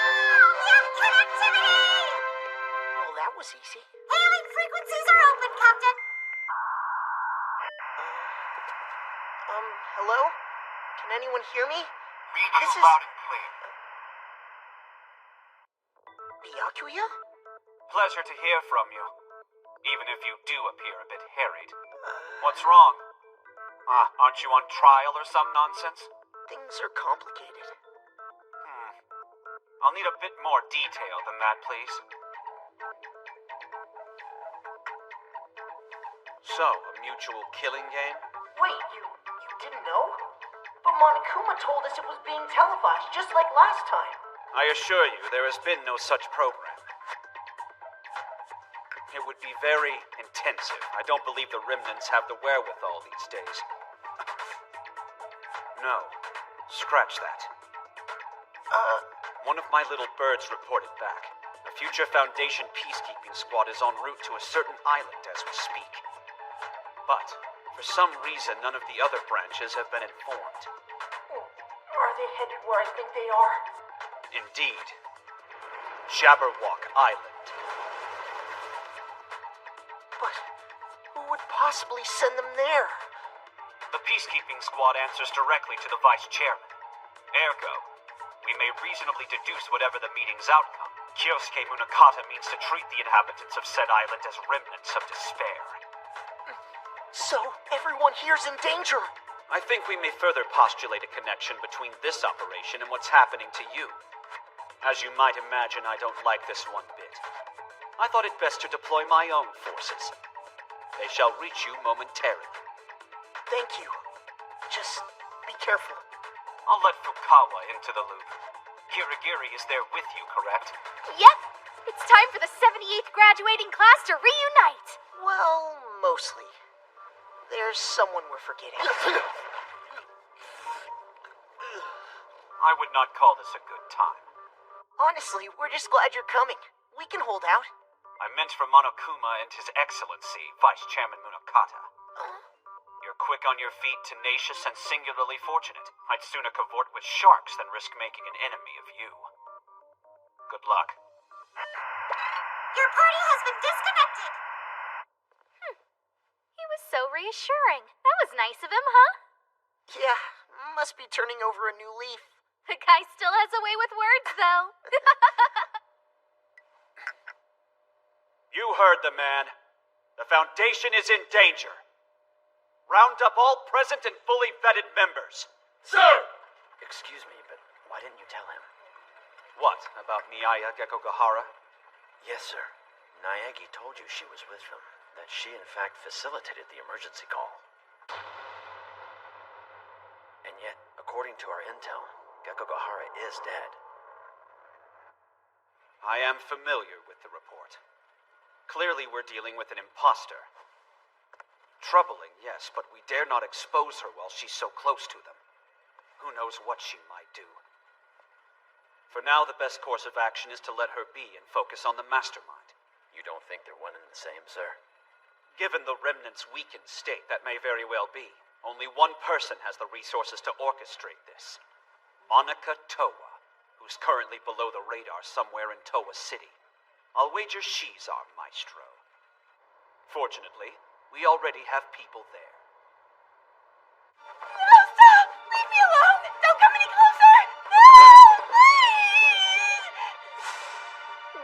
We have connectivity! Well, that was easy. Hailing frequencies are open, Captain. Hello? Can anyone hear me? Read you loud and clear. Byakuya? Pleasure to hear from you. Even if you do appear a bit harried. What's wrong? Aren't you on trial or some nonsense? Things are complicated. I'll need a bit more detail than that, please. So, a mutual killing game? Wait, you didn't know? But Monokuma told us it was being televised, just like last time. I assure you, there has been no such program. It would be very intensive. I don't believe the remnants have the wherewithal these days. No. Scratch that. One of my little birds reported back. A future Foundation peacekeeping squad is en route to a certain island as we speak. But, for some reason, none of the other branches have been informed. Are they headed where I think they are? Indeed. Jabberwock Island. But who would possibly send them there? The peacekeeping squad answers directly to the vice chairman. Ergo, we may reasonably deduce whatever the meeting's outcome. Kyosuke Munakata means to treat the inhabitants of said island as remnants of despair. So, everyone here's in danger. I think we may further postulate a connection between this operation and what's happening to you. As you might imagine, I don't like this one bit. I thought it best to deploy my own forces. They shall reach you momentarily. Thank you. Just be careful. I'll let Fukawa into the loop. Kirigiri is there with you, correct? Yep. It's time for the 78th graduating class to reunite. Well, mostly. There's someone we're forgetting. I would not call this a good time. Honestly, we're just glad you're coming. We can hold out. I meant for Monokuma and His Excellency, Vice Chairman Munakata. You're quick on your feet, tenacious, and singularly fortunate. I'd sooner cavort with sharks than risk making an enemy of you. Good luck. Your party has been disconnected. He was so reassuring. That was nice of him, huh? Yeah, must be turning over a new leaf. The guy still has a way with words, though. You heard the man. The Foundation is in danger. Round up all present and fully vetted members. Sir! Excuse me, but why didn't you tell him? What, about Miyaya Gekogahara? Yes, sir. Naegi told you she was with them, that she in fact facilitated the emergency call. And yet, according to our intel, Gekogahara is dead. I am familiar with the report. Clearly we're dealing with an imposter. Troubling, yes, but we dare not expose her while she's so close to them. Who knows what she might do. For now, the best course of action is to let her be and focus on the mastermind. You don't think they're one and the same, sir? Given the remnant's weakened state, that may very well be. Only one person has the resources to orchestrate this. Monica Towa, who's currently below the radar somewhere in Towa City. I'll wager she's our maestro. Fortunately, we already have people there. No, stop! Leave me alone! Don't come any closer! No! Please!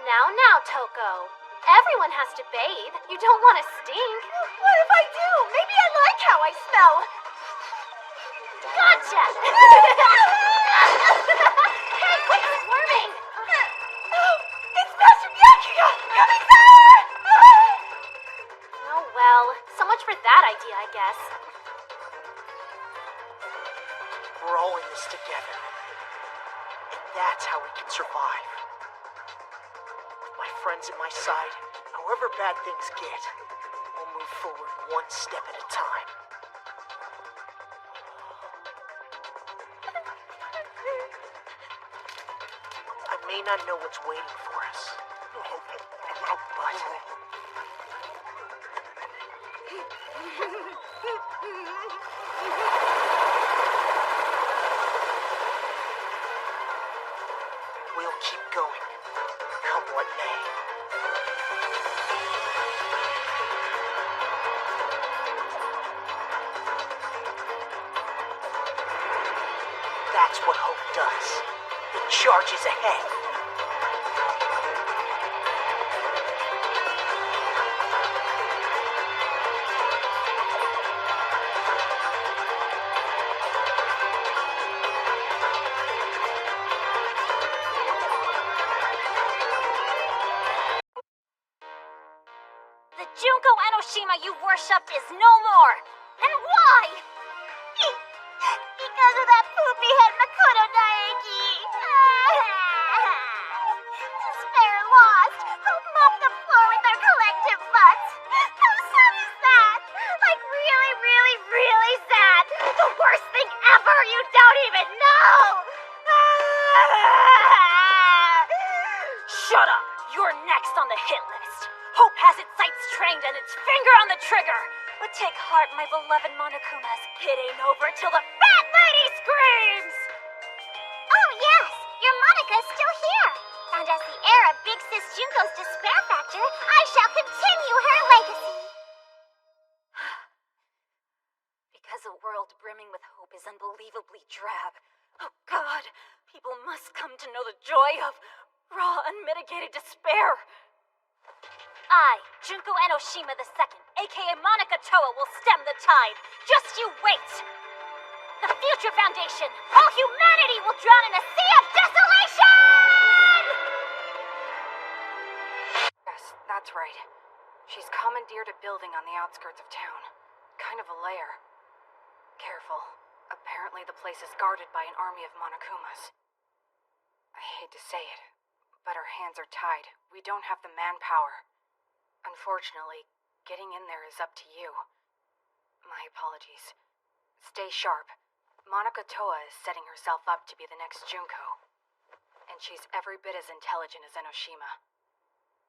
Now, Toko. Everyone has to bathe. You don't want to stink. What if I do? Maybe I like how I smell. Gotcha! Hey, quit squirming! It's Master Byakuya! Coming, sir! Oh well, so much for that idea, I guess. We're all in this together. And that's how we can survive. With my friends at my side, however bad things get, we'll move forward one step at a time. I may not know what's waiting for us, but we'll keep going, come what may. That's what hope does. It charges ahead. Junko Enoshima you worshipped is no more. And why? Because of that poopy head Makoto Daiki. Despair lost. Who mopped the floor with their collective butts. How sad is that? Like really, really, really sad. The worst thing ever. You don't even know. Shut up. You're next on the hit list. Hope has its sights trained and its finger on the trigger. But take heart, my beloved Monokumas. It ain't over till the fat lady screams! Oh yes, your Monika's still here. And as the heir of Big Sis Junko's despair factor, I shall continue her legacy. Because a world brimming with hope is unbelievably drab. Oh God, people must come to know the joy of raw, unmitigated despair. I, Junko Enoshima II, aka Monica Toa, will stem the tide. Just you wait. The Future Foundation, all humanity will drown in a sea of desolation! Yes, that's right. She's commandeered a building on the outskirts of town. Kind of a lair. Careful. Apparently the place is guarded by an army of Monokumas. I hate to say it, but our hands are tied. We don't have the manpower. Unfortunately, getting in there is up to you. My apologies. Stay sharp. Monica Toa is setting herself up to be the next Junko. And she's every bit as intelligent as Enoshima.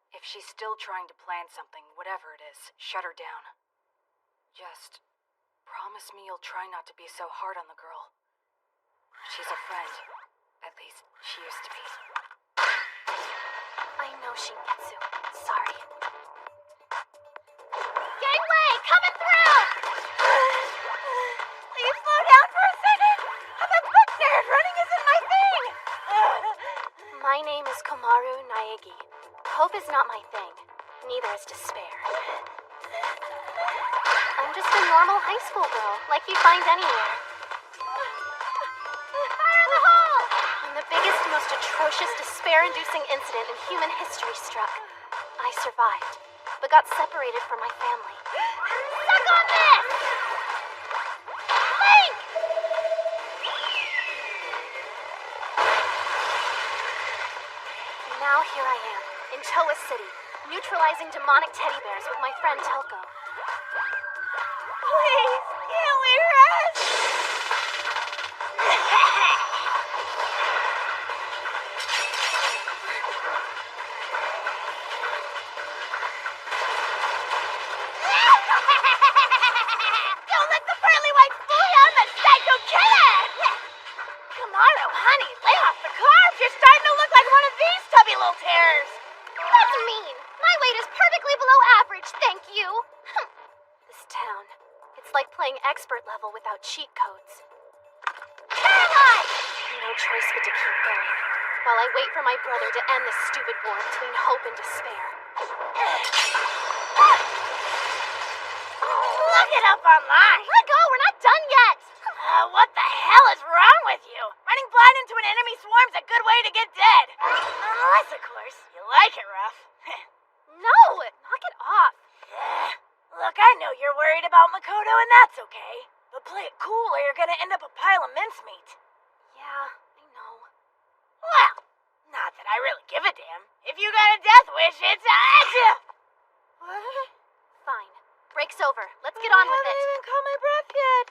If she's still trying to plan something, whatever it is, shut her down. Just promise me you'll try not to be so hard on the girl. She's a friend. At least, she used to be. I know, Shingetsu. Sorry. Gangway, coming through! Will you slow down for a second? I'm a book nerd. Running isn't my thing. My name is Komaru Naegi. Hope is not my thing. Neither is despair. I'm just a normal high school girl, like you'd find anywhere. Fire in the hole! When the biggest, most atrocious, despair-inducing incident in human history struck, I survived, but got separated from my family. Suck on this! Link! Now here I am, in Toa City, neutralizing demonic teddy bears with my friend Telko. Please, can't we rest? Don't let the pearly white fool you, I'm a psycho killer! Kamaru, honey, lay off the carbs. You're starting to look like one of these tubby little terrors. That's mean. My weight is perfectly below average, thank you. This town, it's like playing expert level without cheat codes. Paralyzed! No choice but to keep going, while I wait for my brother to end this stupid war between hope and despair. Look it up online. Let go, we're not done yet. What the hell is wrong with you? Running blind into an enemy swarm's a good way to get dead. Unless, of course, you like it rough. No, knock it off. Look, I know you're worried about Makoto, and that's okay. But play it cool or you're gonna end up a pile of mincemeat. Yeah, I know. Well, not that I really give a damn. If you got a death wish, it's a... What? Fine. Break's over. Let's get on with it. I haven't even caught my breath yet.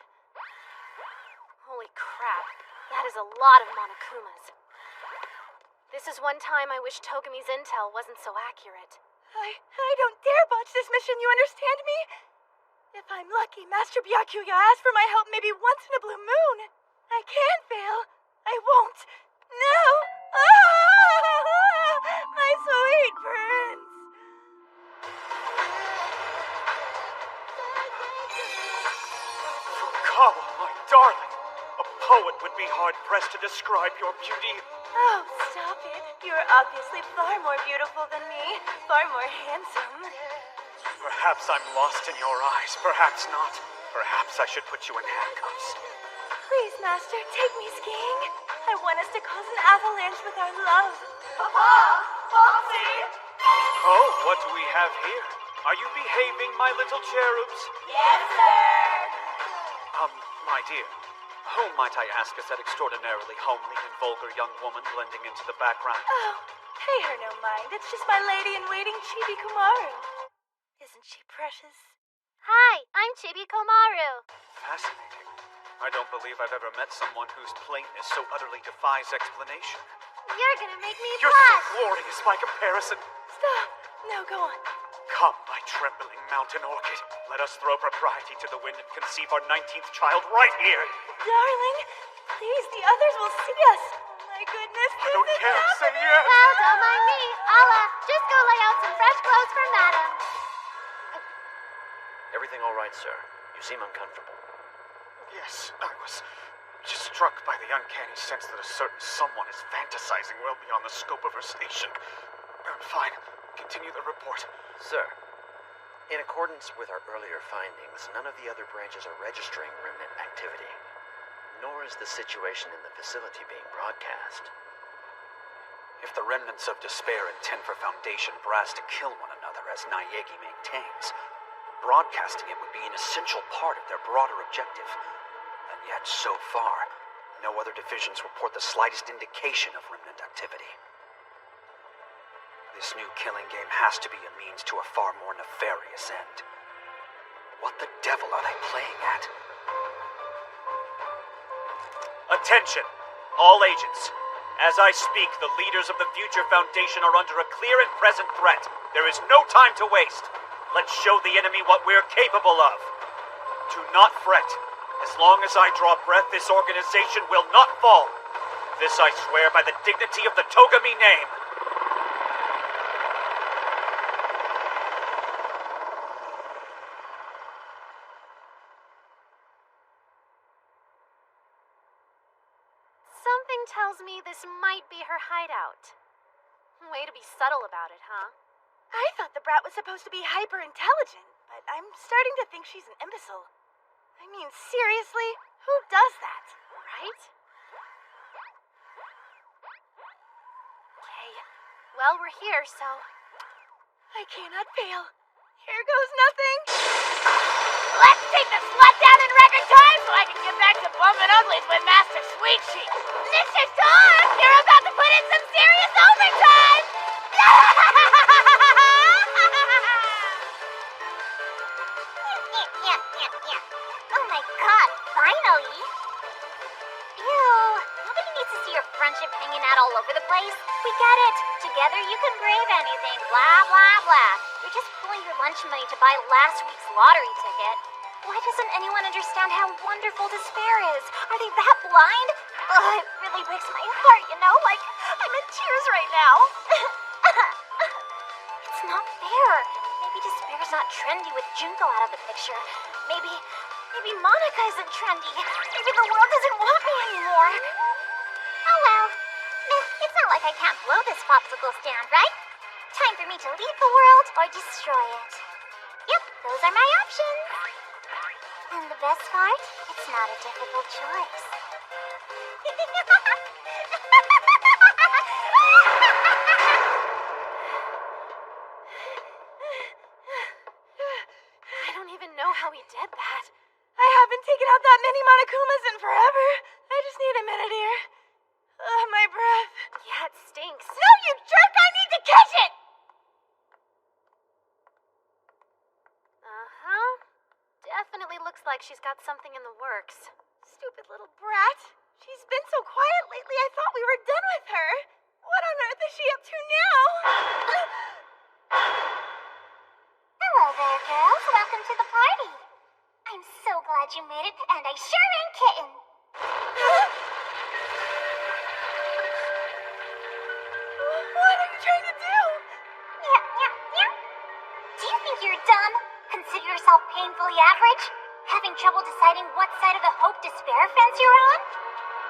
Holy crap. That is a lot of Monokumas. This is one time I wish Togami's intel wasn't so accurate. I don't dare botch this mission, you understand me? If I'm lucky, Master Byakuya asked for my help maybe once in a blue moon. I can't fail. I won't. No! Ah, my sweet prince! Fukawa, my darling! A poet would be hard-pressed to describe your beauty. Oh, stop it. You're obviously far more beautiful than me. Far more handsome. Perhaps I'm lost in your eyes, perhaps not. Perhaps I should put you in handcuffs. Please, Master, take me skiing. I want us to cause an avalanche with our love. Oh, what What do we have here? Are you behaving, my little cherubs? Yes, sir. My dear, whom might I ask is that extraordinarily homely and vulgar young woman blending into the background? Oh, pay her no mind. It's just my lady-in-waiting, Chibi Kumaru. Isn't she precious? Hi, I'm Chibi Komaru. Fascinating. I don't believe I've ever met someone whose plainness so utterly defies explanation. You're gonna make me You're so blush. glorious by comparison. Stop. No, go on. Come, my trembling mountain orchid. Let us throw propriety to the wind and conceive our 19th child right here. Darling, please, the others will see us. Oh my goodness, I don't care. Say yes. Well, don't mind me. I'll, just go lay out some fresh clothes for Madam. Everything all right, sir? You seem uncomfortable. Yes, I was just struck by the uncanny sense that a certain someone is fantasizing well beyond the scope of her station. I'm fine. Continue the report. Sir, in accordance with our earlier findings, none of the other branches are registering remnant activity. Nor is the situation in the facility being broadcast. If the remnants of despair intend for Foundation brass to kill one another, as Naegi maintains, broadcasting it would be an essential part of their broader objective. And yet, so far, no other divisions report the slightest indication of remnant activity. This new killing game has to be a means to a far more nefarious end. What the devil are they playing at? Attention, all agents. As I speak, the leaders of the Future Foundation are under a clear and present threat. There is no time to waste. Let's show the enemy what we're capable of. Do not fret. As long as I draw breath, this organization will not fall. This I swear by the dignity of the Togami name. Something tells me this might be her hideout. Way to be subtle about it, huh? I thought the brat was supposed to be hyper-intelligent, but I'm starting to think she's an imbecile. I mean, seriously? Who does that? Right? Okay. Well, we're here, so... I cannot fail. Here goes nothing. Let's take the slut down in record time so I can get back to bumping uglies with Master Sweet Sheet. Mr. Storm, you're about to put in some serious overtime! Oh my god, finally! Ew, nobody needs to see your friendship hanging out all over the place. We get it. Together you can brave anything, blah, blah, blah. You're just pulling your lunch money to buy last week's lottery ticket. Why doesn't anyone understand how wonderful despair is? Are they that blind? Ugh, it really breaks my heart, you know? Like, I'm in tears right now. It's not fair. Maybe despair's not trendy with Junko out of the picture. Maybe Monica isn't trendy. Maybe the world doesn't want me anymore. Oh well. It's not like I can't blow this popsicle stand, right? Time for me to leave the world or destroy it. Yep, those are my options. And the best part? It's not a difficult choice. I don't even know how he did that. I haven't taken out that many Monokumas in forever. I just need a minute here. My breath. Yeah, it stinks. No, you jerk! I need to catch it! Uh-huh. Definitely looks like she's got something in the works. Stupid little brat. She's been so quiet lately, I thought we were done with her. What on earth is she up to now? Hello there, girls. Welcome to the party. I'm so glad you made it, and I sure ain't kitten. What are you trying to do? Yep. Do you think you're dumb? Consider yourself painfully average? Having trouble deciding what side of the hope-despair fence you're on?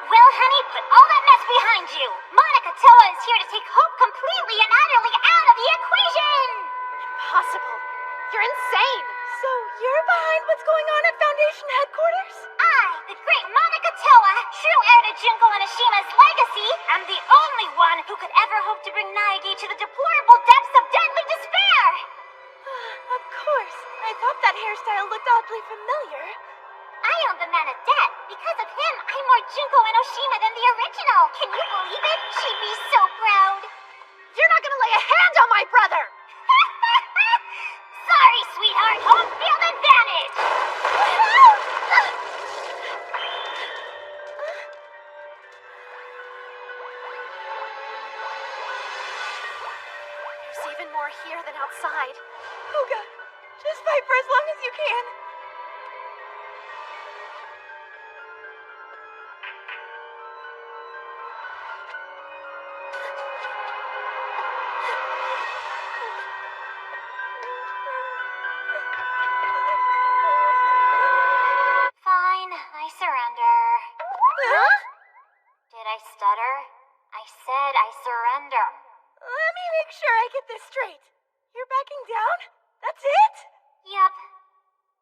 Well, honey, put all that mess behind you. Monica Toa is here to take hope completely and utterly out of the equation. Impossible. You're insane. So you're behind what's going on at Foundation headquarters? I, the great Monica Toa, true heir to Junko Onishima's legacy, am the only one who could ever hope to bring Naegi to the deplorable depths of deadly despair. thought that hairstyle looked oddly familiar. I owe the man a debt. Because of him, I'm more Junko Enoshima than the original. Can you believe it? She'd be so proud. You're not gonna lay a hand on my brother! Sorry, sweetheart. Home field advantage. There's even more here than outside. Hyuga, just fight for as long as you can. Fine, I surrender. Huh? Did I stutter? I said I surrender. Let me make sure I get this straight. You're backing down? That's it? Yep.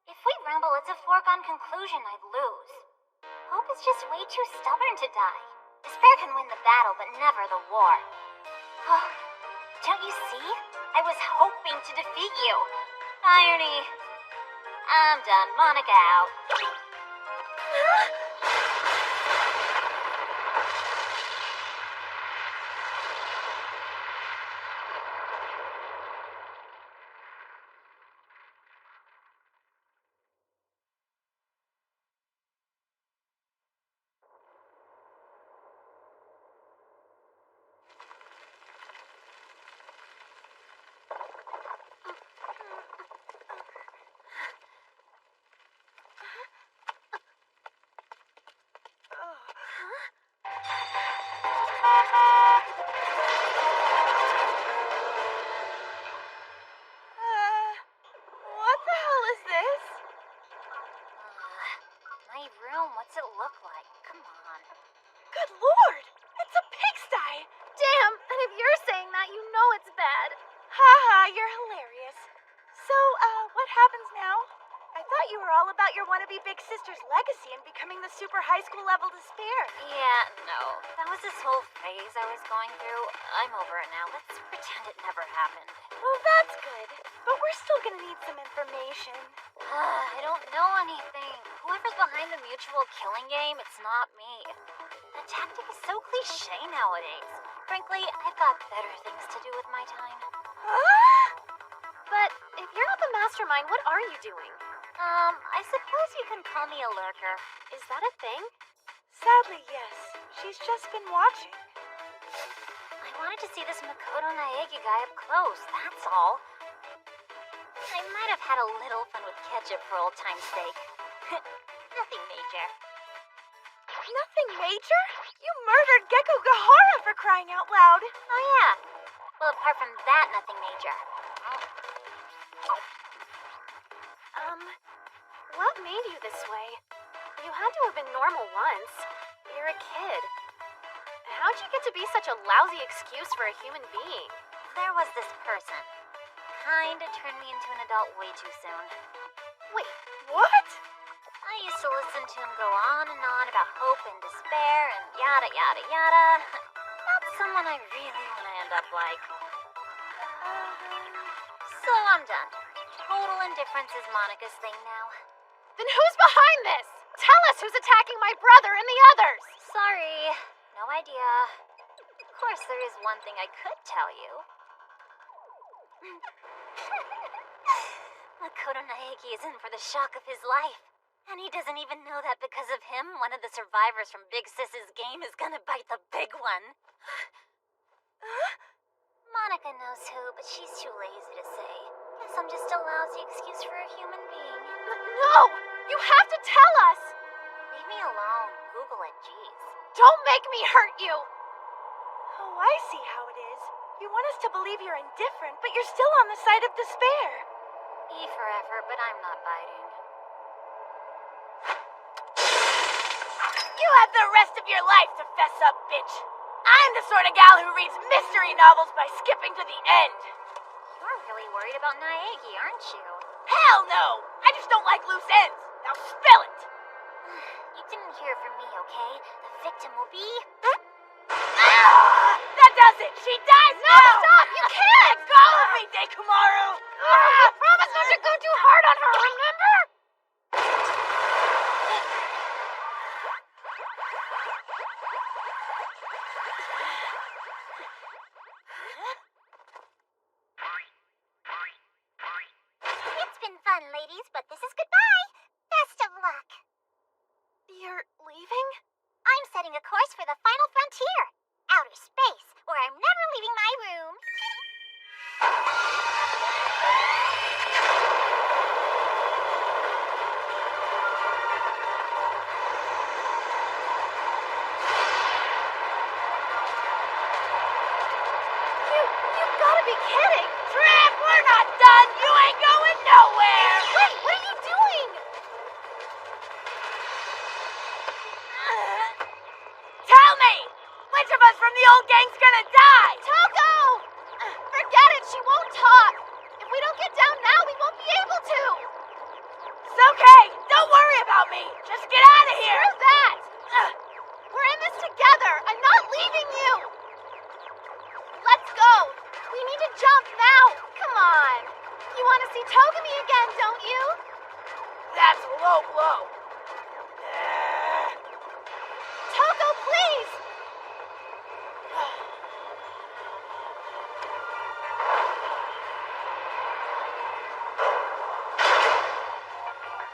If we rumble, it's a foregone conclusion I'd lose. Hope is just way too stubborn to die. Despair can win the battle, but never the war. Oh, don't you see? I was hoping to defeat you. Irony. I'm done. Monica out. What the hell is this? My room, what's it look like? Come on. Good lord! It's a pigsty! Damn, and if you're saying that, you know it's bad. Haha, you're hilarious. So, what happens now? I thought you were all about your wannabe big sister's legacy and becoming the super high school level despair. Yeah, no. That was this whole phase I was going through. I'm over it now. Let's pretend it never happened. Well, that's good. But we're still gonna need some information. I don't know anything. Whoever's behind the mutual killing game, it's not me. The tactic is so cliche nowadays. Frankly, I've got better things to do with my time. Huh? But if you're not the mastermind, what are you doing? I suppose you can call me a lurker. Is that a thing? Sadly, yes. She's just been watching. I wanted to see this Makoto Naegi guy up close, that's all. I might have had a little fun with ketchup for old time's sake. Nothing major. Nothing major? You murdered Gekko Gahara for crying out loud. Oh yeah. Well, apart from that, nothing major. What made you this way? You had to have been normal once. You're a kid. How'd you get to be such a lousy excuse for a human being? There was this person. Kinda turned me into an adult way too soon. Wait, what? I used to listen to him go on and on about hope and despair and yada yada yada. Not someone I really want to end up like. So I'm done. Total indifference is Monica's thing now. Then who's behind this? Tell us who's attacking my brother and the others! Sorry, no idea. Of course, there is one thing I could tell you. Makoto Naegi is in for the shock of his life. And he doesn't even know that because of him, one of the survivors from Big Sis's game is gonna bite the big one. Monica knows who, but she's too lazy to say. Guess I'm just a lousy excuse for a human being. No! You have to tell us! Leave me alone. Google it, jeez. Don't make me hurt you! Oh, I see how it is. You want us to believe you're indifferent, but you're still on the side of despair. E for effort, but I'm not biting. You have the rest of your life to fess up, bitch. I'm the sort of gal who reads mystery novels by skipping to the end. You're really worried about Naegi, aren't you? Hell no! I just don't like loose ends. Now spill it! You didn't hear from me, okay? The victim will be... Ah! That does it! She dies No, now! stop! You can't! Let go of me, Deikumaru! You promised not to go too hard on her, remember? It's been fun, ladies, but this is goodbye. Best of luck. You're leaving? I'm setting a course for the final frontier. Outer space, where I'm never leaving my room. You've gotta be kidding! Trip, we're not done! You ain't going nowhere! Wait, what are you doing? Tell me! Which of us from the old gang's gonna die? Toko! Forget it, she won't talk. If we don't get down now, we won't be able to. It's okay! Don't worry about me! Just get out of here! Screw that! We're in this together. I'm not leaving you. Let's go. We need to jump now. Come on. You want to see Togami again, don't you? That's a low blow. Toko, please.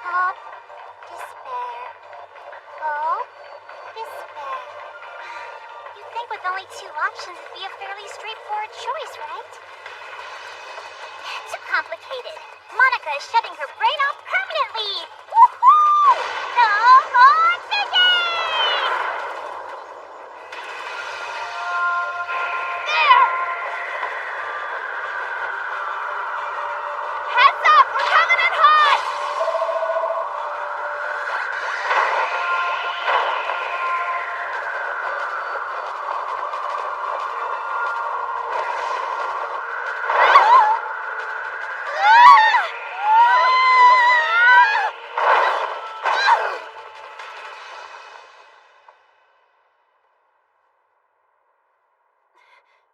Hope, despair. Hope, despair. You'd think with only two options it'd be a fairly straightforward choice, right? Too complicated. Monica is shutting her brain off permanently. Woohoo! No more thinking! There! Heads up! We're coming in hot!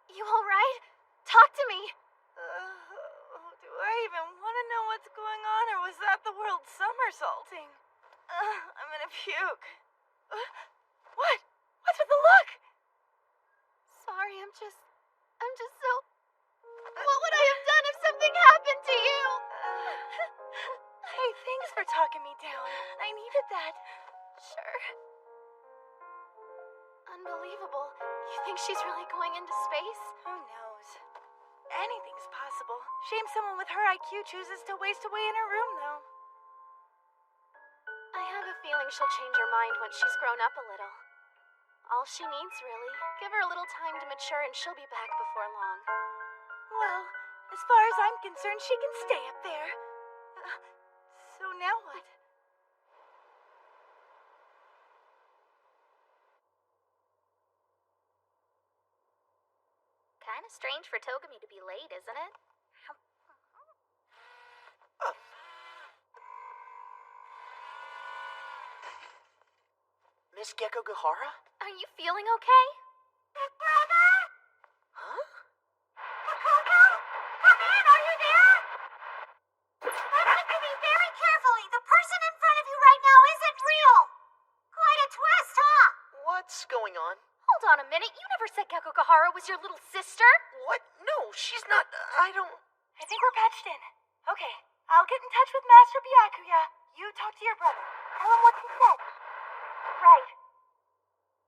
You alright? Talk to me. Do I even want to know what's going on, or was that the world somersaulting? I'm gonna puke. What? What's with the look? Sorry, I'm just so... What would I have done if something happened to you? Hey, thanks for talking me down. I needed that. Sure. Unbelievable. You think she's really going into space? Who knows? Anything's possible. Shame someone with her IQ chooses to waste away in her room, though. I have a feeling she'll change her mind once she's grown up a little. All she needs, really. Give her a little time to mature and she'll be back before long. Well, as far as I'm concerned, she can stay up there. So now what? Kinda strange for Togami to be late, isn't it? Miss Gecko Gahara? Are you feeling okay? Big brother? Huh? Makoto? Come in, are you there? Listen to me very carefully. The person in front of you right now isn't real. Quite a twist, huh? What's going on? Hold on a minute. You never said Gecko Gahara was your little sister. What? No, she's not. I don't. I think we're patched in. Okay, I'll get in touch with Master Byakuya. You talk to your brother. Tell him what you said. Right.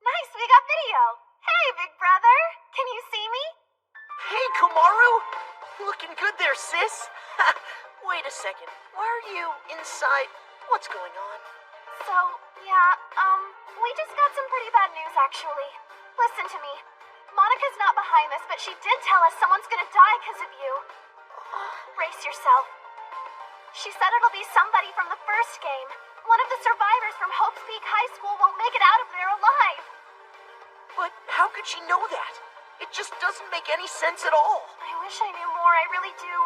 Nice, we got video. Hey, big brother. Can you see me? Hey, Komaru! Looking good there, sis. Wait a second. Why are you inside? What's going on? So, yeah, we just got some pretty bad news, actually. Listen to me. Monica's not behind this, but she did tell us someone's gonna die because of you. Brace yourself. She said it'll be somebody from the first game. One of the survivors from Hope's Peak High School won't make it out of there alive. But how could she know that? It just doesn't make any sense at all. I wish I knew more, I really do.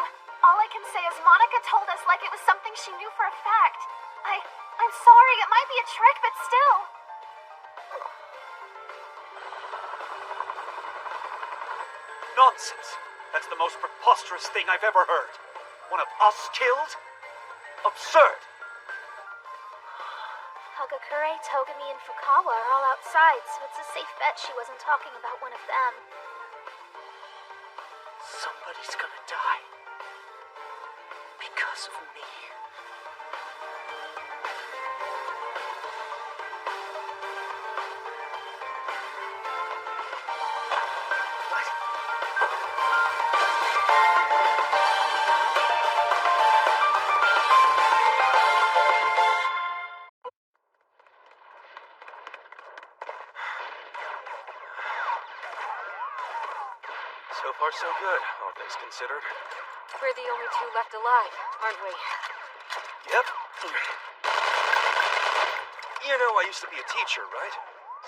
All I can say is Monica told us like it was something she knew for a fact. I'm sorry, it might be a trick, but still. Nonsense. That's the most preposterous thing I've ever heard. One of us killed? Absurd. Hagakure, Togami, and Fukawa are all outside, so it's a safe bet she wasn't talking about one of them. Somebody's gonna die. Because of me. So far, so good, all things considered. We're the only two left alive, aren't we? Yep. You know, I used to be a teacher, right?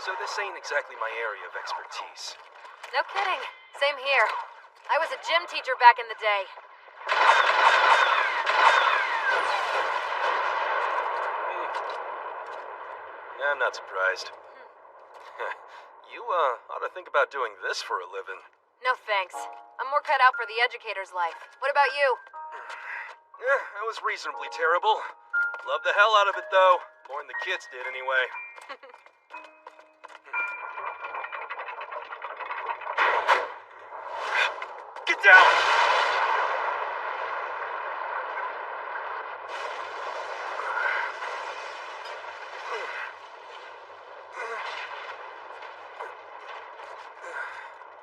So this ain't exactly my area of expertise. No kidding. Same here. I was a gym teacher back in the day. I'm not surprised. You, ought to think about doing this for a living. No thanks. I'm more cut out for the educator's life. What about you? Yeah, that was reasonably terrible. Loved the hell out of it, though. More than the kids did, anyway. Get down!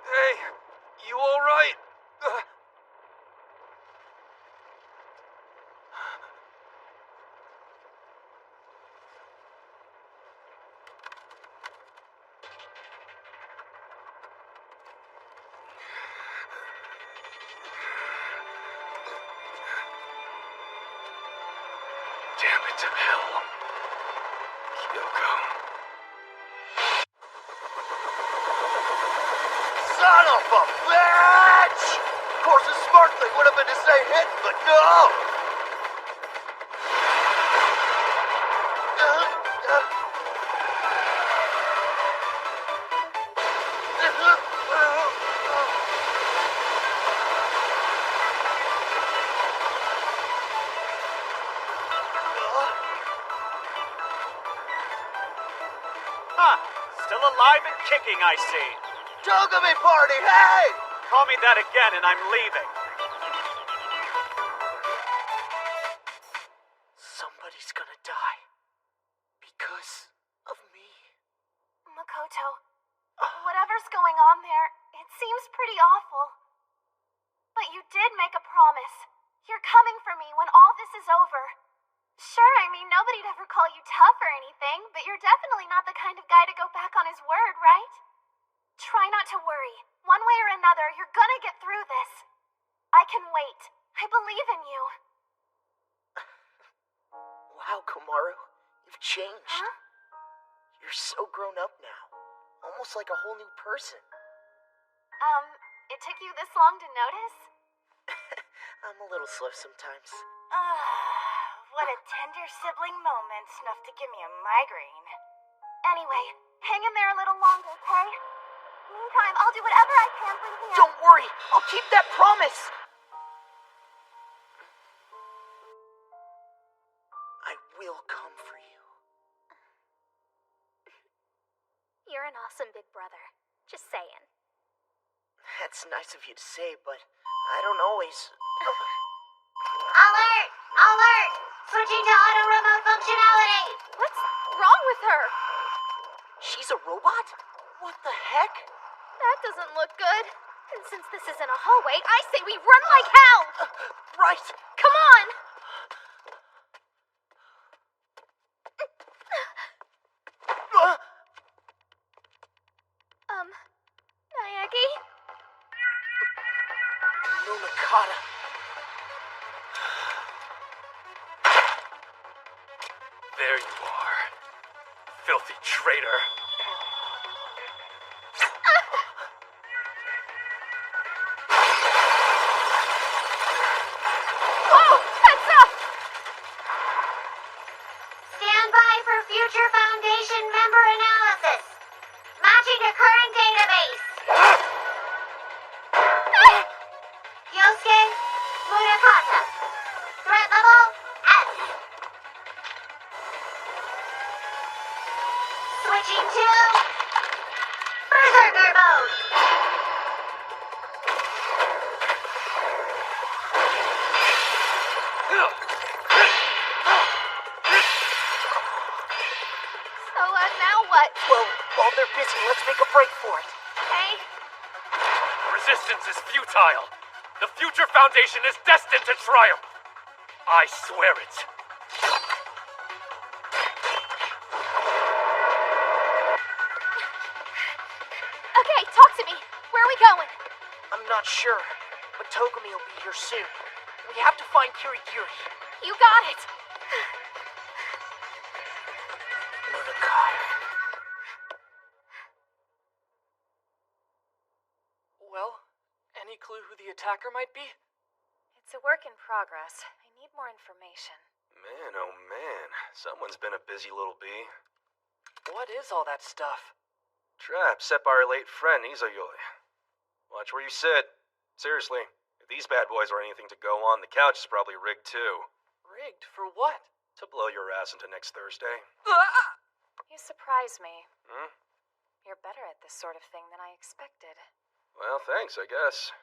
Hey, you all right? Damn it to hell. Kyoko. Son of a bitch! Of course, the smart thing would have been to say hit, but no! Huh. Still alive and kicking, I see. Togami party, hey! Call me that again and I'm leaving. Somebody's gonna die. Because of me. Makoto, whatever's going on there, it seems pretty awful. But you did make a promise. You're coming for me when all this is over. Sure, I mean, nobody'd ever call you tough or anything, but you're definitely not the kind of guy to go back on his word, right? Try not to worry. One way or another, you're gonna get through this. I can wait. I believe in you. Wow, Komaru. You've changed. Huh? You're so grown up now. Almost like a whole new person. It took you this long to notice? I'm a little slow sometimes. What a tender sibling moment, enough to give me a migraine. Anyway, hang in there a little longer, okay? Meantime, I'll do whatever I can from here. Don't worry, I'll keep that promise. I will come for you. You're an awesome big brother. Just saying. That's nice of you to say, but I don't always... Alert! Alert! Switching to auto remote functionality! What's wrong with her? She's a robot? What the heck? That doesn't look good. And since this isn't a hallway, I say we run like hell! Right! Come on! Nayagi? Munakata. There you are. Filthy traitor. Oh, heads up! Stand by for future Foundation member analysis. Matching to current database. Yosuke Munakata. Threat level S. Switching to Berserker mode. So, now what? Well, while they're busy, let's make a break for it. Okay. Resistance is futile. The Future Foundation is destined to triumph. I swear it. Okay, talk to me. Where are we going? I'm not sure, but Togumi will be here soon. We have to find Kirigiri. You got it. Munakata. Well, any clue who the attacker might be? It's a work in progress. I need more information. Man, oh man. Someone's been a busy little bee. What is all that stuff? Trap set by our late friend, Izoyoi. Watch where you sit. Seriously, if these bad boys are anything to go on, the couch is probably rigged too. Rigged for what? To blow your ass into next Thursday. You surprise me. Hmm? You're better at this sort of thing than I expected. Well, thanks, I guess.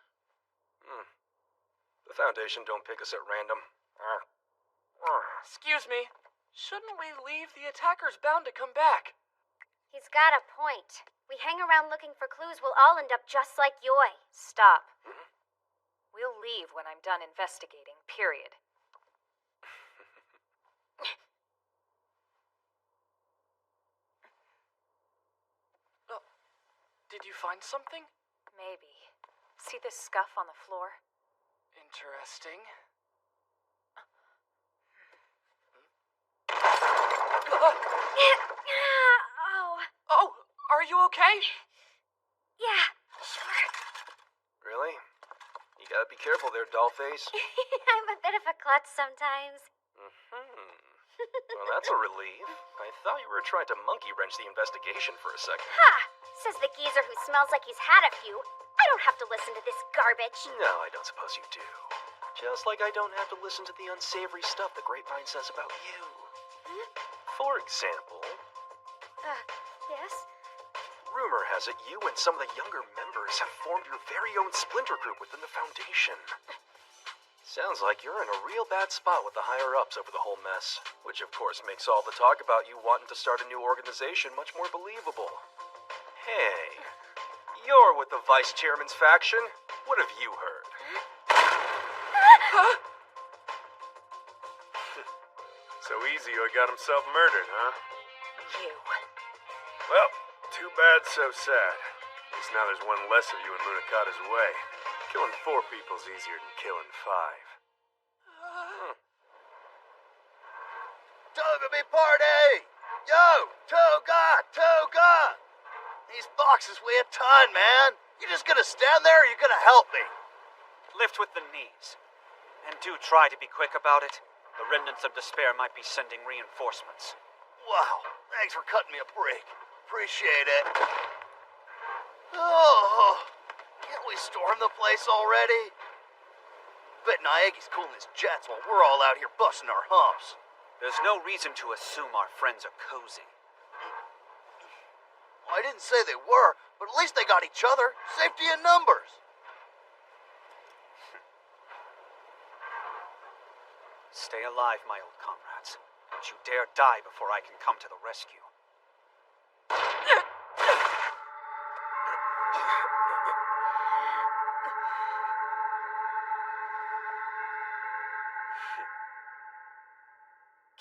The Foundation don't pick us at random. Excuse me. Shouldn't we leave? The attacker's bound to come back. He's got a point. We hang around looking for clues, we'll all end up just like Yoi. Stop. We'll leave when I'm done investigating, period. Did you find something? Maybe. See this scuff on the floor? Interesting. Oh, are you okay? Yeah. Really? You gotta be careful there, Dollface. I'm a bit of a klutz sometimes. Well, that's a relief. I thought you were trying to monkey wrench the investigation for a second. Ha! Says the geezer who smells like he's had a few. I don't have to listen to this garbage. No, I don't suppose you do. Just like I don't have to listen to the unsavory stuff the grapevine says about you. For example, Yes? rumor has it you and some of the younger members have formed your very own splinter group within the Foundation. Sounds like you're in a real bad spot with the higher-ups over the whole mess. Which, of course, makes all the talk about you wanting to start a new organization much more believable. Hey, you're with the Vice Chairman's faction. What have you heard? So Izuyo got himself murdered, huh? You. Well, too bad, so sad. At least now there's one less of you in Munakata's way. Killing 4 people's easier than killing 5. Togami party! Yo! Toga! These boxes weigh a ton, man. You just gonna stand there or you gonna help me? Lift with the knees. And do try to be quick about it. The remnants of despair might be sending reinforcements. Wow, thanks for cutting me a break. Appreciate it. Oh, can't we storm the place already? Bet Naegi's cooling his jets while we're all out here busting our humps. There's no reason to assume our friends are cozy. Well, I didn't say they were, but at least they got each other. Safety in numbers. Stay alive, my old comrades. Don't you dare die before I can come to the rescue.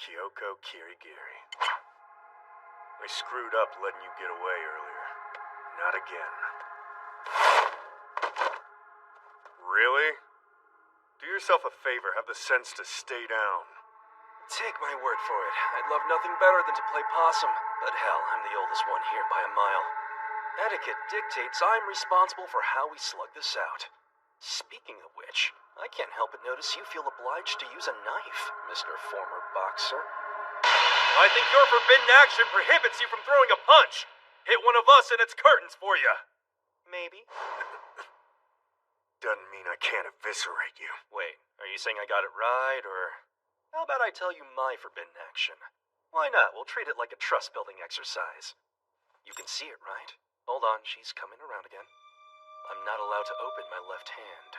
Kyoko Kirigiri. I screwed up letting you get away earlier. Not again. Really? Do yourself a favor, have the sense to stay down. Take my word for it. I'd love nothing better than to play possum. But hell, I'm the oldest one here by a mile. Etiquette dictates I'm responsible for how we slug this out. Speaking of which, I can't help but notice you feel obliged to use a knife, Mr. Former Boxer. I think your forbidden action prohibits you from throwing a punch. Hit one of us and it's curtains for you. Maybe. Duh. doesn't mean I can't eviscerate you. Wait, are you saying I got it right, or... How about I tell you my forbidden action? Why not? We'll treat it like a trust-building exercise. You can see it, right? Hold on, she's coming around again. I'm not allowed to open my left hand.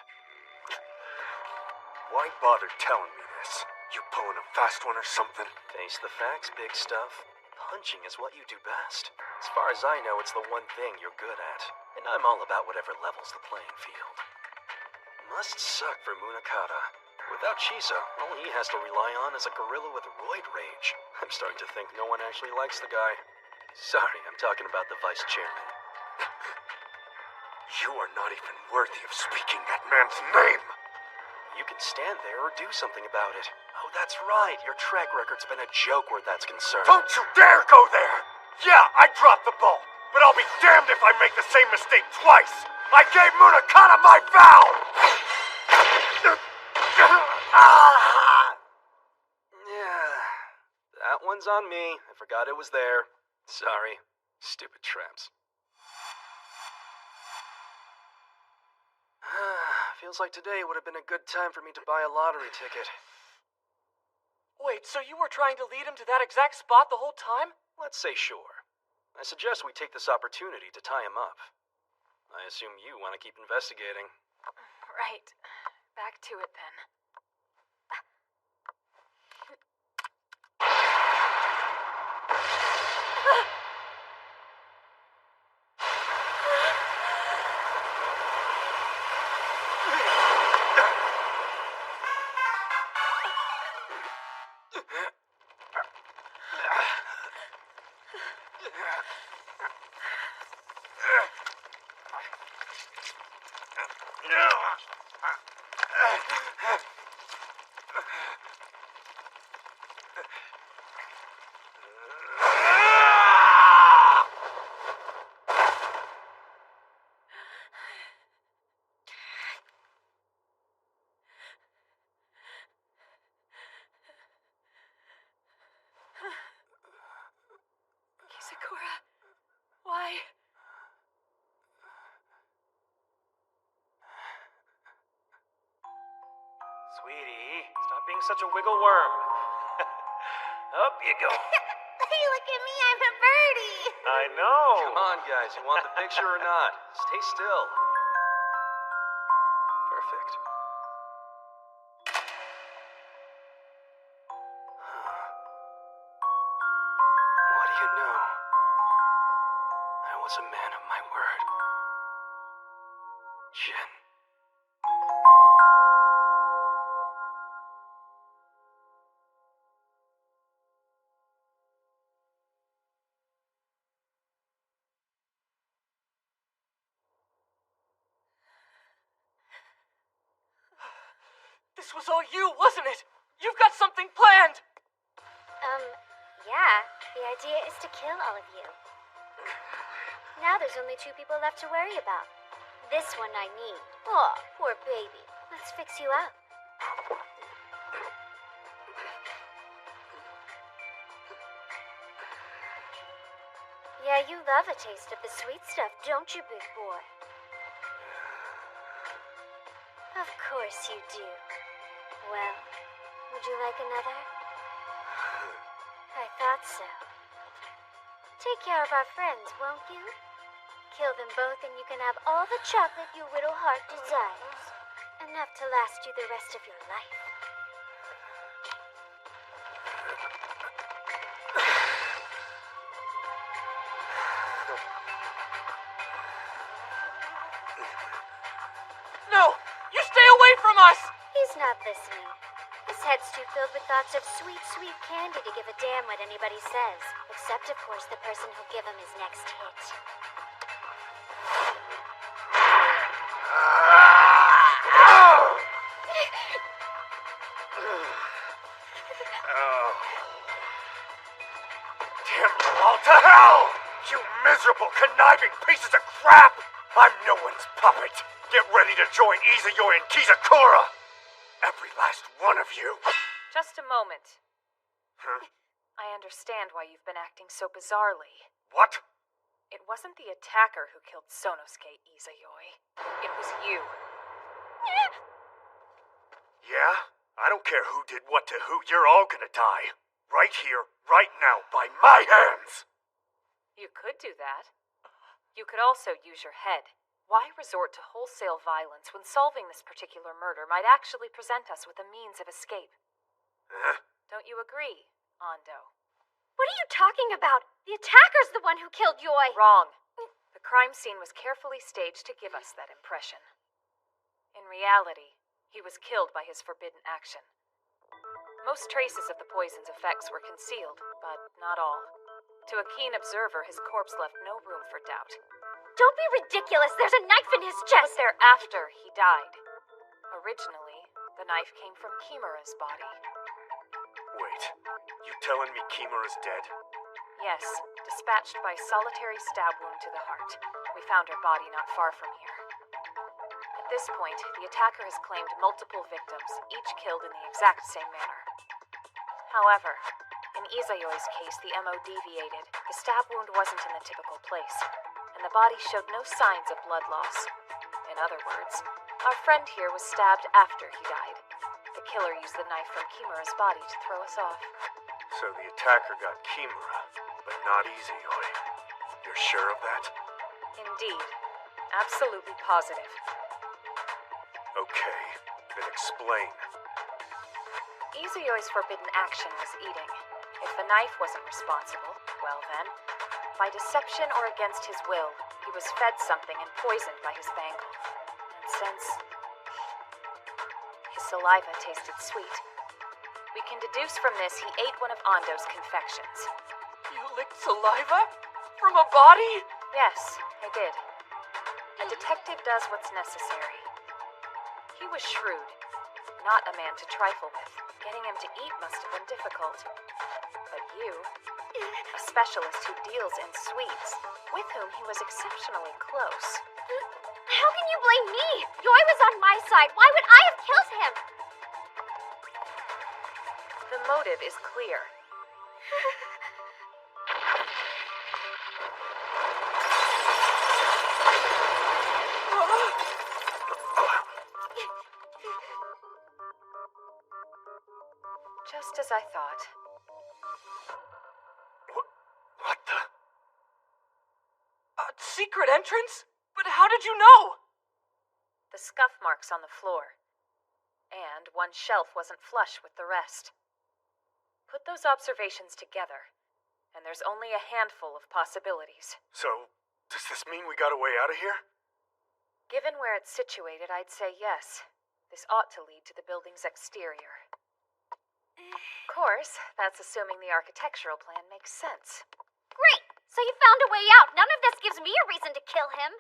Why bother telling me this? You pulling a fast one or something? Face the facts, big stuff. Punching is what you do best. As far as I know, it's the one thing you're good at. And I'm all about whatever levels the playing field. Must suck for Munakata. Without Chisa, all he has to rely on is a gorilla with roid rage. I'm starting to think no one actually likes the guy. Sorry, I'm talking about the vice chairman. You are not even worthy of speaking that man's name! You can stand there or do something about it. Oh, that's right. Your track record's been a joke where that's concerned. Don't you dare go there! Yeah, I dropped the ball, but I'll be damned if I make the same mistake twice! I gave Munakata my vow! Yeah, that one's on me. I forgot it was there. Sorry. Stupid tramps. Feels like today would have been a good time for me to buy a lottery ticket. Wait, so you were trying to lead him to that exact spot the whole time? Let's say sure. I suggest we take this opportunity to tie him up. I assume you want to keep investigating. Right. Back to it then. Sakura, why? Sweetie, stop being such a wiggle worm. Up you go. Hey, look at me, I'm a birdie. I know. Come on, guys. You want the picture or not? Stay still. Perfect. What do you know? I was a man of my word. Jin. This was all you, wasn't it? You've got something planned! Yeah. The idea is to kill all of you. Now there's only 2 people left to worry about. This one I need. Oh, poor baby. Let's fix you up. Yeah, you love a taste of the sweet stuff, don't you, big boy? Of course you do. Well, would you like another? I thought so. Take care of our friends, won't you? Kill them both and you can have all the chocolate your little heart desires. Enough to last you the rest of your life. No! You stay away from us! He's not listening. His head's too filled with thoughts of sweet, sweet candy to give a damn what anybody says. Except, of course, the person who'll give him his next hit. Damn you all to hell! You miserable, conniving pieces of crap! I'm no one's puppet. Get ready to join Izayoi and Kizakura! Every last one of you! Just a moment. Huh? I understand why you've been acting so bizarrely. What? It wasn't the attacker who killed Sonosuke Izayoi. It was you. care who did what to who. You're all gonna die. Right here, right now, by my hands! You could do that. You could also use your head. Why resort to wholesale violence when solving this particular murder might actually present us with a means of escape? Don't you agree, Ando? What are you talking about? The attacker's the one who killed Yoi. Wrong. The crime scene was carefully staged to give us that impression. In reality, he was killed by his forbidden action. Most traces of the poison's effects were concealed, but not all. To a keen observer, his corpse left no room for doubt. Don't be ridiculous. There's a knife in his chest. But thereafter, he died. Originally, the knife came from Kimura's body. Wait, you telling me Kimura's dead? Yes, dispatched by solitary stab wound to the heart. We found her body not far from here. At this point, the attacker has claimed multiple victims, each killed in the exact same manner. However, in Izayoi's case, the MO deviated. The stab wound wasn't in the typical place, and the body showed no signs of blood loss. In other words, our friend here was stabbed after he died. The killer used the knife from Kimura's body to throw us off. So the attacker got Kimura, but not Izayoi. You're sure of that? Indeed. Absolutely positive. Okay, then explain. Izayoi's forbidden action was eating. If the knife wasn't responsible, well then, by deception or against his will, he was fed something and poisoned by his bangle. And since his saliva tasted sweet, we can deduce from this he ate one of Ando's confections. You licked saliva? From a body? Yes, I did. A detective does what's necessary. He was shrewd, not a man to trifle with. Getting him to eat must have been difficult. But you, a specialist who deals in sweets, with whom he was exceptionally close. How can you blame me? Yoi was on my side. Why would I have killed him? The motive is clear. Just as I thought. What the? A secret entrance? But how did you know? The scuff marks on the floor. And one shelf wasn't flush with the rest. Put those observations together, and there's only a handful of possibilities. So, does this mean we got a way out of here? Given where it's situated, I'd say yes. This ought to lead to the building's exterior. Of course, that's assuming the architectural plan makes sense. Great! So you found a way out. None of this gives me a reason to kill him.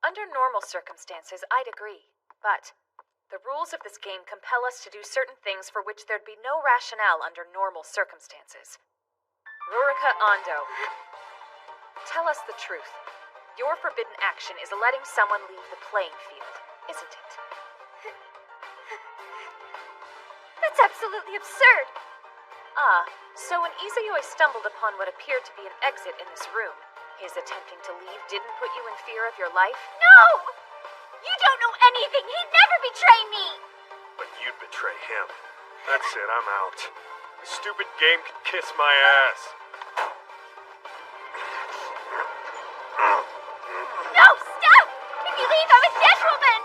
Under normal circumstances, I'd agree. But the rules of this game compel us to do certain things for which there'd be no rationale under normal circumstances. Rurika Ando, tell us the truth. Your forbidden action is letting someone leave the playing field, isn't it? That's absolutely absurd. Ah, so when Izayoi stumbled upon what appeared to be an exit in this room, his attempting to leave didn't put you in fear of your life? No! You don't know anything. He'd never betray me. But you'd betray him. That's it, I'm out. The stupid game can kiss my ass. No, stop! If you leave, I'm a gentleman!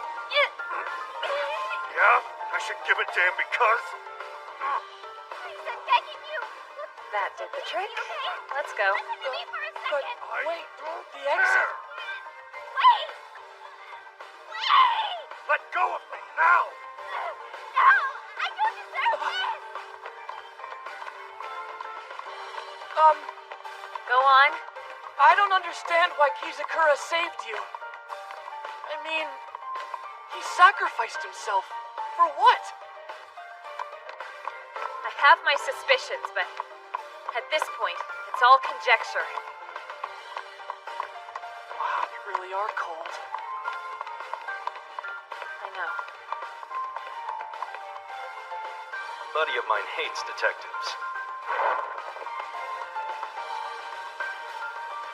Yeah? I should give a damn because... Please, I'm begging you. That did the trick. Okay? Let's go. Listen to me for a But second. wait, the exit. Wait! Wait! Let go of me, now! No! I don't deserve this! Go on. I don't understand why Kizakura saved you. I mean, he sacrificed himself. For what? I have my suspicions, but at this point, it's all conjecture. Wow, you really are cold. I know. A buddy of mine hates detectives.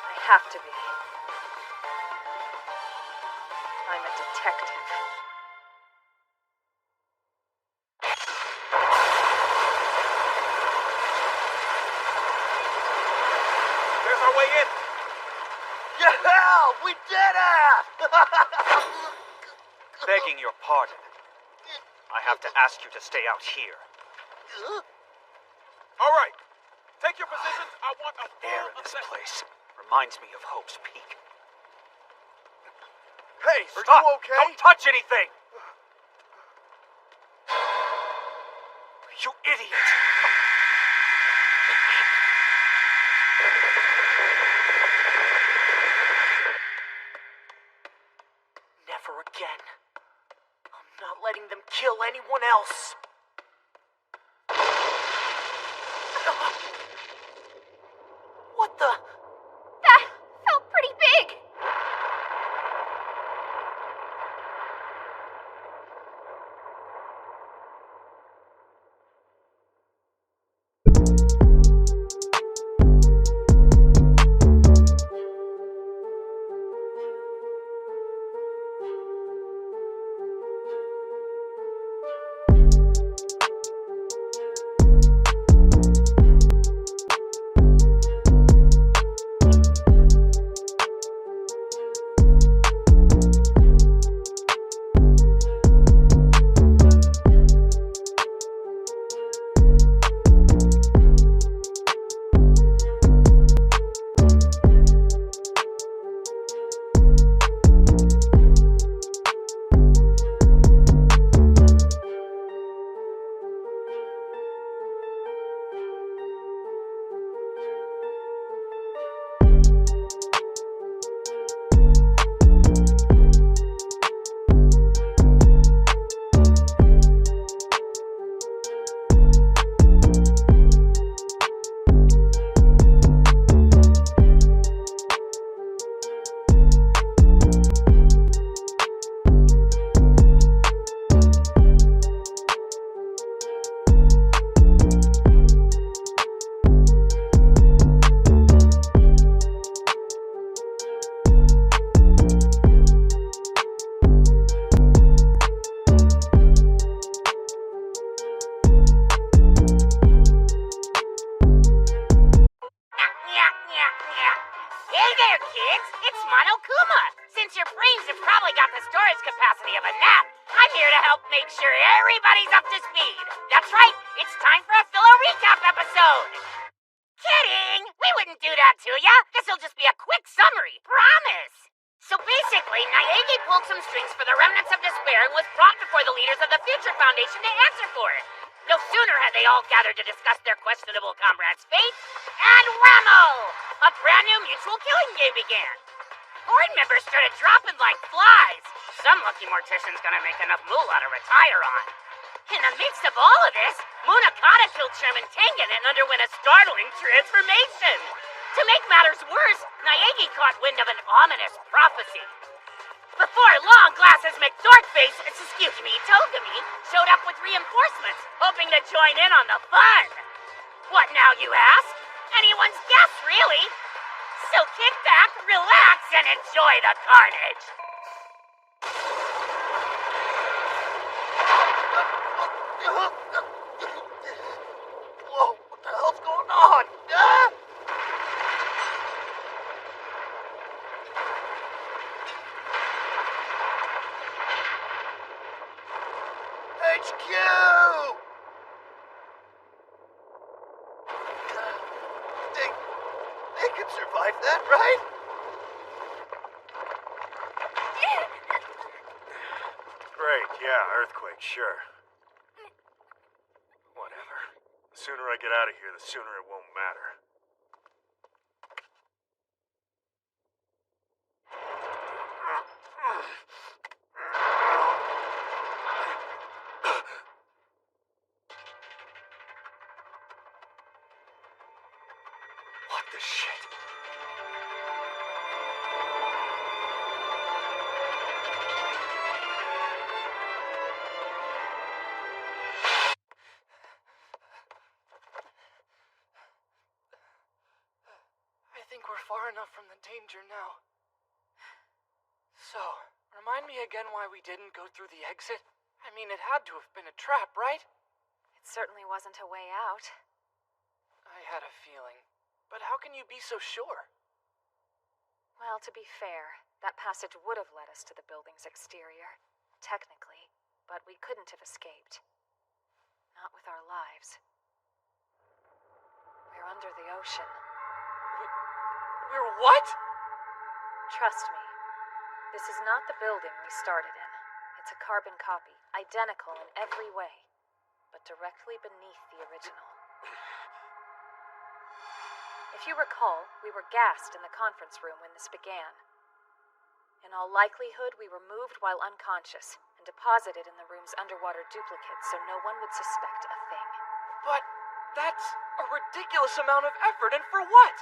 I have to be. I'm a detective. me dead ass! Begging your pardon. I have to ask you to stay out here. All right. Take your positions. I want a Air full in this assessment. place reminds me of Hope's Peak. Hey, are Stop! you okay? Don't touch anything! You idiot! Never again. I'm not letting them kill anyone else. What the? That felt pretty big. Hey there, kids! It's Monokuma! Since your brains have probably got the storage capacity of a gnat, I'm here to help make sure everybody's up to speed. That's right, it's time for a filler recap episode! Kidding! We wouldn't do that to ya! This'll just be a quick summary, promise! So basically, Naegi pulled some strings for the remnants of despair and was brought before the leaders of the Future Foundation to answer for it. No sooner had they all gathered to discuss their questionable comrade's fate, and whammo! A brand new mutual killing game began. Board members started dropping like flies. Some lucky mortician's gonna make enough moolah to retire on. In the midst of all of this, Munakata killed Chairman Tengen and underwent a startling transformation. To make matters worse, Naegi caught wind of an ominous prophecy. Before long, Glasses McDorkface, Togami, showed up with reinforcements, hoping to join in on the fun. What now, you ask? Anyone's guess, really. So kick back, relax, and enjoy the carnage. Whoa, what the hell's going on? Ah! HQ! They could survive that, right? Great, yeah, earthquake, sure. Whatever. The sooner I get out of here, the sooner it won't matter. What the shit? I think we're far enough from the danger now. So, remind me again why we didn't go through the exit? I mean, it had to have been a trap, right? It certainly wasn't a way out. I had a feeling. But how can you be so sure? Well, to be fair, That passage would have led us to the building's exterior, technically, but we couldn't have escaped. Not with our lives. We're under the ocean. We're what? Trust me. This is not the building we started in. It's a carbon copy, identical in every way, but directly beneath the original. If you recall, we were gassed in the conference room when this began. In all likelihood, we were moved while unconscious and deposited in the room's underwater duplicate so no one would suspect a thing. But that's a ridiculous amount of effort, and for what?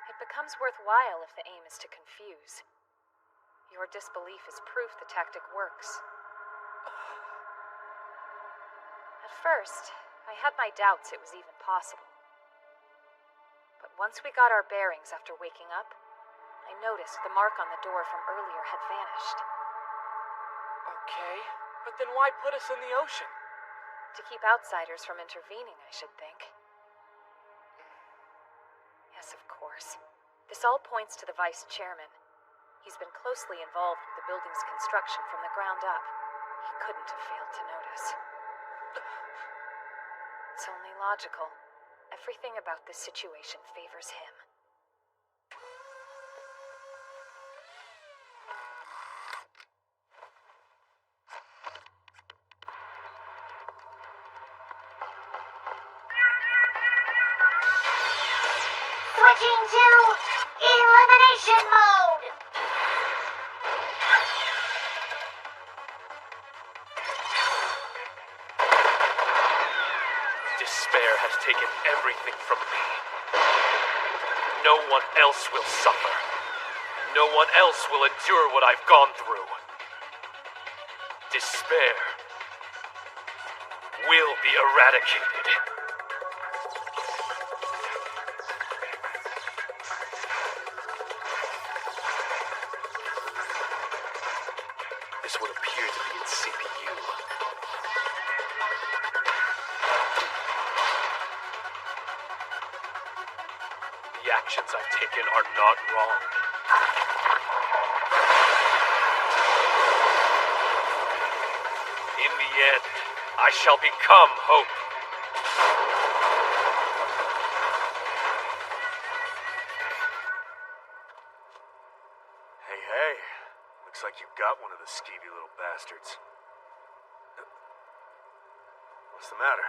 It becomes worthwhile if the aim is to confuse. Your disbelief is proof the tactic works. At first, I had my doubts it was even possible. But once we got our bearings after waking up, I noticed the mark on the door from earlier had vanished. Okay, but then why put us in the ocean? To keep outsiders from intervening, I should think. Yes, of course. This all points to the vice chairman. He's been closely involved with the building's construction from the ground up. He couldn't have failed to notice. It's only logical. Everything about this situation favors him. Switching to elimination mode! Despair has taken everything from me. No one else will suffer. No one else will endure what I've gone through. Despair will be eradicated. This would appear to be its CPU. The actions I've taken are not wrong. In the end, I shall become hope. Hey, hey. Looks like you got one of the skeevy little bastards. What's the matter?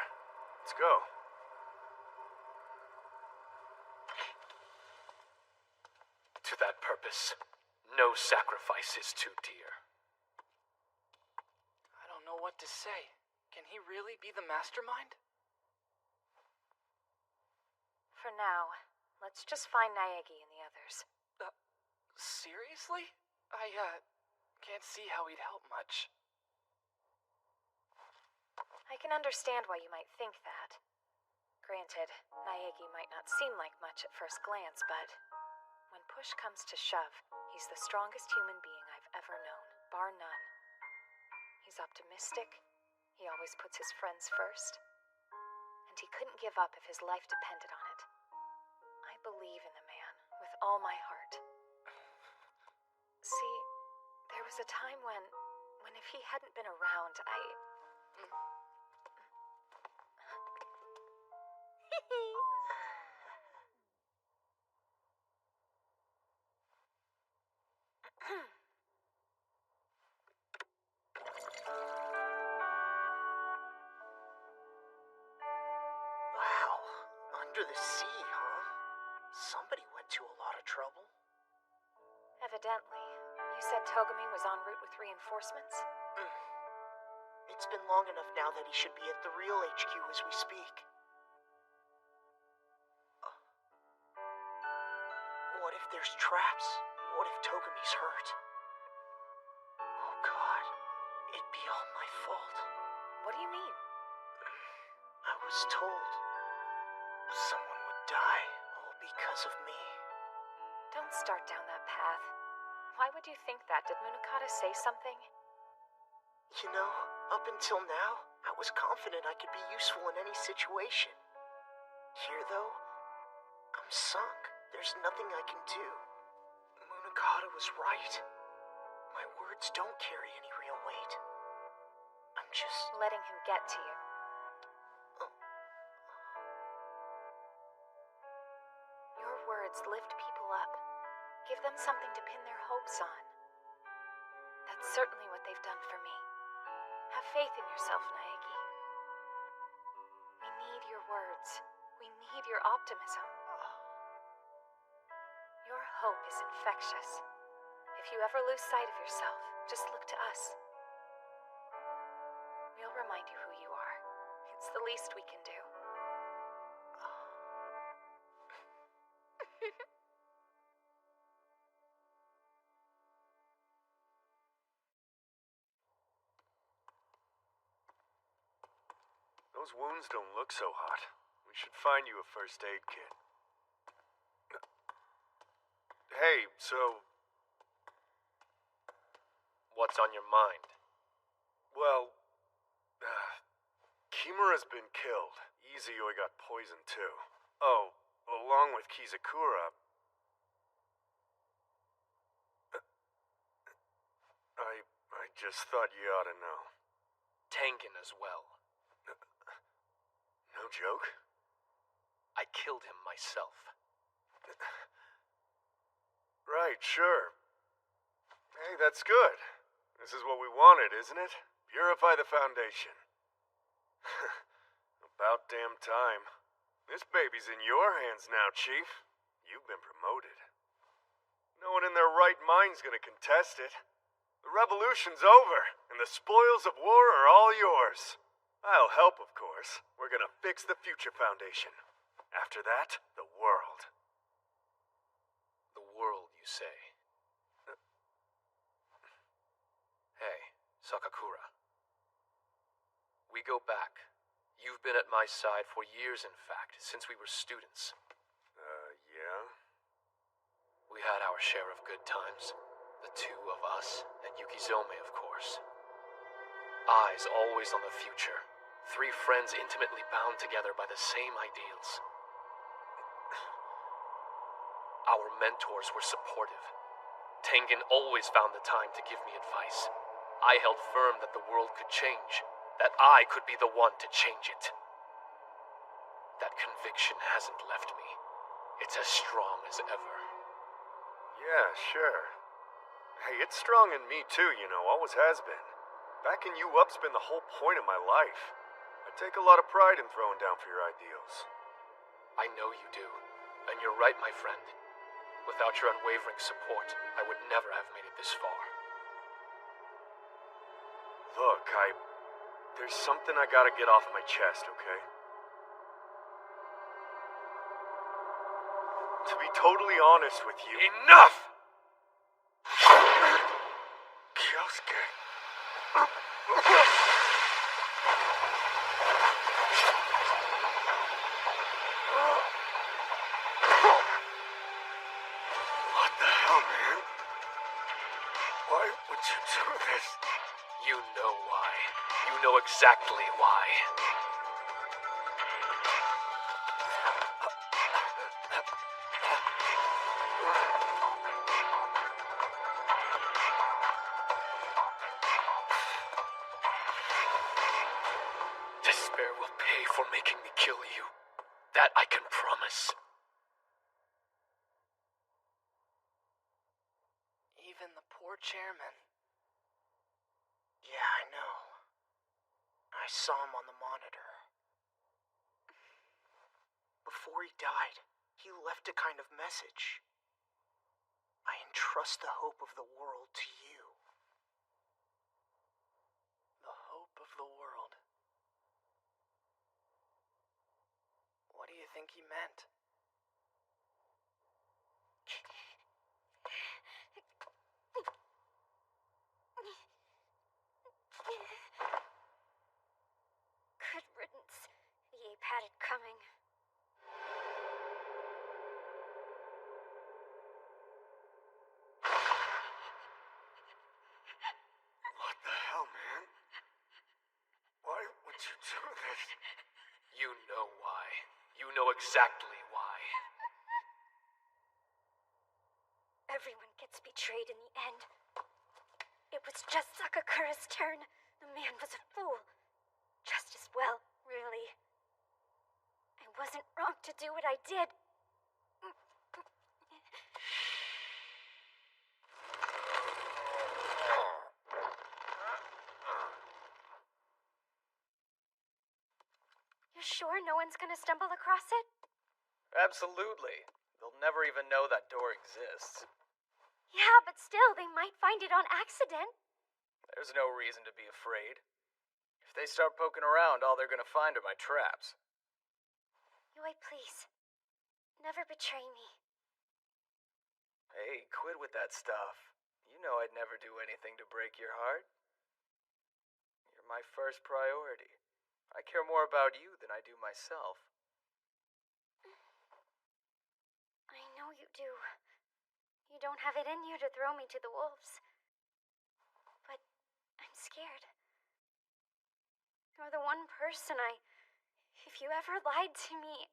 Let's go. To that purpose, no sacrifice is too dear. I don't know what to say. Can he really be the mastermind? For now, let's just find Naegi and the others. Seriously? I can't see how he'd help much. I can understand why you might think that. Granted, Naegi might not seem like much at first glance, but when push comes to shove, he's the strongest human being I've ever known, bar none. He's optimistic, he always puts his friends first, and he couldn't give up if his life depended on it. I believe in the man with all my heart. See, there was a time when if he hadn't been around, Wow, under the sea, huh? Somebody went to a lot of trouble. Evidently. You said Togami was en route with reinforcements? It's been long enough now that he should be at the real HQ as we speak. What if there's traps? What if Togami's hurt? Oh God, it'd be all my fault. What do you mean? I was told someone would die all because of me. Don't start down that path. Why would you think that? Did Munakata say something? You know, up until now, I was confident I could be useful in any situation. Here, though, I'm sunk. There's nothing I can do. Munakata was right. My words don't carry any real weight. I'm just... letting him get to you. Your words lift people up. Give them something to pin their hopes on. That's certainly what they've done for me. Have faith in yourself, Naegi. We need your words. We need your optimism. Your hope is infectious. If you ever lose sight of yourself, just look to us. We'll remind you who you are. It's the least we can do. Those wounds don't look so hot. We should find you a first aid kit. Hey, so... What's on your mind? Well... Kimura's been killed. Izuyoi got poisoned too. Oh, along with Kizakura... I just thought you ought to know. Tengen as well. No joke? I killed him myself. Right, sure. Hey, that's good. This is what we wanted, isn't it? Purify the Foundation. About damn time. This baby's in your hands now, Chief. You've been promoted. No one in their right mind's gonna contest it. The revolution's over, and the spoils of war are all yours. I'll help, of course. We're gonna fix the Future Foundation. After that, the world. The world, you say? Hey, Sakakura. We go back. You've been at my side for years, in fact, since we were students. Yeah? We had our share of good times. The two of us, and Yukizome, of course. Eyes always on the future. Three friends intimately bound together by the same ideals. Our mentors were supportive. Tengen always found the time to give me advice. I held firm that the world could change, that I could be the one to change it. That conviction hasn't left me. It's as strong as ever. Yeah, sure. Hey, it's strong in me too, you know, always has been. Backing you up's been the whole point of my life. I take a lot of pride in throwing down for your ideals. I know you do, and you're right, my friend. Without your unwavering support, I would never have made it this far. Look, there's something I gotta get off my chest, okay? To be totally honest with you... Enough! Kyosuke... What the hell, man? Why would you do this? You know why. You know exactly why. Despair will pay for making me kill you. That I can promise. Even the poor chairman. Yeah, I know. I saw him on the monitor. Before he died, he left a kind of message. I entrust the hope of the world to you. The hope of the world. What do you think he meant? Good riddance. The ape had it coming. What the hell, man? Why would you do this? You know why. You know exactly why. Everyone gets betrayed in the end. It was just Sakakura's turn. The man was a fool. Just as well, really. I wasn't wrong to do what I did. You're sure no one's gonna stumble across it? Absolutely. They'll never even know that door exists. Yeah, but still, they might find it on accident. There's no reason to be afraid. If they start poking around, all they're gonna find are my traps. Yui, please. Never betray me. Hey, quit with that stuff. You know I'd never do anything to break your heart. You're my first priority. I care more about you than I do myself. I know you do. You don't have it in you to throw me to the wolves. But I'm scared. You're the one person if you ever lied to me...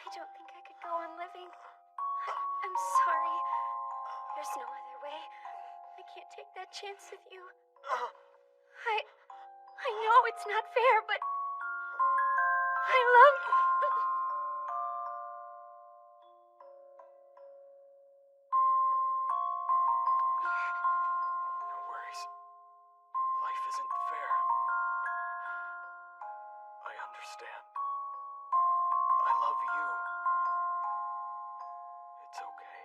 I don't think I could go on living. I'm sorry. There's no other way. I can't take that chance with you. I know it's not fair, but I love you. No worries. Life isn't fair. I understand. I love you. It's okay.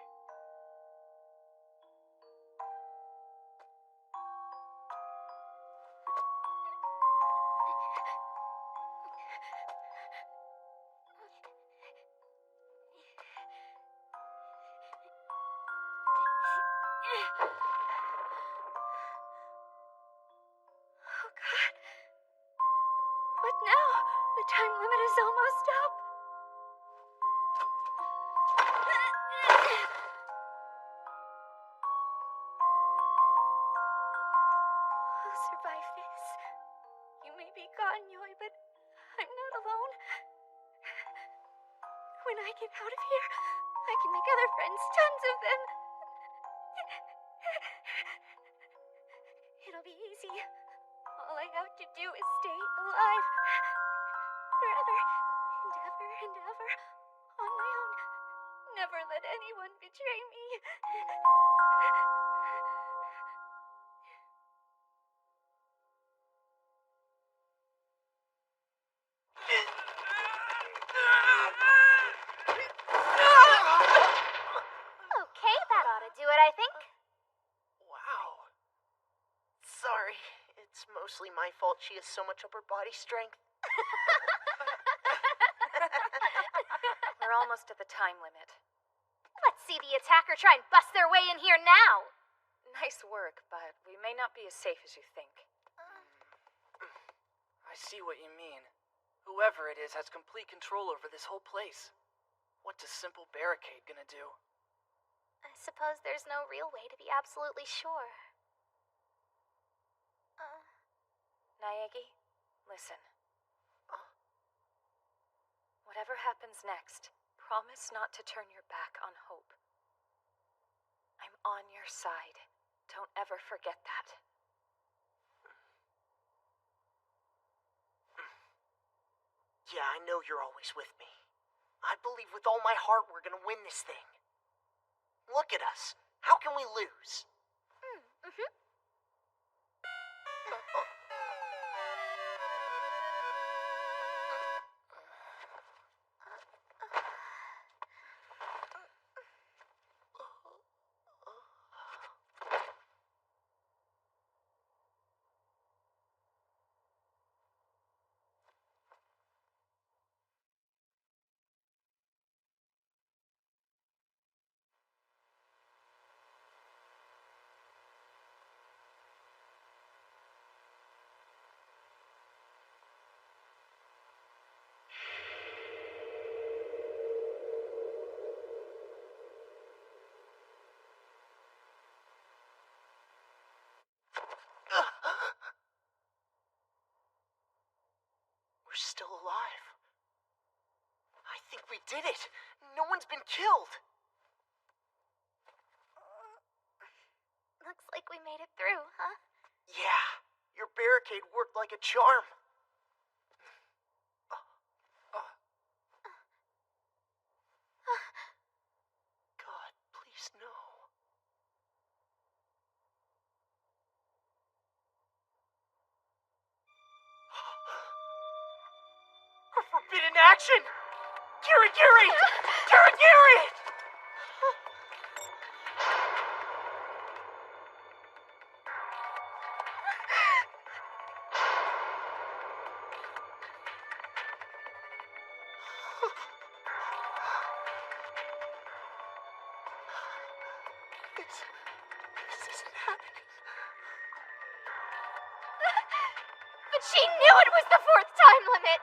Oh, God. What now? The time limit is almost up. I'll survive this. You may be gone, Yui, but I'm not alone. When I get out of here, I can make other friends, tons of them. It'll be easy. All I have to do is stay alive. Forever and ever and ever. On my own. Never let anyone betray me. Okay, that ought to do it, I think. Wow. Sorry, it's mostly my fault she has so much upper body strength. We're almost at the time limit. Let's see the attacker try and bust their way in here now. Nice work, but we may not be as safe as you think. I see what you mean. Whoever it is has complete control over this whole place. What's a simple barricade gonna do? I suppose there's no real way to be absolutely sure. Naegi, listen. Whatever happens next, promise not to turn your back on hope. I'm on your side. Don't ever forget that. Yeah, I know you're always with me. I believe with all my heart we're gonna win this thing. Look at us. How can we lose? still alive. I think we did it. No one's been killed. Looks like we made it through, huh? Yeah, your barricade worked like a charm. God, please no. A forbidden action! Kirigiri! Kirigiri! This isn't happening. But she knew it was the fourth time limit!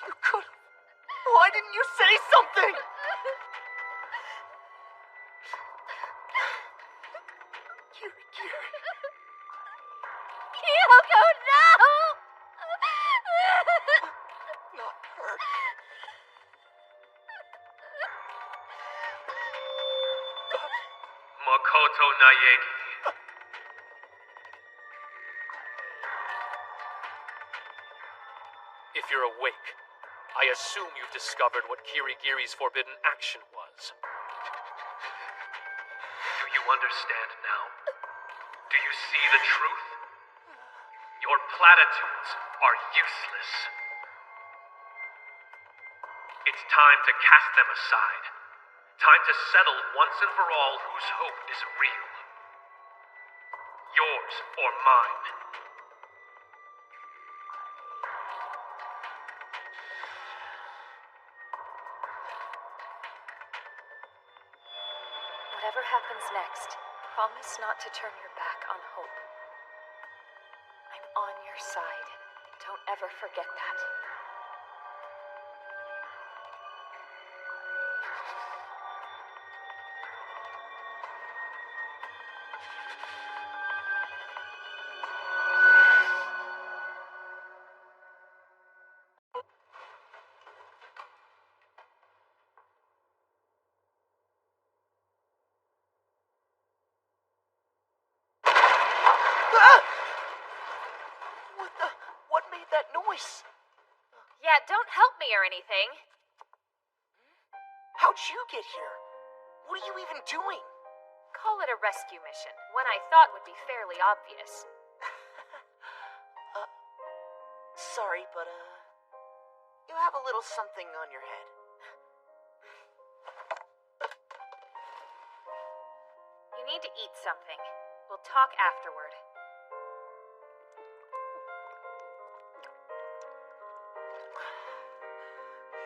You could have. Why didn't you say something? Kirigiri. Kyoko, no! Not her. Makoto Naegi. If you're awake, I assume you've discovered what Kirigiri's forbidden action was. Do you understand now? Do you see the truth? Your platitudes are useless. It's time to cast them aside. Time to settle once and for all whose hope is real. Yours or mine. Whatever happens next, promise not to turn your back on hope. I'm on your side. Don't ever forget that. What made that noise? Yeah, don't help me or anything. How'd you get here? What are you even doing? Call it a rescue mission, one I thought would be fairly obvious. Sorry, but, you have a little something on your head. You need to eat something. We'll talk afterward.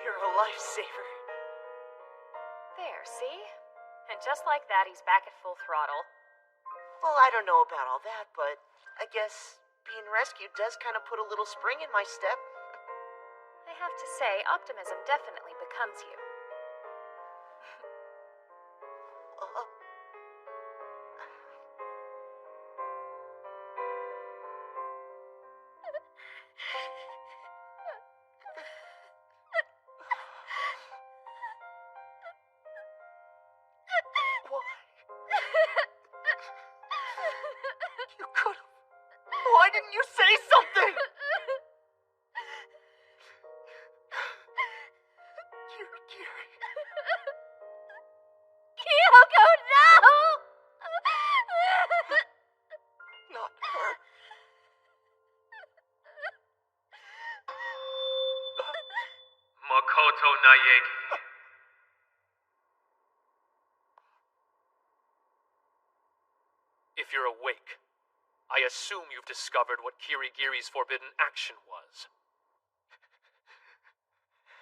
You're a lifesaver. There, see? And just like that, he's back at full throttle. Well, I don't know about all that, but I guess being rescued does kind of put a little spring in my step. I have to say, optimism definitely becomes you. You could have. Why didn't you say something? Kirigiri. Kyoko, no! Not her. Makoto Naegi. If you're awake, I assume you've discovered what Kirigiri's forbidden action was.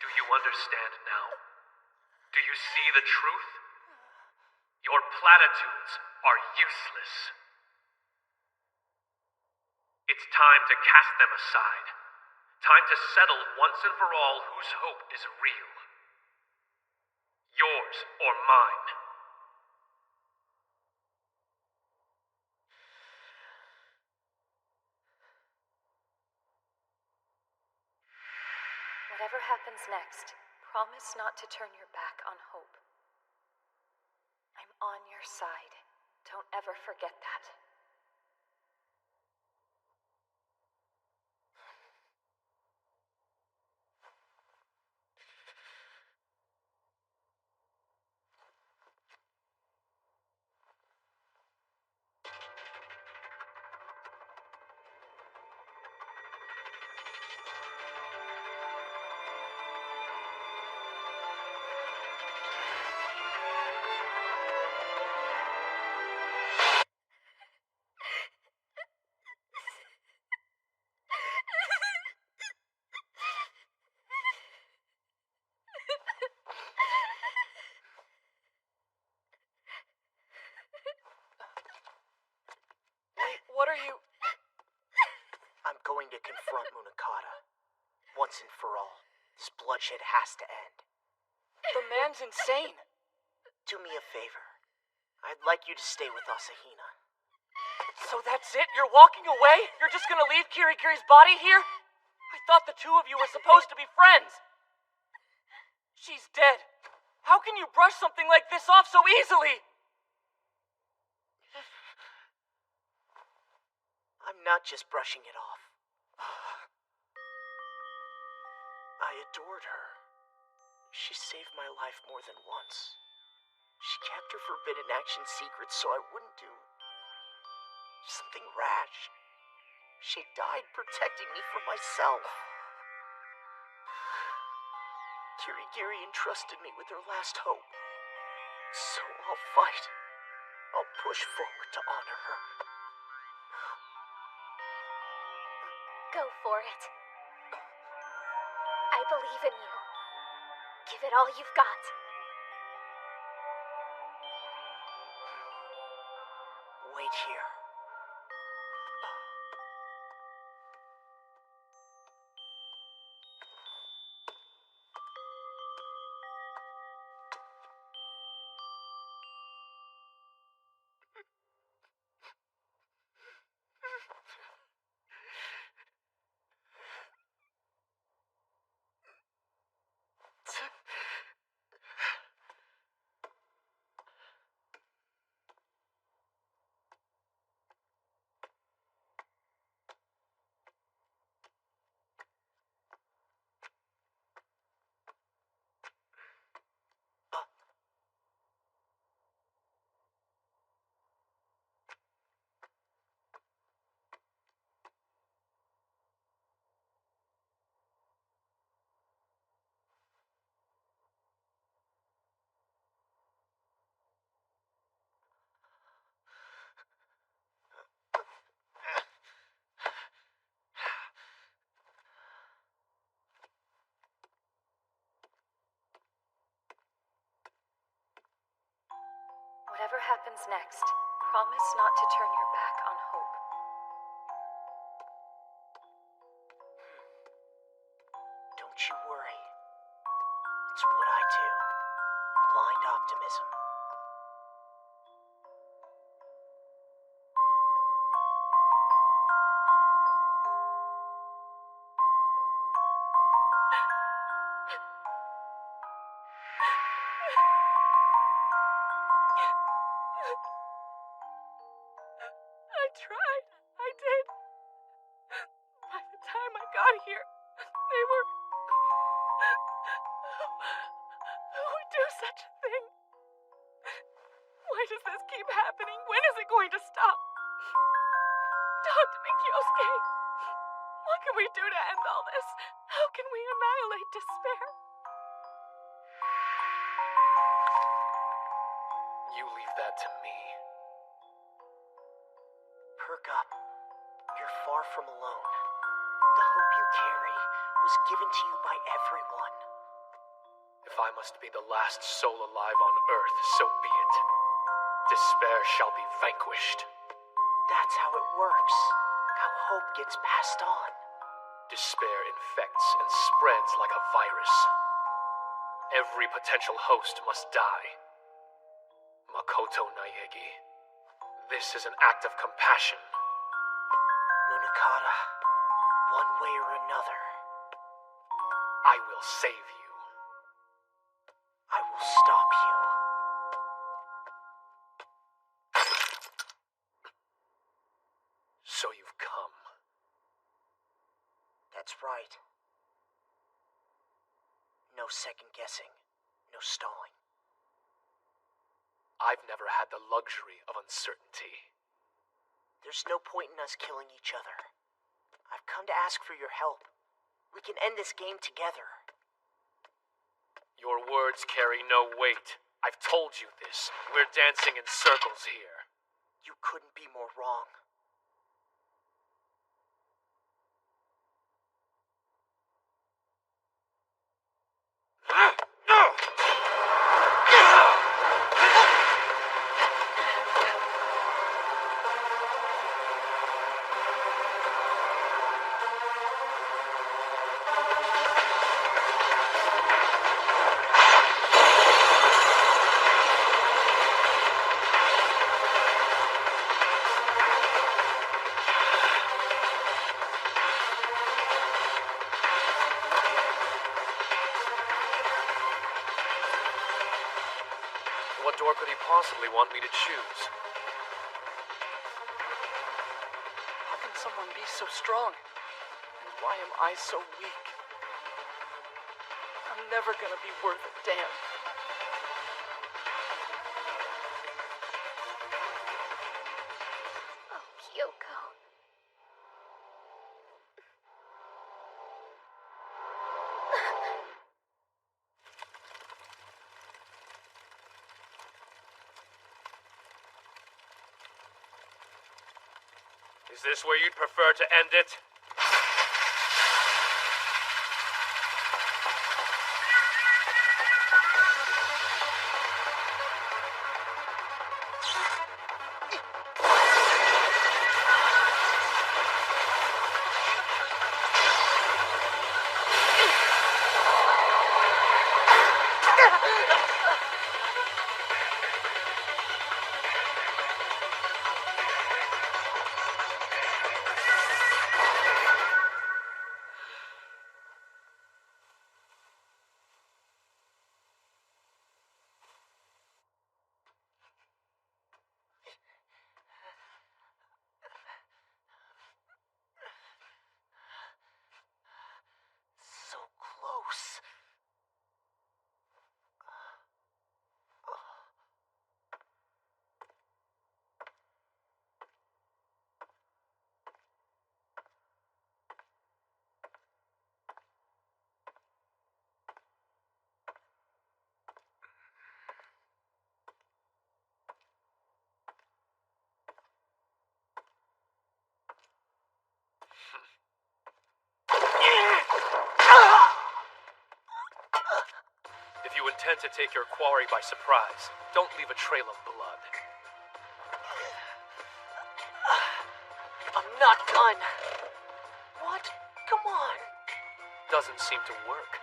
Do you understand now? Do you see the truth? Your platitudes are useless. It's time to cast them aside. Time to settle once and for all whose hope is real. Yours or mine. Whatever happens next, promise not to turn your back on hope. I'm on your side. Don't ever forget that. What are you... I'm going to confront Munakata. Once and for all. This bloodshed has to end. The man's insane. Do me a favor. I'd like you to stay with Asahina. So that's it? You're walking away? You're just gonna leave Kirigiri's body here? I thought the two of you were supposed to be friends. She's dead. How can you brush something like this off so easily? I'm not just brushing it off. I adored her. She saved my life more than once. She kept her forbidden action secret so I wouldn't do something rash. She died protecting me from myself. Kirigiri entrusted me with her last hope. So I'll fight. I'll push forward to honor her. Go for it. I believe in you. Give it all you've got. Wait here. Whatever happens next, promise not to turn your back on hope. Don't you worry. It's what I do. Blind optimism. I tried. I did. By the time I got here, they were... Who would do such a thing? Why does this keep happening? When is it going to stop? Talk to me, Kyosuke. What can we do to end all this? How can we annihilate despair? You leave that to me. Perk up. You're far from alone. The hope you carry was given to you by everyone. If I must be the last soul alive on Earth, so be it. Despair shall be vanquished. That's how it works. how hope gets passed on. Despair infects and spreads like a virus. Every potential host must die. Makoto Naegi, this is an act of compassion. Munakata, one way or another, I will save you. I will stop you. So you've come. That's right. No second guessing, no stalling. I've never had the luxury of uncertainty. There's no point in us killing each other. I've come to ask for your help. We can end this game together. Your words carry no weight. I've told you this. We're dancing in circles here. You couldn't be more wrong. What door could he possibly want me to choose? How can someone be so strong? And why am I so weak? I'm never gonna be worth a damn. Oh, Kyoko. Is this where you'd prefer to end it? So close. If you intend to take your quarry by surprise, don't leave a trail of blood. I'm not done. What? Come on. Doesn't seem to work.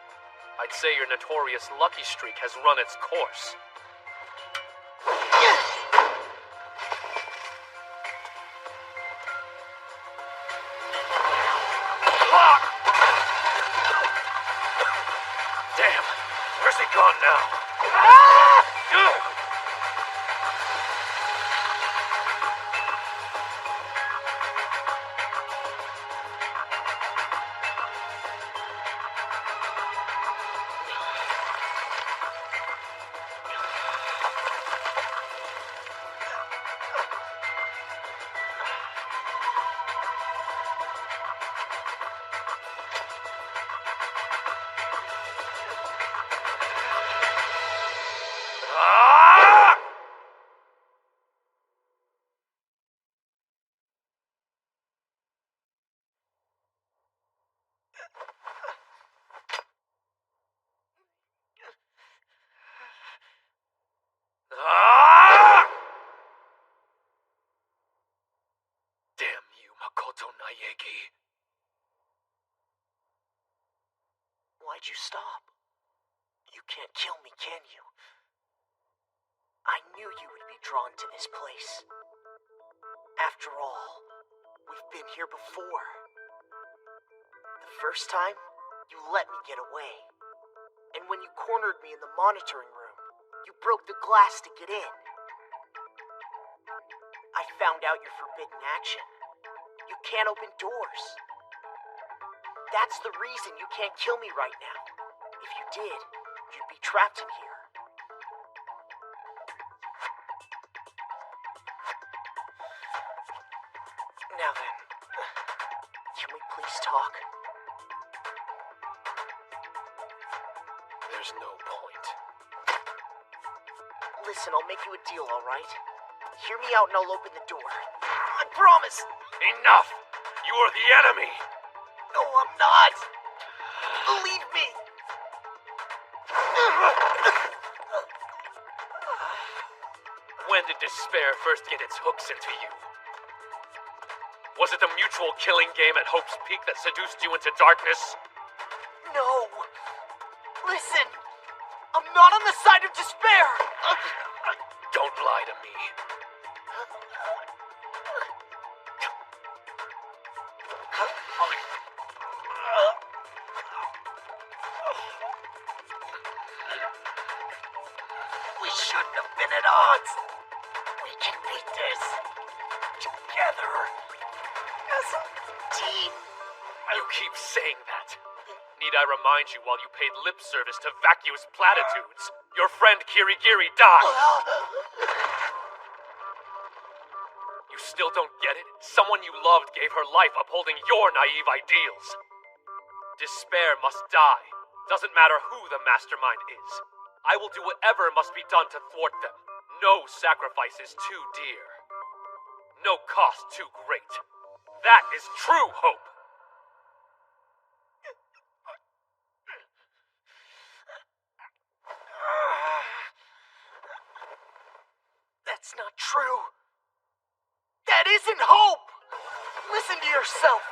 I'd say your notorious lucky streak has run its course. Damn! Where's he gone now? Damn you, Makoto Naegi. Iggy. Why'd you stop? You can't kill me, can you? I knew you would be drawn to this place. After all, we've been here before. The first time, you let me get away. And when you cornered me in the monitoring room, you broke the glass to get in. I found out your forbidden action. You can't open doors. That's the reason you can't kill me right now. If you did, you'd be trapped in here. Now then, can we please talk? There's no point. Listen, I'll make you a deal, all right? Hear me out and I'll open the door. I promise! Enough! You are the enemy! No, I'm not! Believe me! When did despair first get its hooks into you? Was it the mutual killing game at Hope's Peak that seduced you into darkness? No! Listen! I'm not on the side of despair! Don't lie to me. We shouldn't have been at odds. We can beat this together as a team. You keep saying that. Need I remind you, while you paid lip service to vacuous platitudes, your friend Kirigiri died? You still don't get it? Someone you loved gave her life upholding your naive ideals. Despair must die. Doesn't matter who the mastermind is. I will do whatever must be done to thwart them. No sacrifice is too dear. No cost too great. That is true hope. That's not true. That isn't hope! Listen to yourself.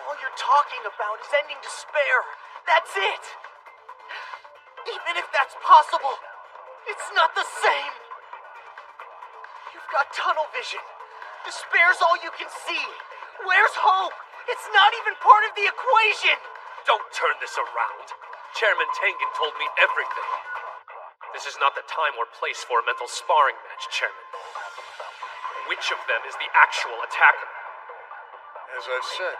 All you're talking about is ending despair. That's it. Even if that's possible, it's not the same. You've got tunnel vision. Despair's all you can see. Where's hope? It's not even part of the equation. Don't turn this around. Chairman Tengen told me everything. This is not the time or place for a mental sparring match, Chairman. Which of them is the actual attacker? As I've said,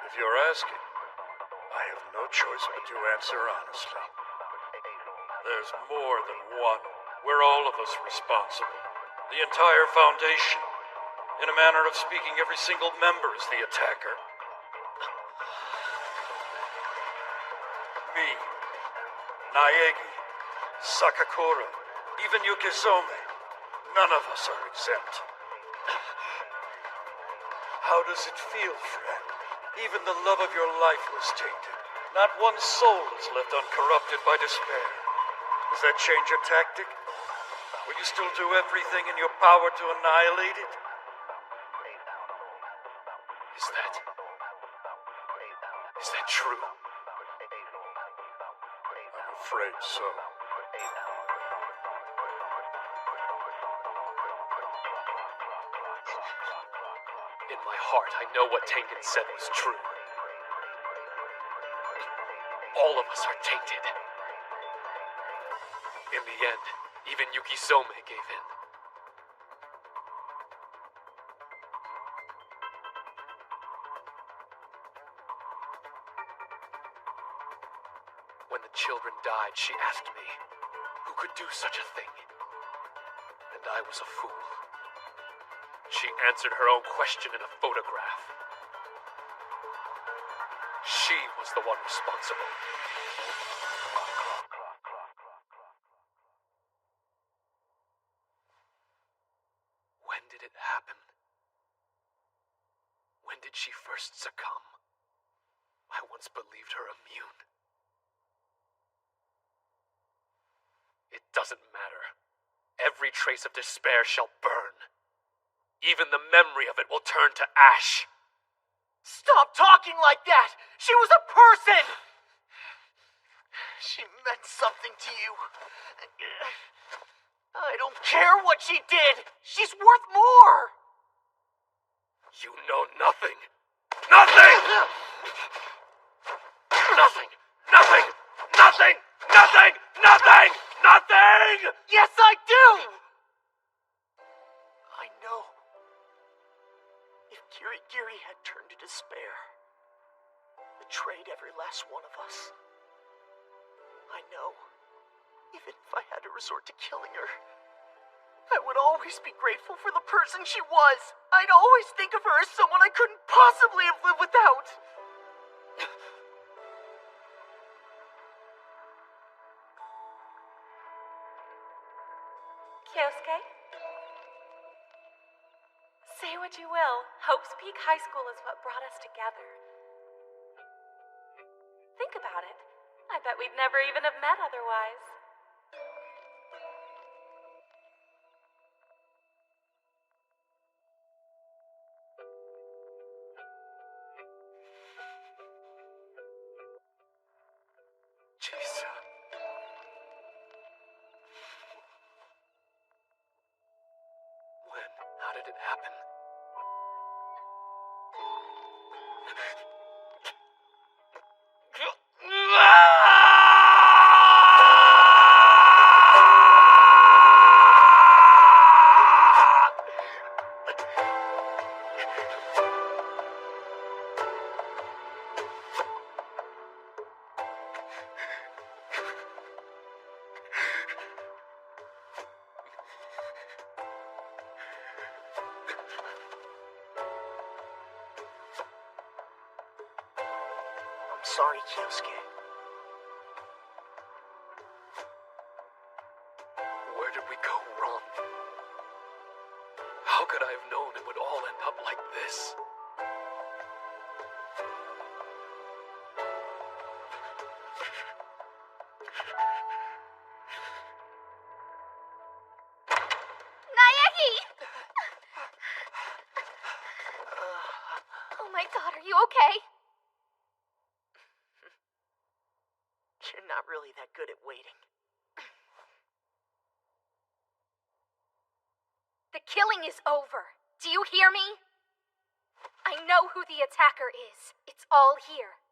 if you're asking, I have no choice but to answer honestly. There's more than one. We're all of us responsible. The entire Foundation. In a manner of speaking, every single member is the attacker. Me, Naegi, Sakakura, even Yukizome. None of us are exempt. How does it feel, friend? Even the love of your life was tainted. Not one soul is left uncorrupted by despair. Does that change your tactic? Will you still do everything in your power to annihilate it? Is that true? I'm afraid so. In my heart, I know what Tengen said was true. All of us are tainted. In the end, even Yukizome gave in. When the children died, she asked me, who could do such a thing? And I was a fool. She answered her own question in a photograph. She was the one responsible. When did it happen? When did she first succumb? I once believed her immune. It doesn't matter. Every trace of despair shall burn. Even the memory of it will turn to ash. Stop talking like that! She was a person! She meant something to you. I don't care what she did! She's worth more! You know nothing. Nothing! Nothing! Nothing! Nothing! Nothing! Nothing! Nothing! Yes, I do! I know. If Kirigiri had turned to despair, betrayed every last one of us, I know. Even if I had to resort to killing her, I would always be grateful for the person she was. I'd always think of her as someone I couldn't possibly have lived without. Kyosuke? Say what you will, Hope's Peak High School is what brought us together. Think about it. I bet we'd never even have met otherwise. Chisa. When? How did it happen? I'm sorry, Kyosuke. Where did we go wrong? How could I have known it would all end up like this? Naegi! Oh my god, are you okay? You're not really that good at waiting. The killing is over. Do you hear me? I know who the attacker is. It's all here.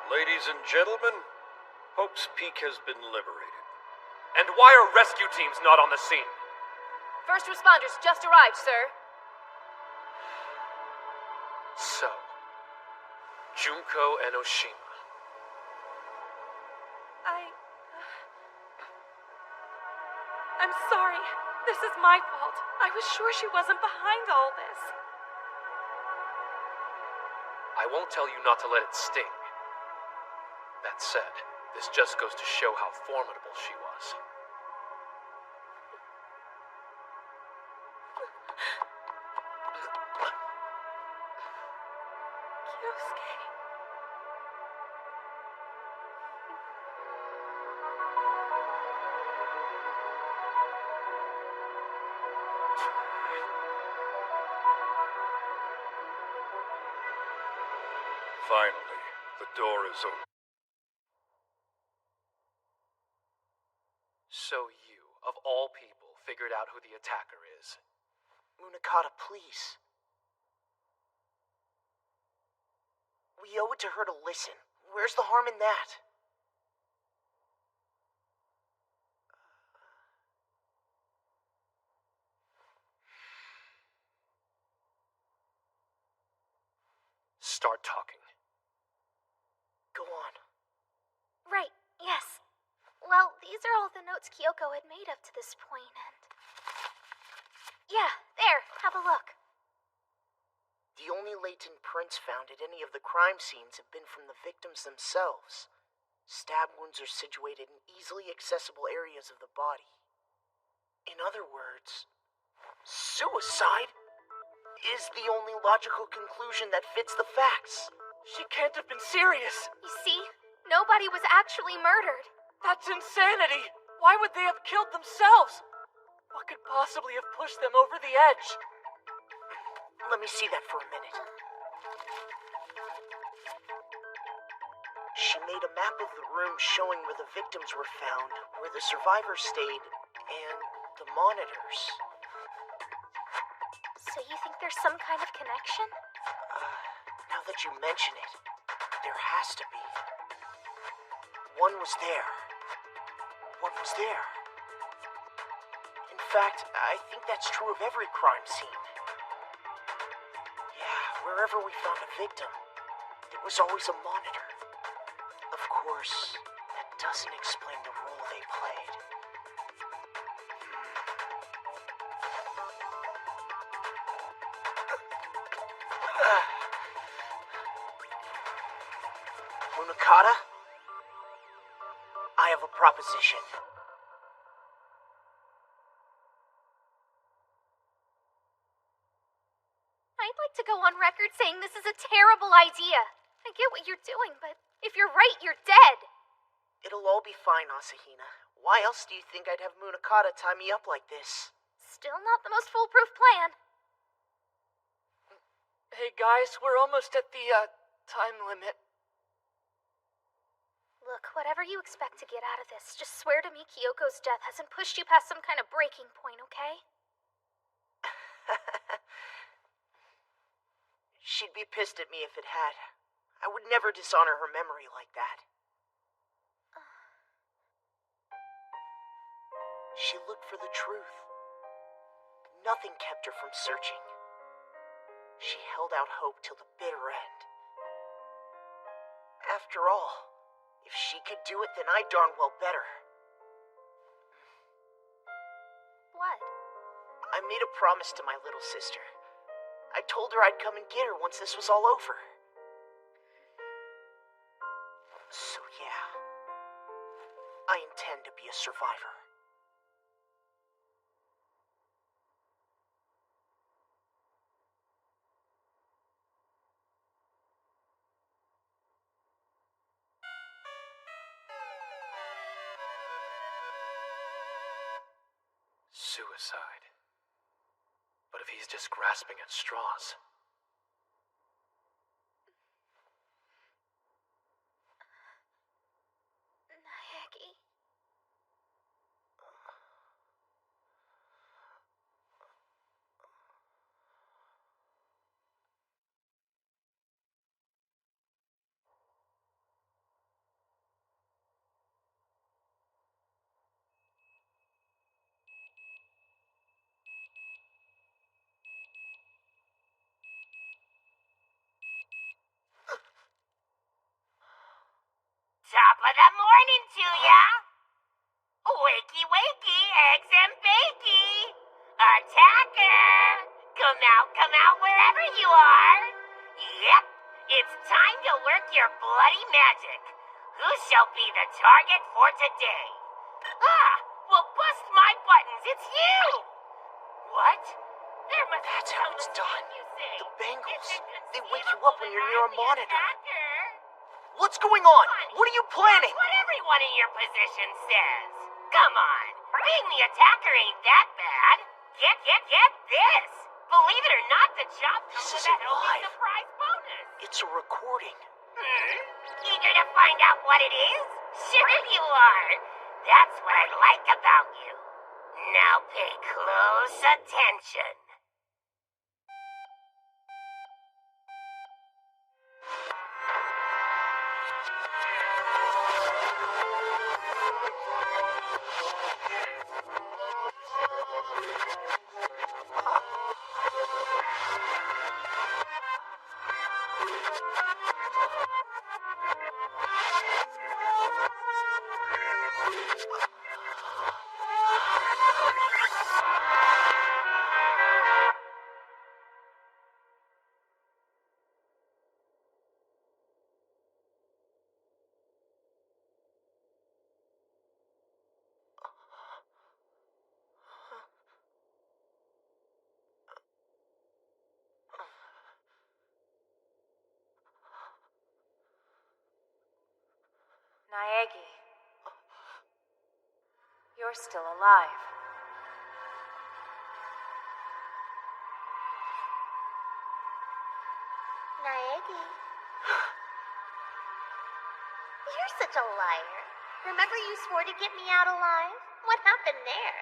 Ladies and gentlemen, Hope's Peak has been liberated. And why are rescue teams not on the scene? First responders just arrived, sir. So, Junko Enoshima. I'm sorry. This is my fault. I was sure she wasn't behind all this. I won't tell you not to let it sting. That said, this just goes to show how formidable she was. Kyosuke. Finally, the door is open. So you, of all people, figured out who the attacker is. Munakata, please. We owe it to her to listen. Where's the harm in that? Start talking. Go on. Right, yes. Well, these are all the notes Kyoko had made up to this point, and... Yeah, there, have a look. The only latent prints found at any of the crime scenes have been from the victims themselves. Stab wounds are situated in easily accessible areas of the body. In other words, suicide is the only logical conclusion that fits the facts. She can't have been serious. You see, nobody was actually murdered. That's insanity. Why would they have killed themselves? What could possibly have pushed them over the edge? Let me see that for a minute. She made a map of the room showing where the victims were found, where the survivors stayed, and the monitors. So you think there's some kind of connection? Now that you mention it, there has to be. One was there. One was there. In fact, I think that's true of every crime scene. Yeah, wherever we found a victim, there was always a monitor. Of course, that doesn't explain the role they played. Munakata? I have a proposition. I'd like to go on record saying this is a terrible idea. I get what you're doing, but if you're right, you're dead. It'll all be fine, Asahina. Why else do you think I'd have Munakata tie me up like this? Still not the most foolproof plan. Hey guys, we're almost at the, time limit. Look, whatever you expect to get out of this, just swear to me Kyoko's death hasn't pushed you past some kind of breaking point, okay? She'd be pissed at me if it had. I would never dishonor her memory like that. She looked for the truth. Nothing kept her from searching. She held out hope till the bitter end. After all, if she could do it, then I darn well better. What? I made a promise to my little sister. I told her I'd come and get her once this was all over. So yeah, I intend to be a survivor. Suicide. But if he's just grasping at straws... Naegi. Come out wherever you are. Yep, it's time to work your bloody magic. Who shall be the target for today? Well, bust my buttons, it's you! What? There must That's be how it's some done. mistake, you say. The Bengals. It's They wake you up when you're near a inconceivable that monitor. I'm the attacker. What's going on? What are you planning? That's what everyone in your position says. Come on, being the attacker ain't that bad. Get this. Believe it or not, the job comes This with a isn't healthy live. surprise bonus. It's a recording. Eager to find out what it is? Sure you are. That's what I like about you. Now pay close attention. Naegi. You're still alive. Naegi. You're such a liar. Remember you swore to get me out alive? What happened there?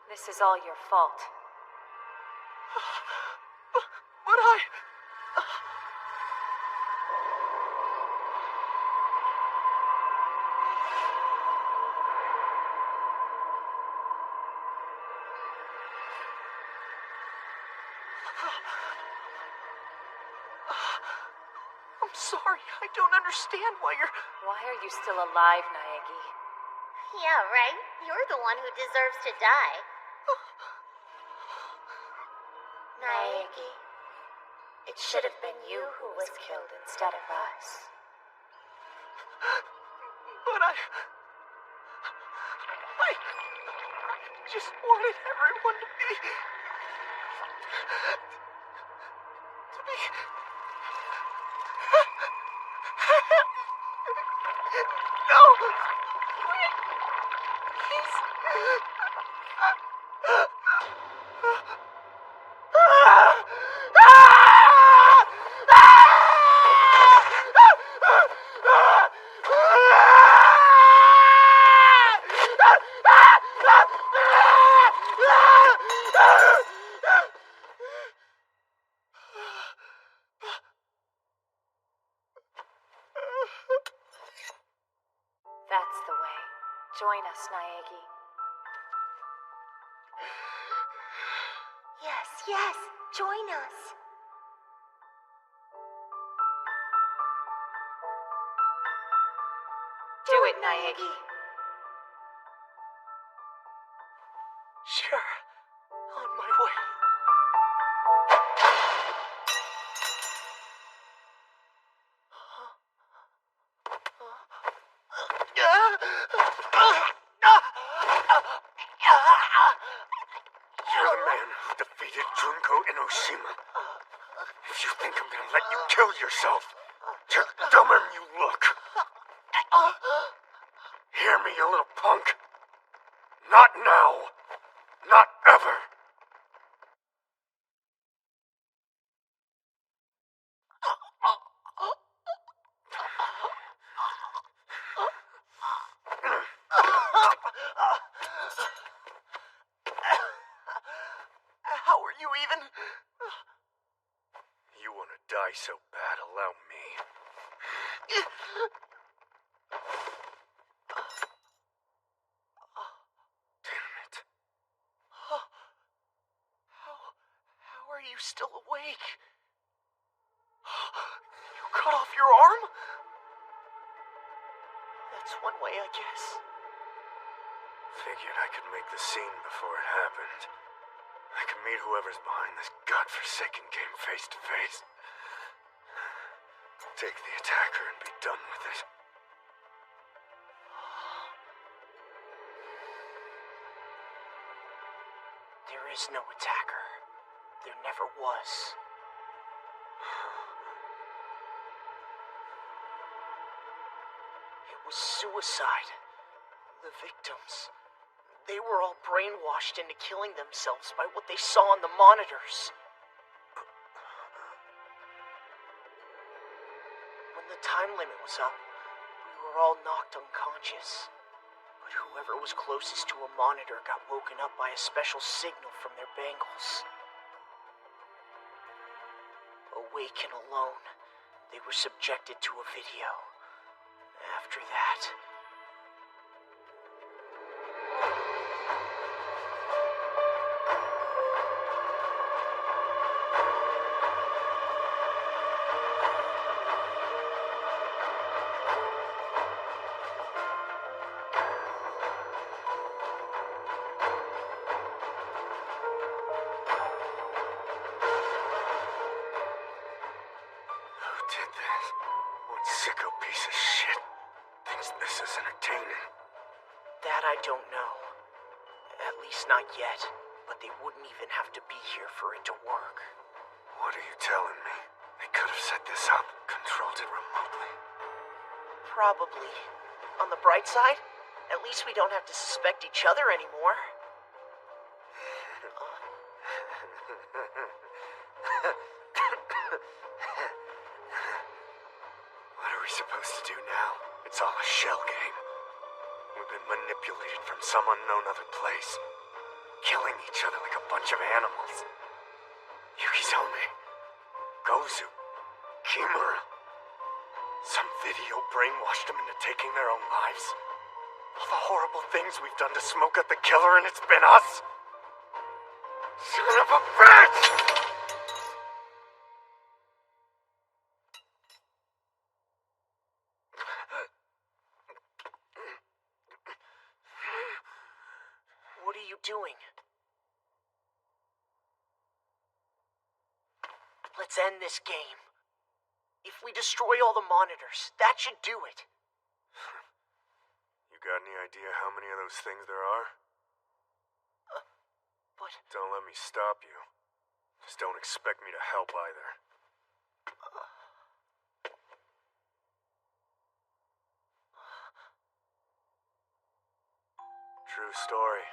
This is all your fault. But I... I'm sorry. I don't understand why you're... Why are you still alive, Naegi? Yeah, right? You're the one who deserves to die. Naegi. It should have been you who was killed instead of us. But I just wanted everyone to be... No! Wait! Please! That's the way. Join us, Naegi. Yes, join us. Do it, Naegi. Sure. On my way. You're the man who defeated Junko Enoshima. If you think I'm gonna let you kill yourself, you're dumber than you look. Hear me, you little punk? Not now. Not ever. How are you even? You wanna die so bad, allow me. Damn it. How are you still awake? You cut off your arm? That's one way, I guess. Figured I could make the scene before it happened. I can meet whoever's behind this godforsaken game face to face. Take the attacker and be done with it. There is no attacker. There never was. It was suicide. The victims. They were all brainwashed into killing themselves by what they saw on the monitors. When the time limit was up, we were all knocked unconscious. But whoever was closest to a monitor got woken up by a special signal from their bangles. Awake and alone, they were subjected to a video. After that... Did this? What sicko piece of shit thinks this is entertaining? That I don't know. At least not yet. But they wouldn't even have to be here for it to work. What are you telling me? They could have set this up, controlled it remotely. Probably. On the bright side, at least we don't have to suspect each other anymore. What are we supposed to do now? It's all a shell game. We've been manipulated from some unknown other place, killing each other like a bunch of animals. Yukizome, Gozu, Kimura. Some video brainwashed them into taking their own lives. All the horrible things we've done to smoke out the killer, and it's been us. Son of a bitch! What are you doing? Let's end this game. If we destroy all the monitors, that should do it. You got any idea how many of those things there are? But... Don't let me stop you. Just don't expect me to help either. True story.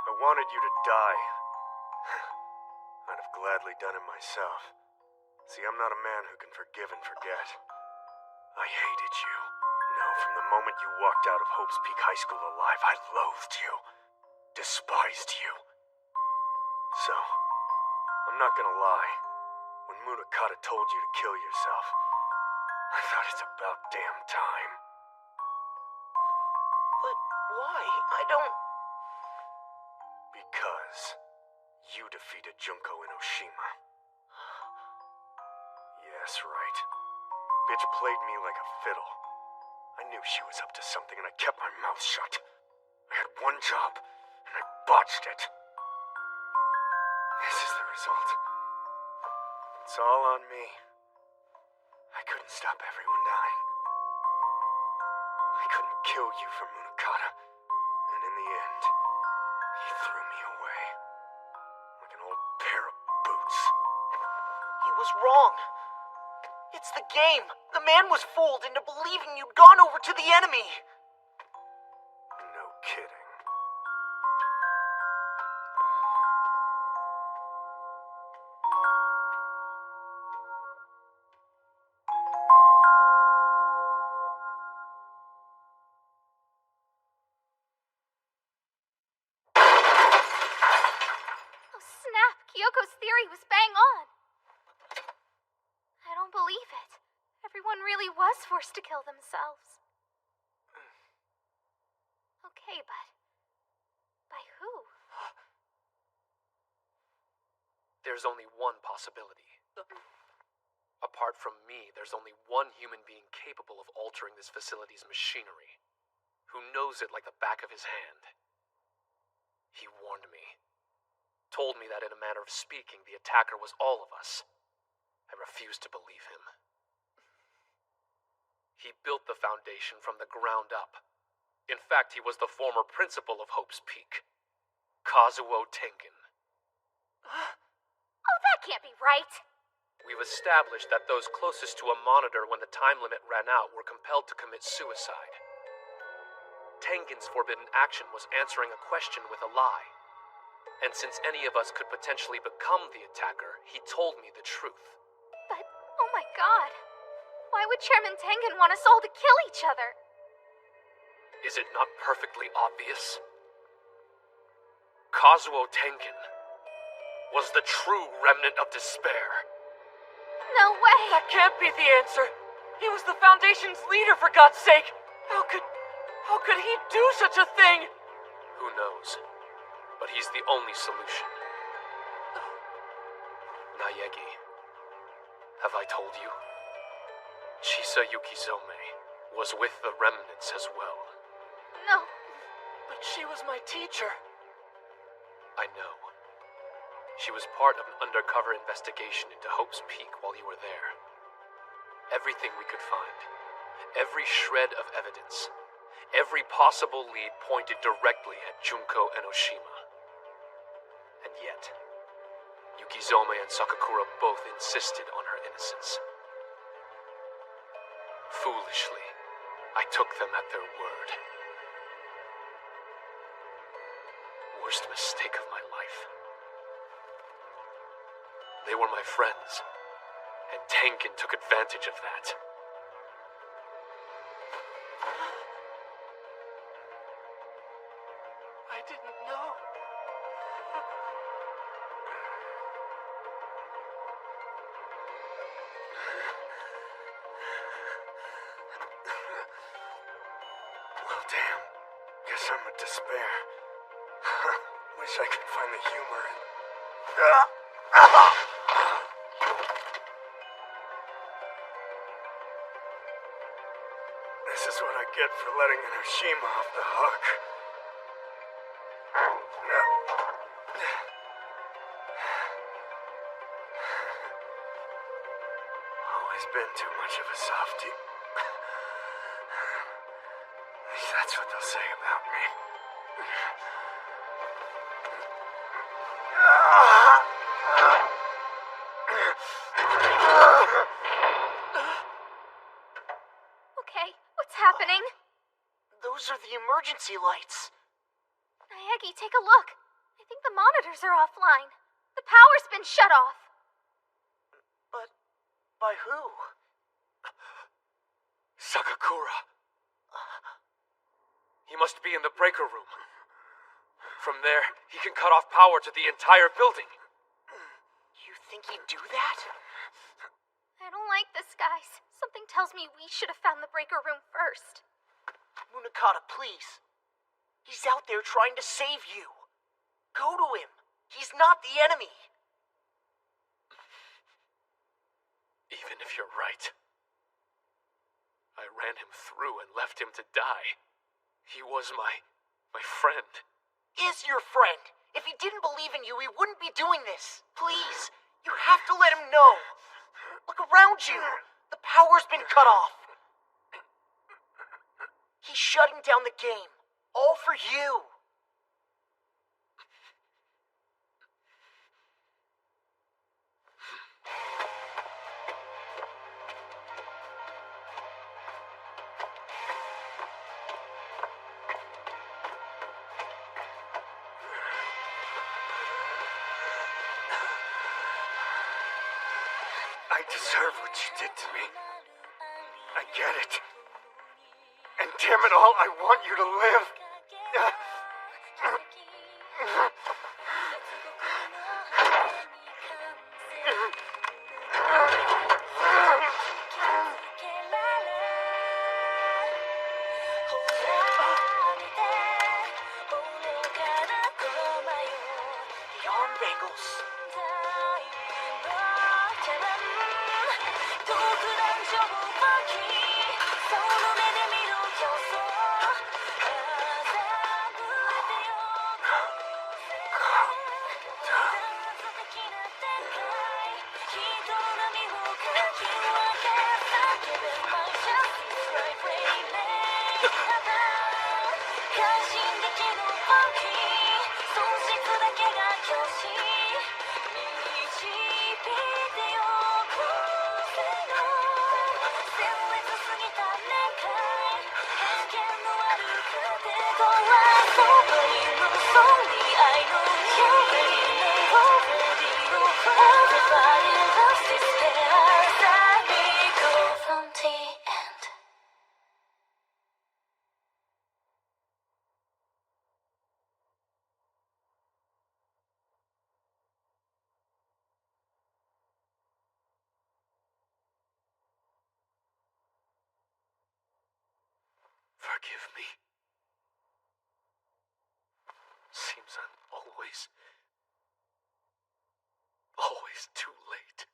I wanted you to die. I'd have gladly done it myself. See, I'm not a man who can forgive and forget. I hated you. No, from the moment you walked out of Hope's Peak High School alive, I loathed you. Despised you. So, I'm not gonna lie. When Munakata told you to kill yourself, I thought it's about damn time. But why? I don't... Because you defeated Junko Enoshima. Yes, right. Bitch played me like a fiddle. I knew she was up to something and I kept my mouth shut. I had one job, and I botched it. This is the result. It's all on me. I couldn't stop everyone dying. I couldn't kill you for Munakata, and in the end, he threw me away. Like an old pair of boots. He was wrong. It's the game. The man was fooled into believing you'd gone over to the enemy. No kidding. Oh, snap! Kyoko's theory was bang on. I don't believe it. Everyone really was forced to kill themselves. Okay, but... by who? There's only one possibility. Apart from me, there's only one human being capable of altering this facility's machinery. Who knows it like the back of his hand. He warned me. told me that in a manner of speaking, the attacker was all of us. I refused to believe him. He built the Foundation from the ground up. In fact, he was the former principal of Hope's Peak, Kazuo Tengen. Oh, that can't be right. We've established that those closest to a monitor when the time limit ran out were compelled to commit suicide. Tengen's forbidden action was answering a question with a lie. And since any of us could potentially become the attacker, he told me the truth. But, oh my god. Why would Chairman Tengen want us all to kill each other? Is it not perfectly obvious? Kazuo Tengen was the true remnant of despair. No way! That can't be the answer. He was the Foundation's leader, for God's sake. How could he do such a thing? Who knows? But he's the only solution. Naegi, have I told you? Chisa Yukizome was with the remnants as well. No. But she was my teacher. I know. She was part of an undercover investigation into Hope's Peak while you were there. Everything we could find, every shred of evidence, every possible lead pointed directly at Junko Enoshima. And yet, Yukizome and Sakakura both insisted on her innocence. Foolishly, I took them at their word. Worst mistake of my life. They were my friends, and Tengen took advantage of that. I didn't know. Well, damn. Guess I'm a despair. Wish I could find the humor in... This is what I get for letting Enoshima off the hook. Always been too much of a softie. At least that's what they'll say about me. Okay, what's happening? Those are the emergency lights. Naegi, take a look. I think the monitors are offline. The power's been shut off. But by who? Sakakura. He must be in the breaker room. From there, he can cut off power to the entire building. You think he'd do that? I don't like this, guys. Something tells me we should have found the breaker room first. Munakata, please. He's out there trying to save you. Go to him. He's not the enemy. Even if you're right, I ran him through and left him to die. He was my friend. Is your friend. If he didn't believe in you, he wouldn't be doing this. Please, you have to let him know. Look around you. The power's been cut off. He's shutting down the game. All for you. I deserve what you did to me. I get it. And damn it all, I want you to live. The arm bangles. Forgive me. Seems I'm always too late.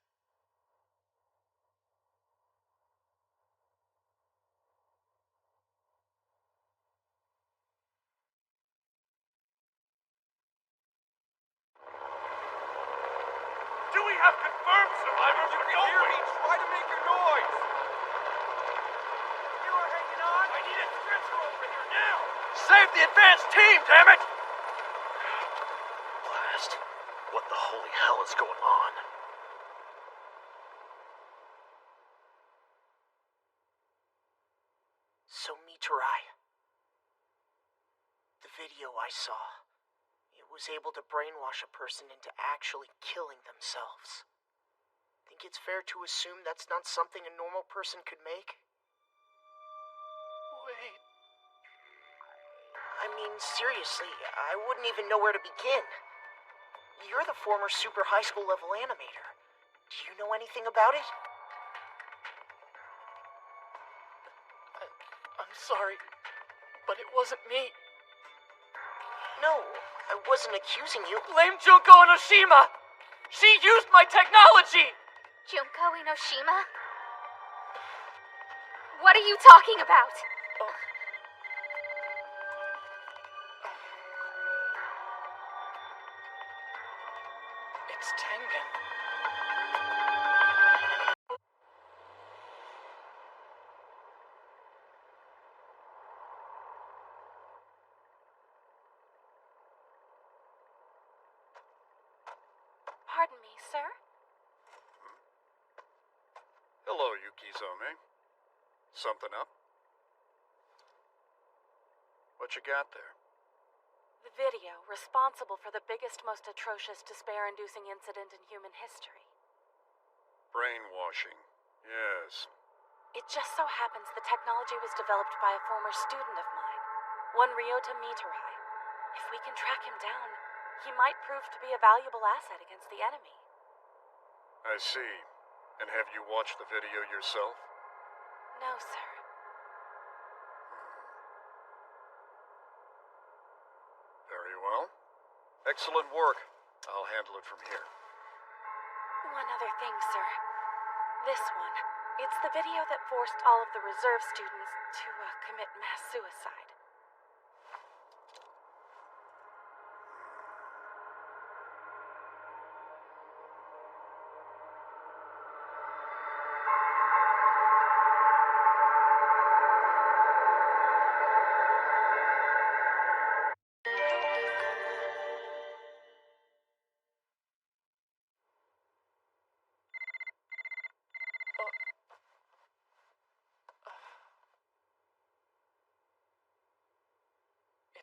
Do we have confirmed survivors or don't we? Try to make your noise! You are hanging on? I need a stretcher over here now! Save the advanced team, damn it! Blast. What the holy hell is going on? So, Miturai, the video I saw, it was able to brainwash a person into actually killing themselves. Think it's fair to assume that's not something a normal person could make? Wait. I mean, seriously, I wouldn't even know where to begin. You're the former super high school level animator. Do you know anything about it? I'm sorry, but it wasn't me. No, I wasn't accusing you. Blame Junko Enoshima! She used my technology! Junko Enoshima? What are you talking about? It's Tengen. Pardon me, sir? Hello, Yukizome. Something up? What you got there? The video responsible for the biggest, most atrocious, despair-inducing incident in human history. Brainwashing. Yes. It just so happens the technology was developed by a former student of mine, one Ryota Miturai. If we can track him down, he might prove to be a valuable asset against the enemy. I see. And have you watched the video yourself? No, sir. Very well. Excellent work. I'll handle it from here. One other thing, sir. This one. It's the video that forced all of the reserve students to commit mass suicide.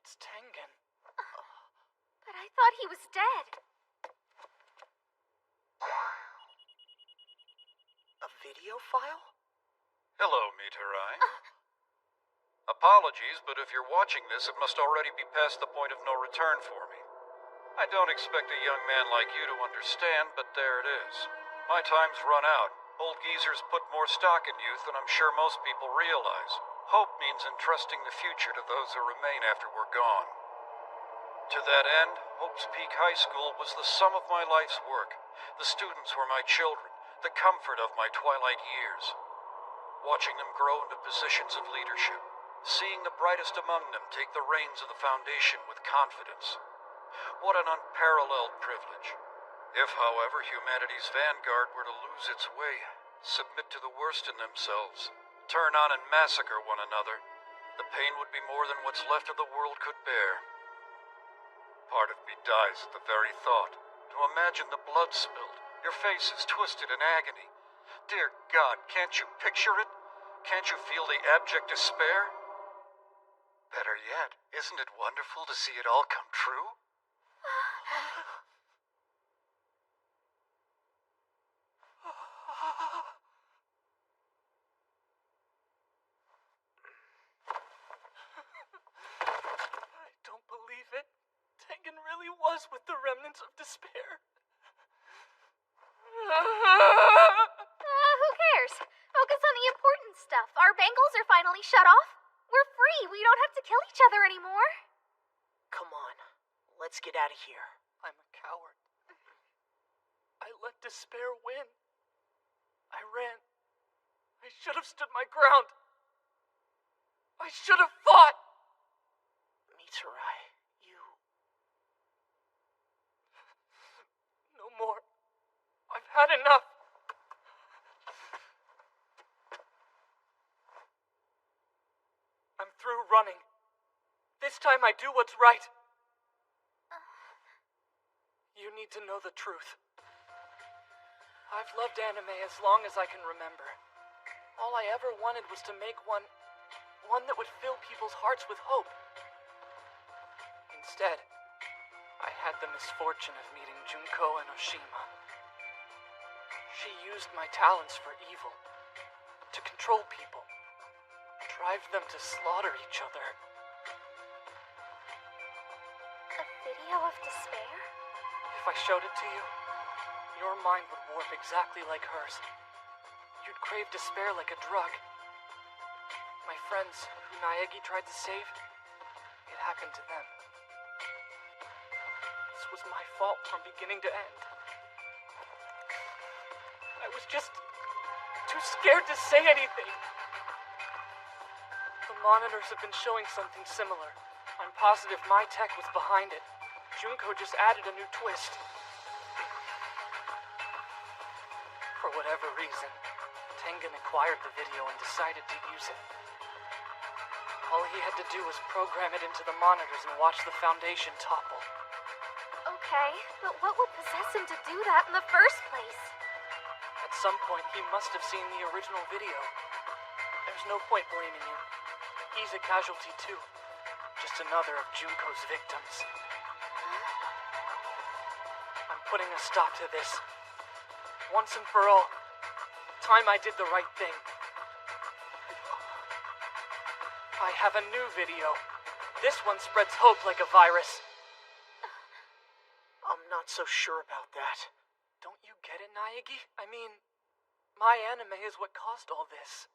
It's Tengen. But I thought he was dead. A video file? Hello, Miturai. Apologies, but if you're watching this, it must already be past the point of no return for me. I don't expect a young man like you to understand, but there it is. My time's run out. Old geezers put more stock in youth than I'm sure most people realize. Hope means entrusting the future to those who remain after we're gone. To that end, Hope's Peak High School was the sum of my life's work. The students were my children, the comfort of my twilight years. Watching them grow into positions of leadership, seeing the brightest among them take the reins of the foundation with confidence. What an unparalleled privilege. If, however, humanity's vanguard were to lose its way, submit to the worst in themselves, turn on and massacre one another, the pain would be more than what's left of the world could bear. Part of me dies at the very thought. To imagine the blood spilled, your faces twisted in agony. Dear God, can't you picture it? Can't you feel the abject despair? Better yet, isn't it wonderful to see it all come true? I don't believe it. Tengen really was with the remnants of despair. Who cares? Focus on the important stuff. Our bangles are finally shut off. We're free. We don't have to kill each other anymore. Come on, let's get out of here. I'm a coward. I let despair win. I ran. I should have stood my ground. I should have fought. Miturai, you... No more. I've had enough. I'm through running. This time I do what's right. You need to know the truth. I've loved anime as long as I can remember. All I ever wanted was to make one that would fill people's hearts with hope. Instead, I had the misfortune of meeting Junko and Oshima. She used my talents for evil, to control people, drive them to slaughter each other. A video of despair? If I showed it to you, your mind would warp exactly like hers. You'd crave despair like a drug. My friends, who Naegi tried to save, it happened to them. This was my fault from beginning to end. I was just too scared to say anything. The monitors have been showing something similar. I'm positive my tech was behind it. Junko just added a new twist. For whatever reason, Tengen acquired the video and decided to use it. All he had to do was program it into the monitors and watch the Foundation topple. Okay, but what would possess him to do that in the first place? At some point, he must have seen the original video. There's no point blaming him. He's a casualty too. Just another of Junko's victims. I'm putting a stop to this. Once and for all. Time I did the right thing. I have a new video. This one spreads hope like a virus. I'm not so sure about that. Don't you get it, Naegi? I mean, my anime is what caused all this.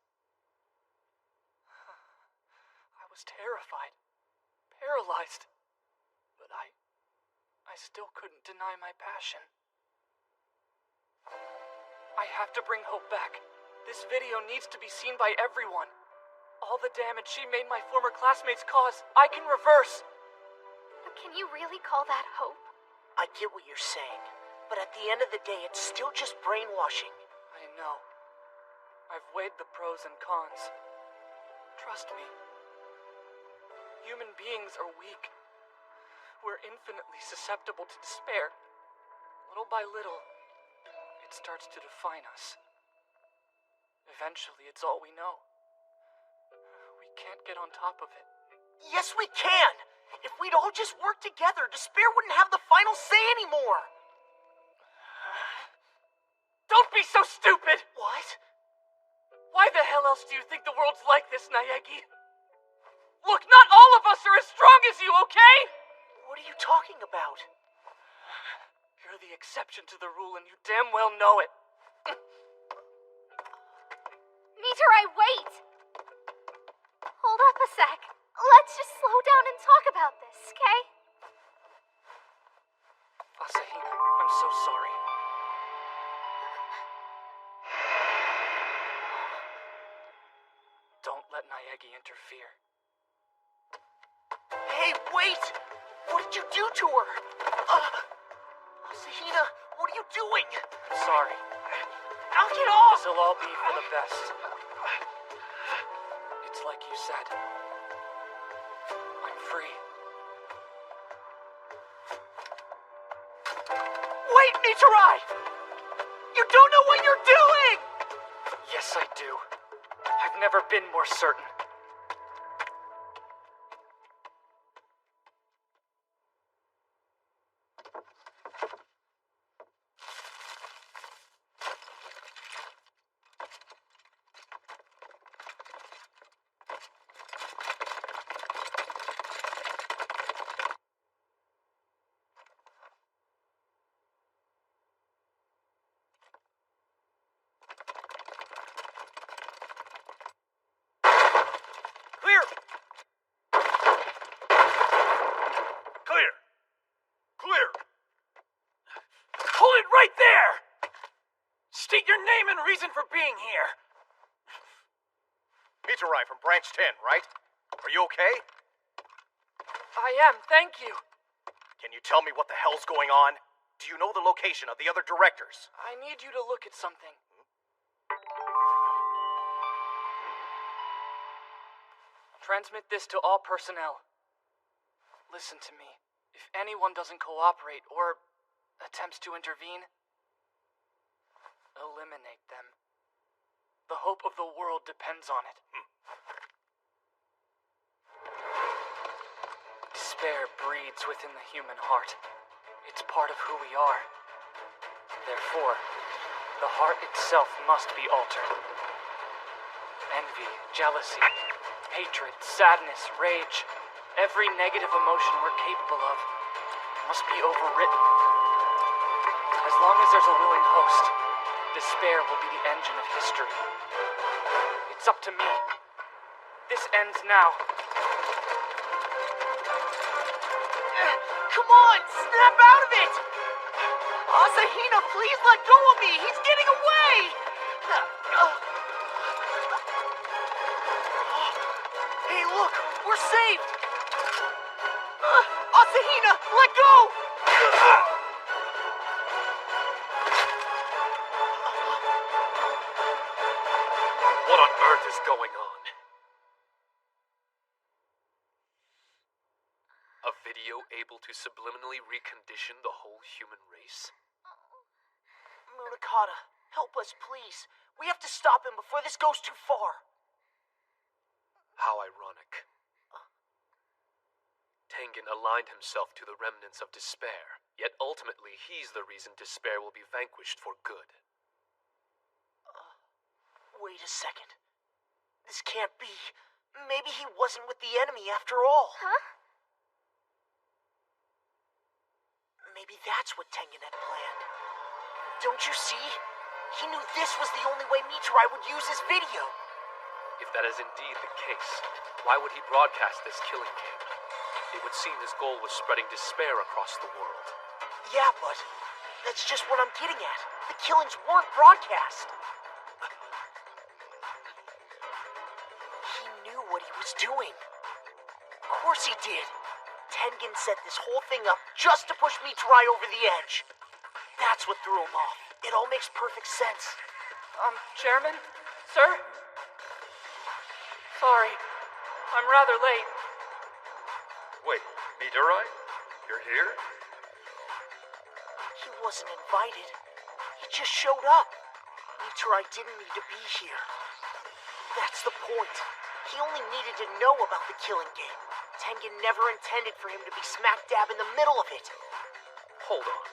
I was terrified, paralyzed, but I still couldn't deny my passion. I have to bring hope back. This video needs to be seen by everyone. All the damage she made my former classmates cause, I can reverse. But can you really call that hope? I get what you're saying, but at the end of the day, it's still just brainwashing. I know. I've weighed the pros and cons. Trust me. Human beings are weak. We're infinitely susceptible to despair. Little by little, it starts to define us. Eventually, it's all we know. We can't get on top of it. Yes, we can! If we'd all just work together, despair wouldn't have the final say anymore! Don't be so stupid! What? Why the hell else do you think the world's like this, Naegi? Look, not all of us are as strong as you, okay? What are you talking about? You're the exception to the rule, and you damn well know it. Miturai, wait! Hold up a sec. Let's just slow down and talk about this, okay? Asahina, I'm so sorry. Don't let Naegi interfere. Hey, wait! What did you do to her? Asahina, what are you doing? I'm sorry. Knock it off! This'll all be for the best. It's like you said. I'm free. Wait, Miturai! You don't know what you're doing! Yes, I do. I've never been more certain. and reason for being here. Miturai from Branch 10, right? Are you okay? I am, thank you. Can you tell me what the hell's going on? Do you know the location of the other directors? I need you to look at something. Transmit this to all personnel. Listen to me. If anyone doesn't cooperate or attempts to intervene, eliminate them. The hope of the world depends on it. Despair breeds within the human heart. It's part of who we are. Therefore, the heart itself must be altered. Envy, jealousy, hatred, sadness, rage, every negative emotion we're capable of must be overwritten. As long as there's a willing host, despair will be the engine of history. It's up to me. This ends now. Come on, snap out of it! Asahina, please let go of me! He's getting away! Hey, look! We're saved! Asahina, let go! What on earth is going on? A video able to subliminally recondition the whole human race? Munakata, help us, please. We have to stop him before this goes too far. How ironic. Tengen aligned himself to the remnants of despair, yet ultimately he's the reason despair will be vanquished for good. Wait a second. This can't be. Maybe he wasn't with the enemy after all. Huh? Maybe that's what Tengen had planned. Don't you see? He knew this was the only way Miturai would use his video. If that is indeed the case, why would he broadcast this killing game? It would seem his goal was spreading despair across the world. Yeah, but that's just what I'm getting at. The killings weren't broadcast. He knew what he was doing. Of course he did. Tengen set this whole thing up just to push Miturai over the edge. That's what threw him off. It all makes perfect sense. Chairman? Sir? Sorry. I'm rather late. Wait, Miturai? You're here? He wasn't invited. He just showed up. Miturai didn't need to be here. That's the point. He only needed to know about the killing game. Tengen never intended for him to be smack dab in the middle of it. Hold on.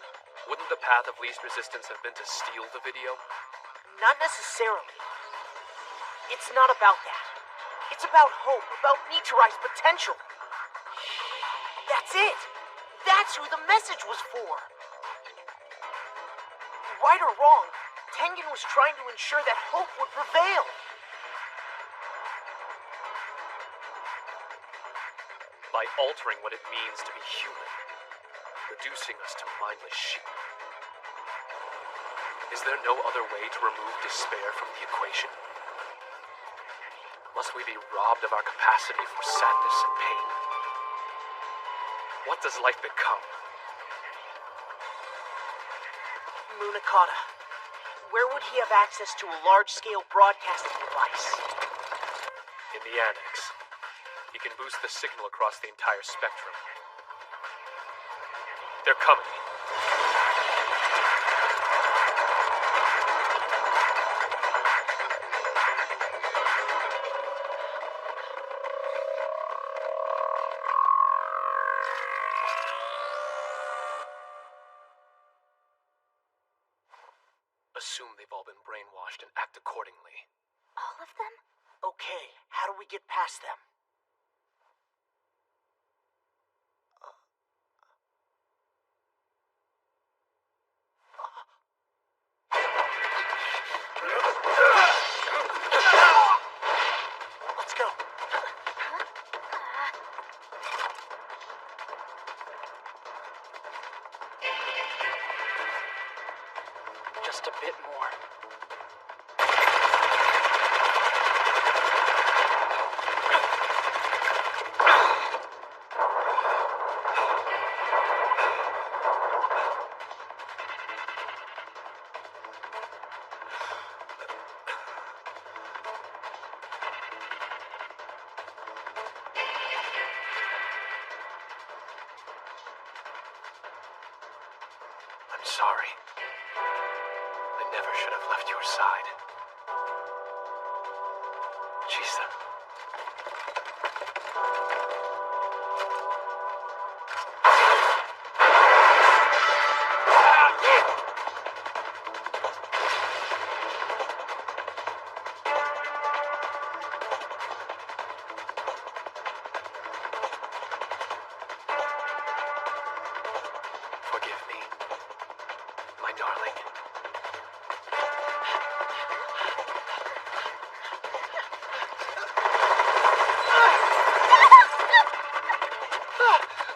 Wouldn't the path of least resistance have been to steal the video? Not necessarily. It's not about that. It's about hope, about Miturai's potential. That's it. That's who the message was for. Right or wrong, Tengen was trying to ensure that hope would prevail. By altering what it means to be human, reducing us to mindless sheep. Is there no other way to remove despair from the equation? Must we be robbed of our capacity for sadness and pain? What does life become? Munakata, where would he have access to a large-scale broadcasting device? In the annex. He can boost the signal across the entire spectrum. They're coming. Assume they've all been brainwashed and act accordingly. All of them? Okay, how do we get past them? Let's go. Just a bit more. sorry. I never should have left your side. Chisa. Forgive me, my darling.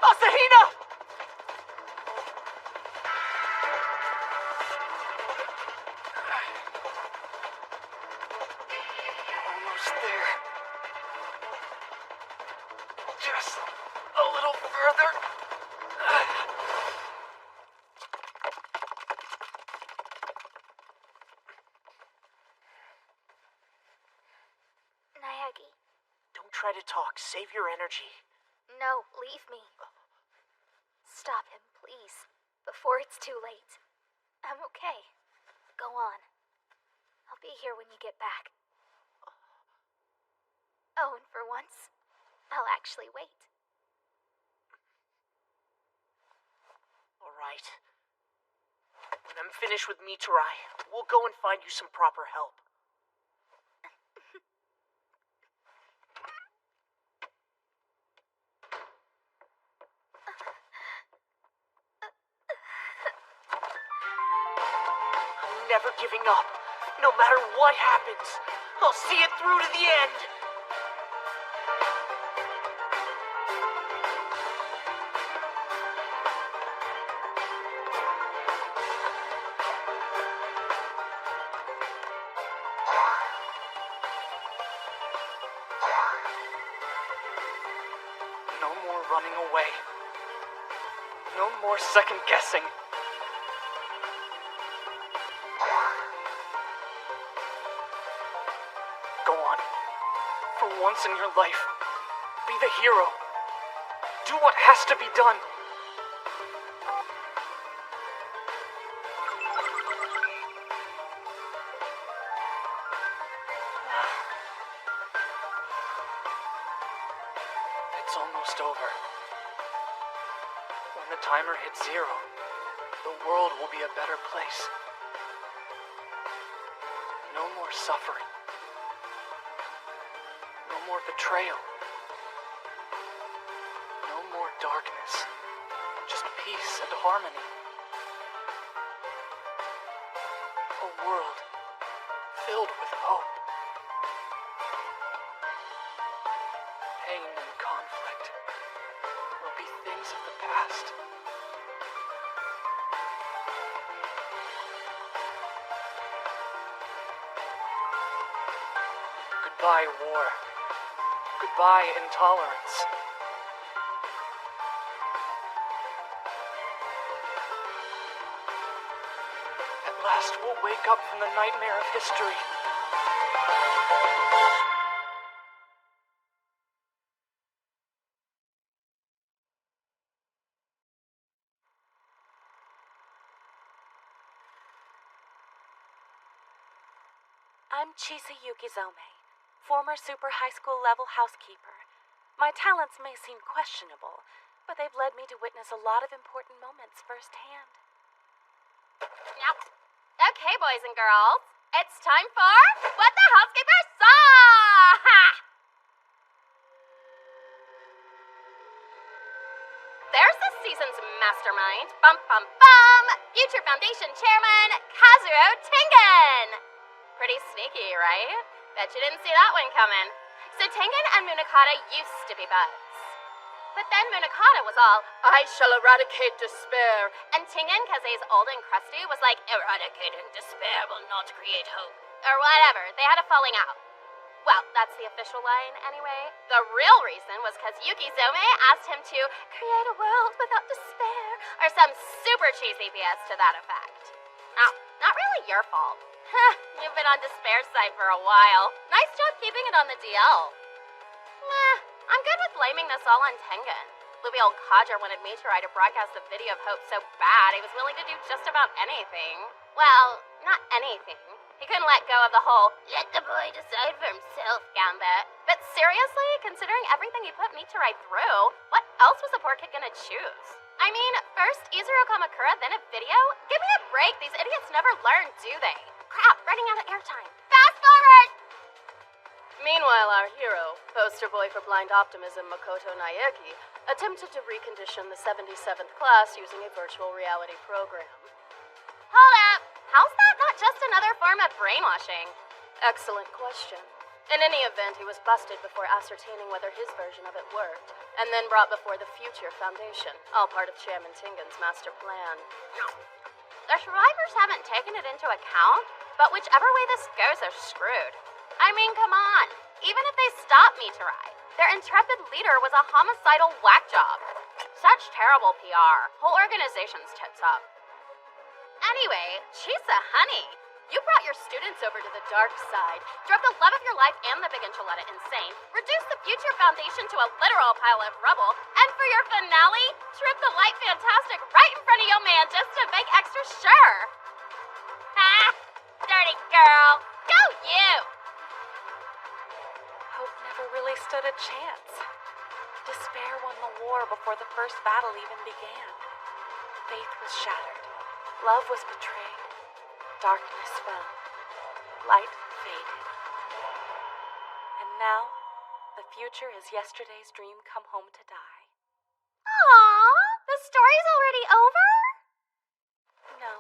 Asahina! Almost there. Just a little further. Nayagi. Don't try to talk. Save your energy. No, leave me. Stop him, please. Before it's too late. I'm okay. Go on. I'll be here when you get back. Oh, and for once, I'll actually wait. All right. When I'm finished with Miturai, we'll go and find you some proper help. I'm never giving up. No matter what happens, I'll see it through to the end. No more running away. No more second guessing. Go on. For once in your life, be the hero. Do what has to be done. It's almost over. When the timer hits 0, the world will be a better place. No more suffering. No more betrayal. No more darkness. Just peace and harmony. A world filled with hope. Pain and conflict will be things of the past. Goodbye, war. Goodbye, intolerance. At last, we'll wake up from the nightmare of history. I'm Chisa Yukizome, former super high school level housekeeper. My talents may seem questionable, but they've led me to witness a lot of important moments firsthand. Yep. Okay, boys and girls, it's time for What the Housekeeper Saw! Ha! There's this season's mastermind, bum bum bum, future foundation chairman, Kazuo Tengen! Pretty sneaky, right? Bet you didn't see that one coming. So Tengen and Munakata used to be buds. But then Munakata was all, I shall eradicate despair. And Tengen, cause he's old and crusty, was like, eradicating despair will not create hope. Or whatever, they had a falling out. Well, that's the official line anyway. The real reason was cause Yukizome asked him to create a world without despair, or some super cheesy BS to that effect. Now, not really your fault. You've been on Despair's side for a while. Nice job keeping it on the DL. I'm good with blaming this all on Tengen. Loopy old codger wanted Meteorite to broadcast the video of Hope so bad he was willing to do just about anything. Well, not anything. He couldn't let go of the whole, let the boy decide for himself gambit. But seriously, considering everything he put Meteorite through, what else was the poor kid gonna choose? I mean, first Izuru Kamakura, then a video? Give me a break, these idiots never learn, do they? Crap, running out of airtime. Fast forward! Meanwhile, our hero, poster boy for blind optimism Makoto Naegi, attempted to recondition the 77th class using a virtual reality program. Hold up! How's that not just another form of brainwashing? Excellent question. In any event, he was busted before ascertaining whether his version of it worked, and then brought before the Future Foundation, all part of Chairman Tengen's master plan. The survivors haven't taken it into account, but whichever way this goes, they're screwed. I mean, come on. Even if they stop Meteorite, their intrepid leader was a homicidal whack job. Such terrible PR. Whole organization's tits up. Anyway, Chisa, honey, you brought your students over to the dark side, drove the love of your life and the big enchilada insane, reduced the Future Foundation to a literal pile of rubble, and for your finale, tripped the light fantastic right in front of your man just to make extra sure. Ha! Dirty girl. Go you! Hope never really stood a chance. Despair won the war before the first battle even began. Faith was shattered. Love was betrayed. Darkness fell. Light faded. And now, the future is yesterday's dream come home to die. Aww, the story's already over? No.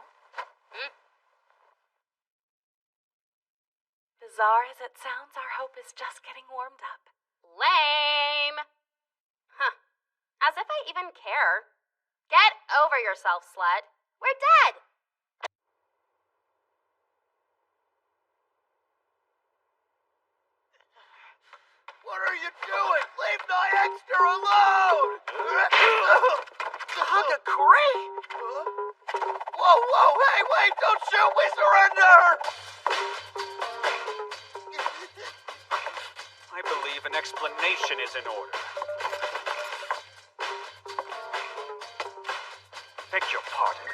Bizarre as it sounds, our hope is just getting warmed up. Lame. Huh. As if I even care. Get over yourself, slut. We're dead. What are you doing? Leave Niexter alone! Hagakure! Whoa, hey, wait, don't shoot, we surrender! I believe an explanation is in order. Beg your pardon?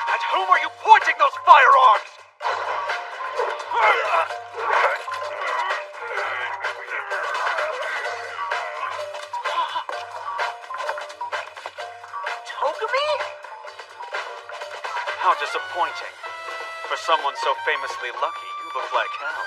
At whom are you pointing those firearms? Togami? How disappointing. For someone so famously lucky, you look like hell.